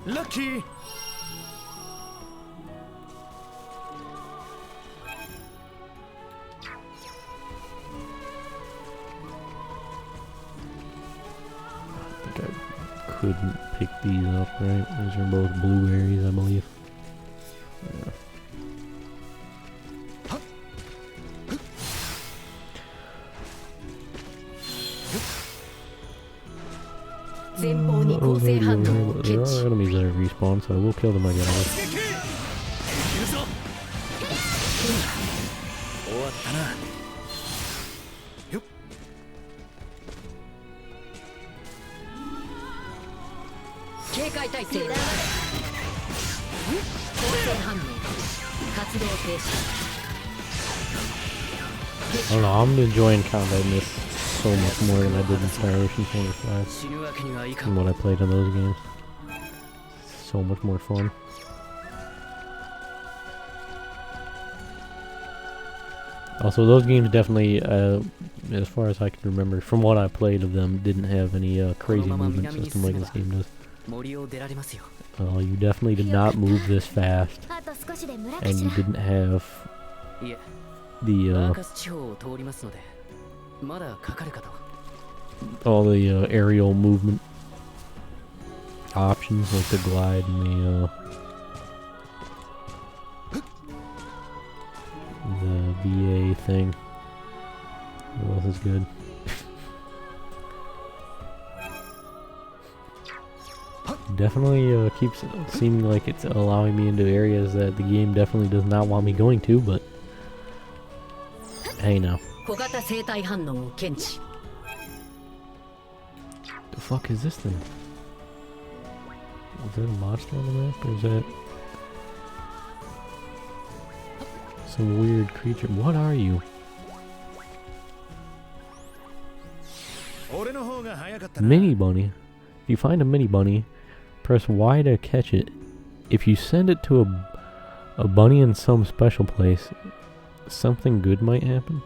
S3: Lucky!
S1: I think I couldn't pick these up, right? These are both blueberries, I believe. Yeah. There are enemies that have respawned, so I will kill them again. I don't know, I'm enjoying combat in this so much more than I did in Generation 25 and what I played in those games. So much more fun. Also, those games definitely, as far as I can remember, from what I played of them, didn't have any crazy movement system like this game does. You definitely did not move this fast, and you didn't have the all the aerial movement options like the glide and the VA thing. Well, this is good. Definitely keeps seeming like it's allowing me into areas that the game definitely does not want me going to, but hey now. The fuck is this thing? Is that a monster on the map, or is that some weird creature? What are you? Mini bunny. If you find a mini bunny, press Y to catch it. If you send it to a bunny in some special place, something good might happen.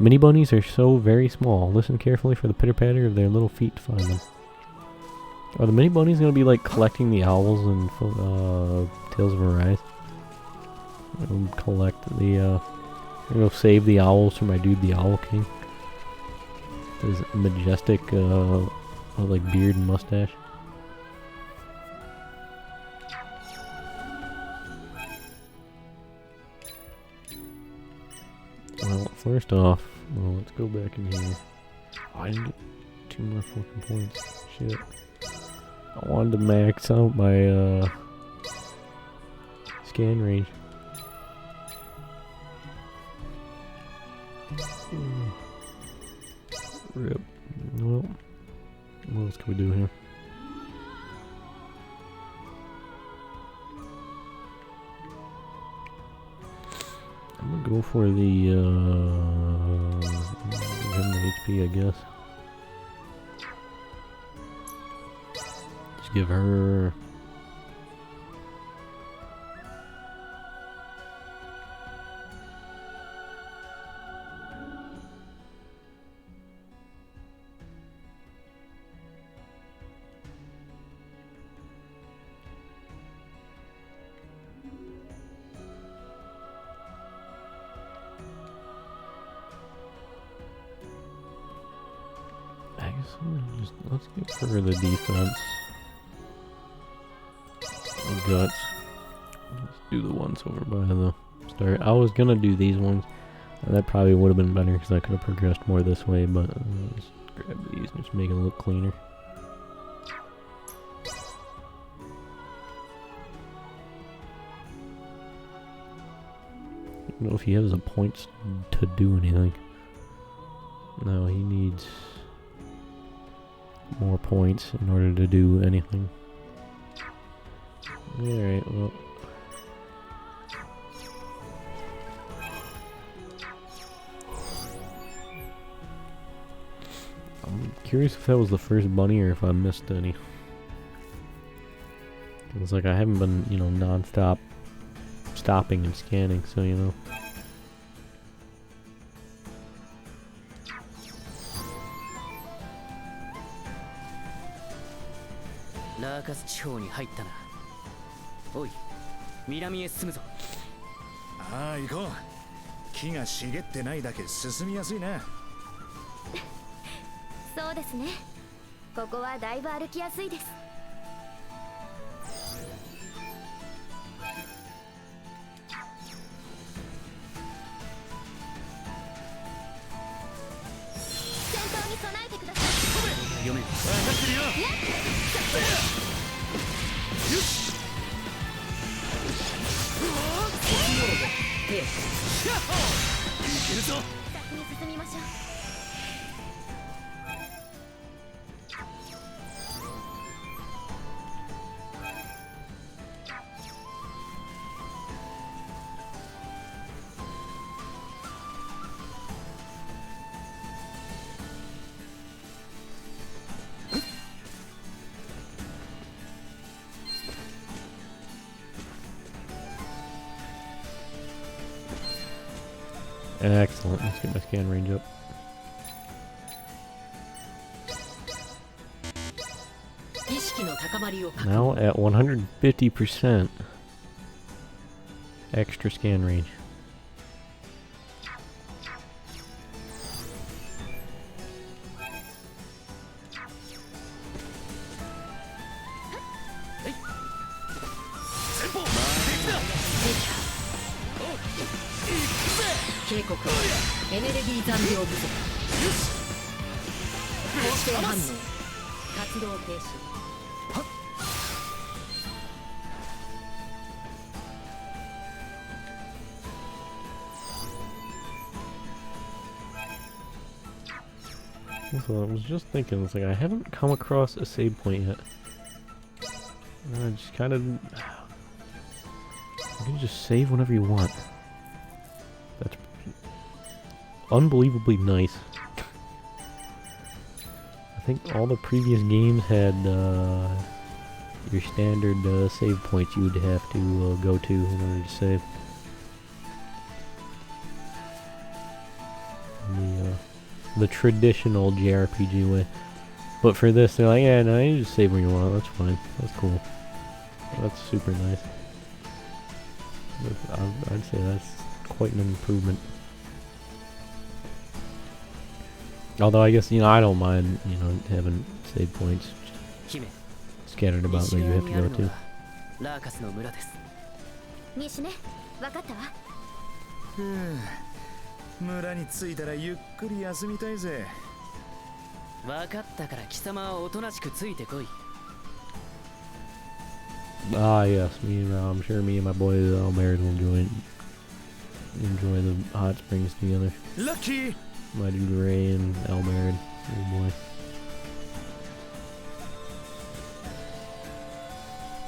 S1: Mini bunnies are so very small. Listen carefully for the pitter-patter of their little feet to find them. Are the mini bunnies gonna be like collecting the owls in Tales of Arise? Collect the I'm gonna go save the owls for my dude the Owl King. His majestic like beard and mustache. Well, first off, let's go back in here. Oh, I didn't get 2 more fucking points. Shit. I wanted to max out my scan range. Rip. Well, what else can we do here? I'm gonna go for the give him the HP, I guess. Just give her. I guess let's give her the defense. The guts. Let's do the ones over by the start. I was gonna do these ones. That probably would have been better because I could have progressed more this way, but let's grab these and just make it look cleaner. I don't know if he has the points to do anything. No, he needs more points in order to do anything. Alright, well. I'm curious if that was the first bunny or if I missed any. It's like I haven't been, you know, non-stop stopping and scanning, so you know.
S3: Ah, 行こう。木が茂ってないだけ進みやすいな。
S4: そうですね。ここはだいぶ歩きやすいです。戦闘に備えてください。
S3: 読め。分かってるよ。よし。いけるぞ。
S4: 先に進みましょう。
S1: Excellent. Let's get my scan range up. Now at 150% extra scan range. So I was just thinking, it's like I haven't come across a save point yet. I just kind of... You can just save whenever you want. That's unbelievably nice. I think all the previous games had your standard save points you would have to go to in order to save. The traditional JRPG way. But for this, they're like, yeah, no, you just save where you want. That's fine. That's cool. That's super nice. I'd say that's quite an improvement. Although I guess, you know, I don't mind, you know, having save points scattered about that you have to go to.
S3: 村に着いたらゆっくり休みたいぜ。
S6: 分かったから貴様はおとなしくついてこい。
S1: Ah, yes, I'm sure me and my boys all married will enjoy the hot springs together.
S3: Lucky.
S1: My dude Ray and Al married. Oh boy.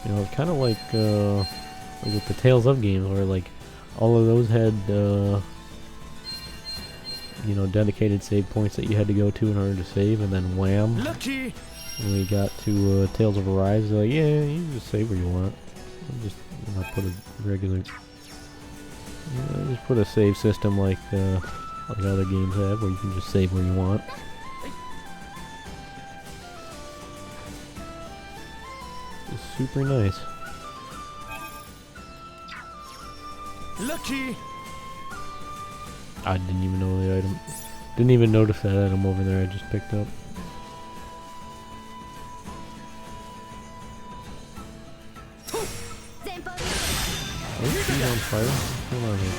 S1: You know, it's kind of like with the Tales of games, where like all of those had, you know, dedicated save points that you had to go to in order to save, and then wham!
S3: Lucky.
S1: When we got to Tales of Arise, like, yeah, you can just save where you want. Just, you know, put a regular, just put a save system like other games have, where you can just save where you want. It's super nice.
S3: Lucky.
S1: I didn't even know the item. Didn't even notice that item over there I just picked up. Oh, she's on fire. Come on here.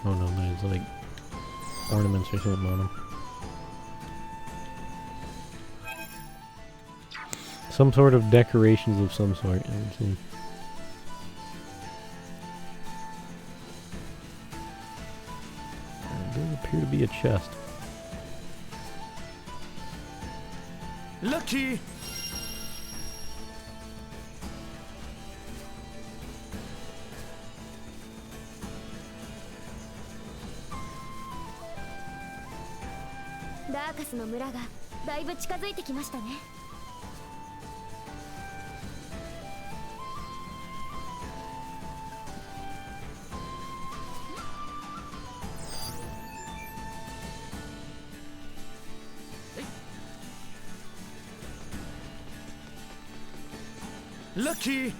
S1: Oh no, there's like ornaments or something on them. Some sort of decorations of some sort. I can see. There does appear to be a chest.
S3: Lucky.
S4: ダーカスの村がだいぶ近づいてきましたね。
S3: Lucky.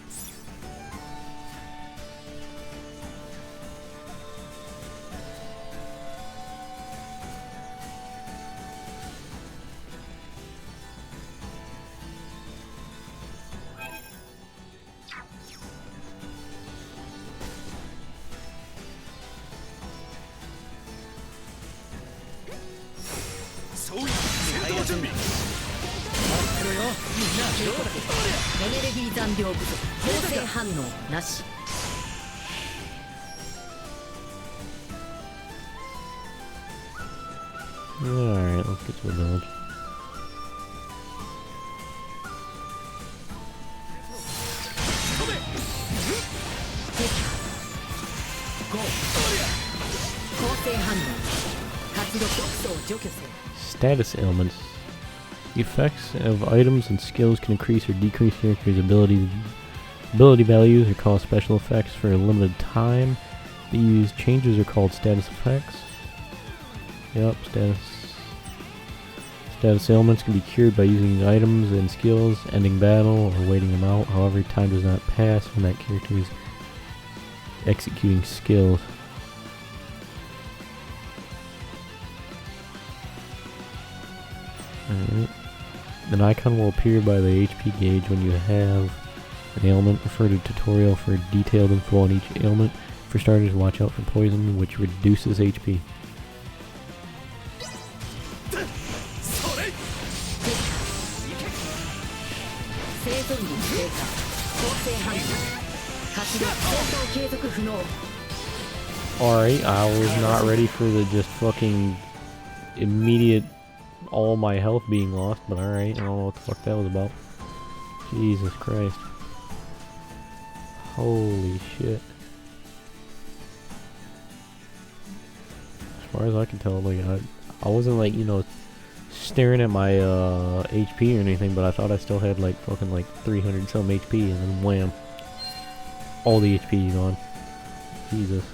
S3: So,
S8: エネルギー残量不足、構成反応なし。
S1: Alright, let's get to the village. Status ailments. The effects of items and skills can increase or decrease characters' ability values or cause special effects for a limited time. These changes are called status effects. Yep, status ailments can be cured by using items and skills, ending battle, or waiting them out. However, time does not pass when that character is executing skills. Alright. An icon will appear by the HP gauge when you have an ailment. Refer to tutorial for detailed info on each ailment. For starters, watch out for poison, which reduces HP. Alright, I was not ready for the just fucking immediate all my health being lost, but alright, I don't know what the fuck that was about. Jesus Christ. Holy shit. As far as I can tell, like, I wasn't like, you know, staring at my HP or anything, but I thought I still had like fucking like 300 some HP, and then wham, all the HP gone. Jesus.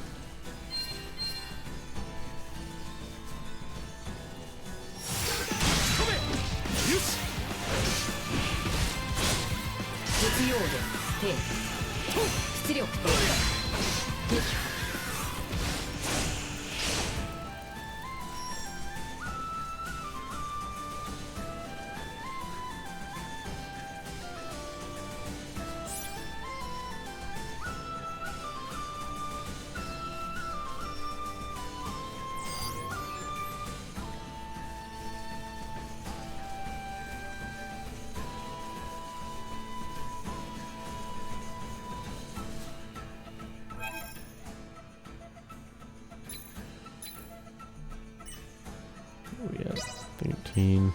S1: 14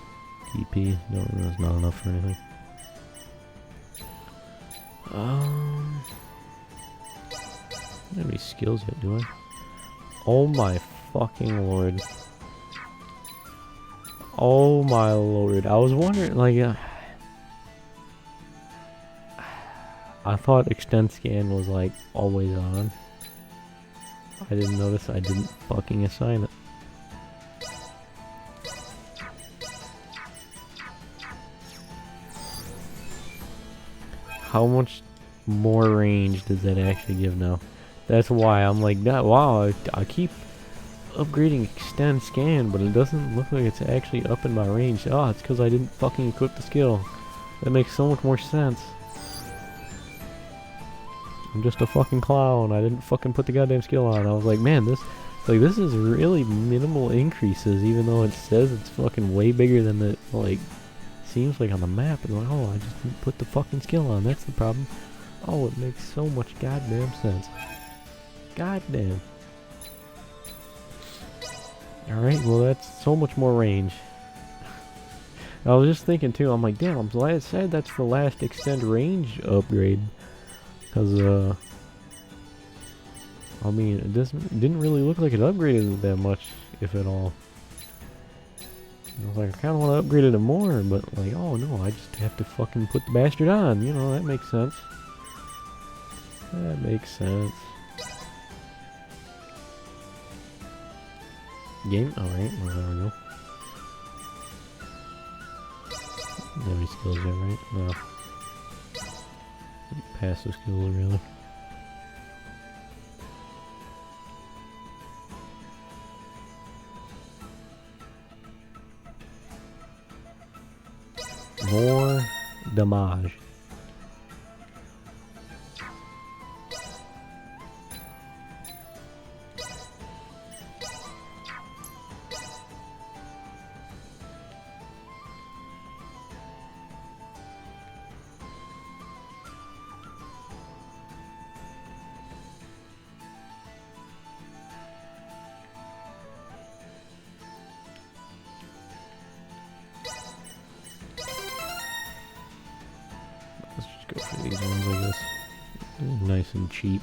S1: DP. No, that's not enough for anything. I don't have any skills yet, do I? Oh my fucking lord. Oh my lord. I was wondering, like, I thought extend scan was, like, always on. I didn't notice I didn't fucking assign it. How much more range does that actually give now? That's why I'm like, wow, I keep upgrading extend scan, but it doesn't look like it's actually up in my range. Oh, it's because I didn't fucking equip the skill. That makes so much more sense. I'm just a fucking clown. I didn't fucking put the goddamn skill on. I was like, man, this is really minimal increases, even though it says it's fucking way bigger than it, like, seems like on the map. And like, oh, I just didn't put the fucking skill on. That's the problem. Oh, it makes so much goddamn sense. Goddamn. Alright, well, that's so much more range. I was just thinking too, I'm like, damn, I'm glad it said that's the last extend range upgrade. Because, I mean, it didn't really look like it upgraded it that much, if at all. I was like, I kind of want to upgrade it more, but like, oh no, I just have to fucking put the bastard on. You know, that makes sense. That makes sense. Game? Alright, well, there we go. Don't have any skills yet, right? No. Passive skills, really. More damage. Let's just go for these ones, I guess. Nice and cheap.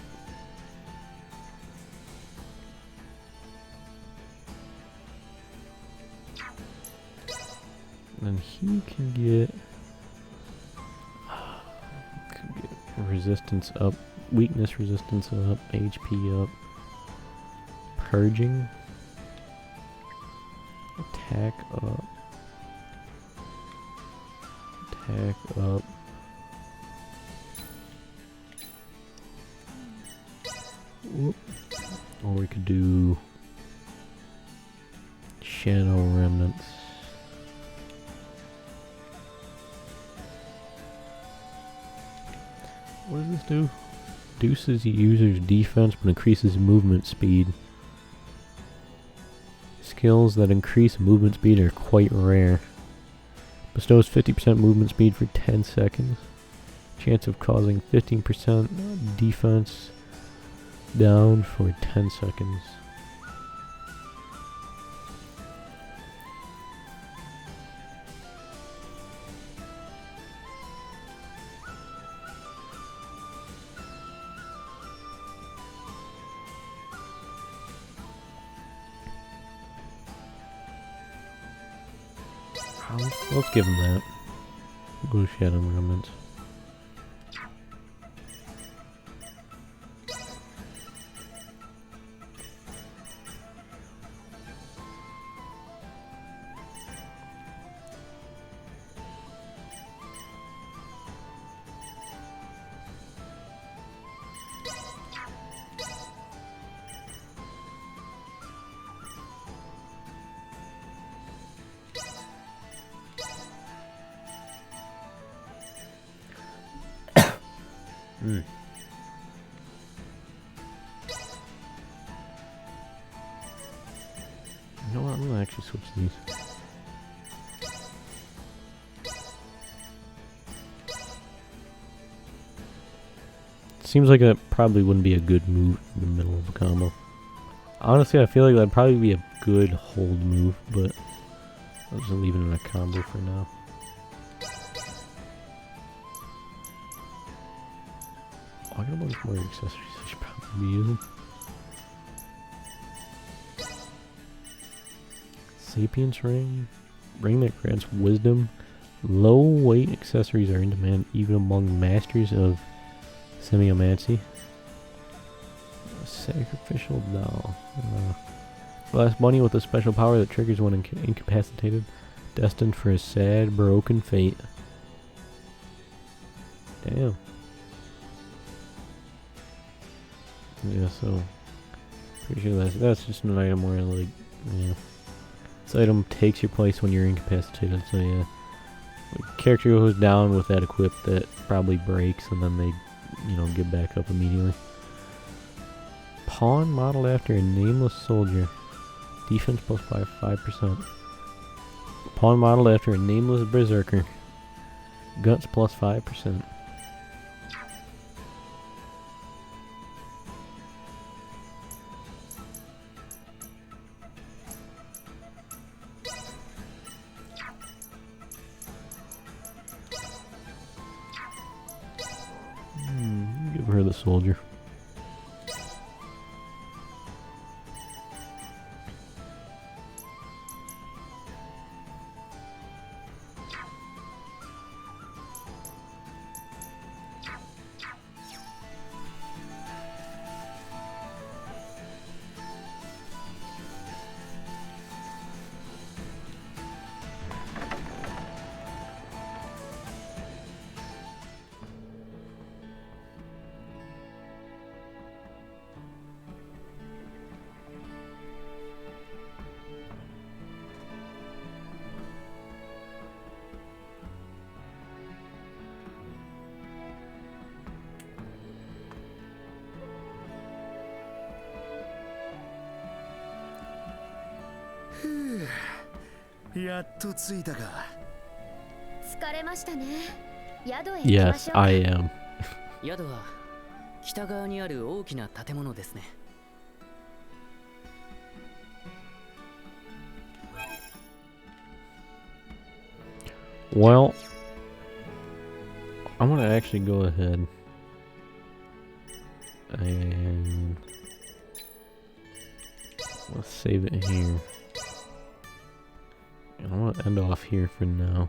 S1: And he can get resistance up, weakness resistance up, HP up, purging, attack up, attack up. Whoop. Or we could do shadow remnants. What does this do? Reduces the user's defense but increases movement speed. Skills that increase movement speed are quite rare. Bestows 50% movement speed for 10 seconds. Chance of causing 15% defense down for 10 seconds. Let's give him that. Go shadow remnants. You know what, I'm gonna actually switch these. Seems like that probably wouldn't be a good move in the middle of a combo. Honestly, I feel like that'd probably be a good hold move, but I'll just leave it in a combo for now. Oh, I got a bunch more accessories I should probably be using. Sapience ring. Ring that grants wisdom. Low weight accessories are in demand even among masters of semiomancy. A sacrificial doll. Glass bunny with a special power that triggers when incapacitated. Destined for a sad, broken fate. Damn. Yeah, so pretty sure that's just an item where like, yeah. This item takes your place when you're incapacitated, so yeah. Character goes down with that equipped, that probably breaks, and then they, you know, get back up immediately. Pawn modeled after a nameless soldier. Defense plus 5%. Pawn modeled after a nameless berserker. Guts plus 5%. Give her the soldier. Yes, I am.
S6: 宿は北側にある大きな建物ですね。
S1: Well, I'm gonna actually go ahead and let's save it here. And I'm gonna end off here for now.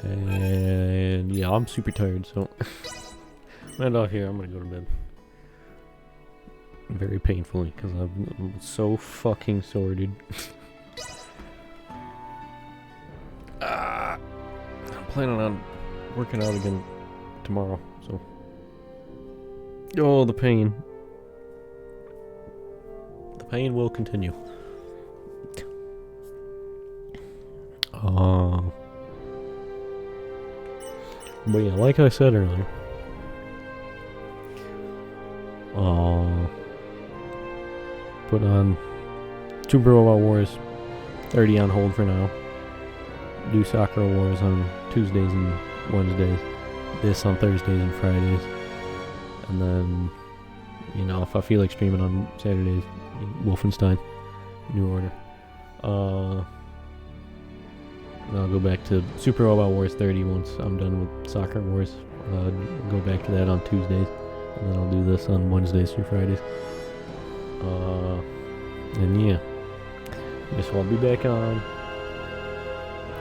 S1: And yeah, I'm super tired, so I'm gonna end off here. I'm gonna go to bed. Very painfully, because I'm so fucking sore, dude. I'm planning on working out again tomorrow, so. Oh, the pain. The pain will continue. But yeah, like I said earlier. Put on Super Robot Wars 30 on hold for now. Do Sakura Wars on Tuesdays and Wednesdays. This on Thursdays and Fridays. And then, you know, if I feel like streaming on Saturdays, Wolfenstein New Order. And I'll go back to Super Robot Wars 30 once I'm done with Sakura Wars. Go back to that on Tuesdays. And then I'll do this on Wednesdays through Fridays. And yeah. Guess I'll be back on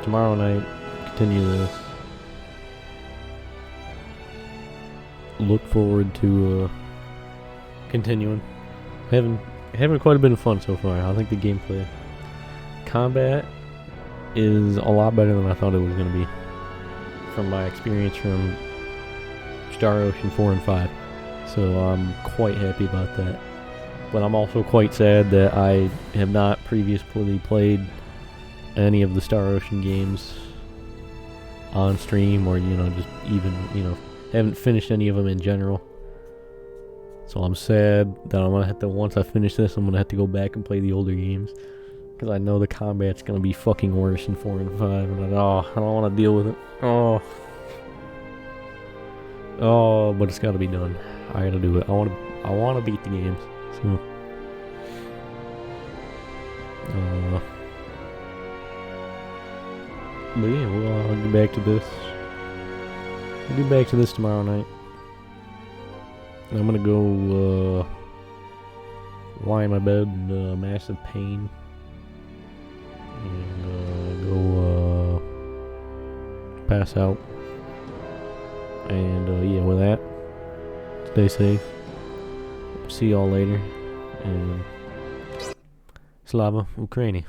S1: tomorrow night. Continue this. Look forward to continuing. Having quite a bit of fun so far. I think the gameplay, combat is a lot better than I thought it was going to be. From my experience from Star Ocean 4 and 5. So I'm quite happy about that. But I'm also quite sad that I have not previously played any of the Star Ocean games on stream, or, you know, just even, you know, haven't finished any of them in general. So I'm sad that I'm going to have to, once I finish this, I'm going to have to go back and play the older games. Because I know the combat's going to be fucking worse in 4 and 5. And I don't want to deal with it. Oh, but it's got to be done. I got to do it. I want to beat the games. So But yeah, I'll get back to this. I'll get back to this tomorrow night. I'm gonna go lie in my bed in massive pain and go pass out. And yeah, with that, stay safe. See y'all later. And Slava Ukraini.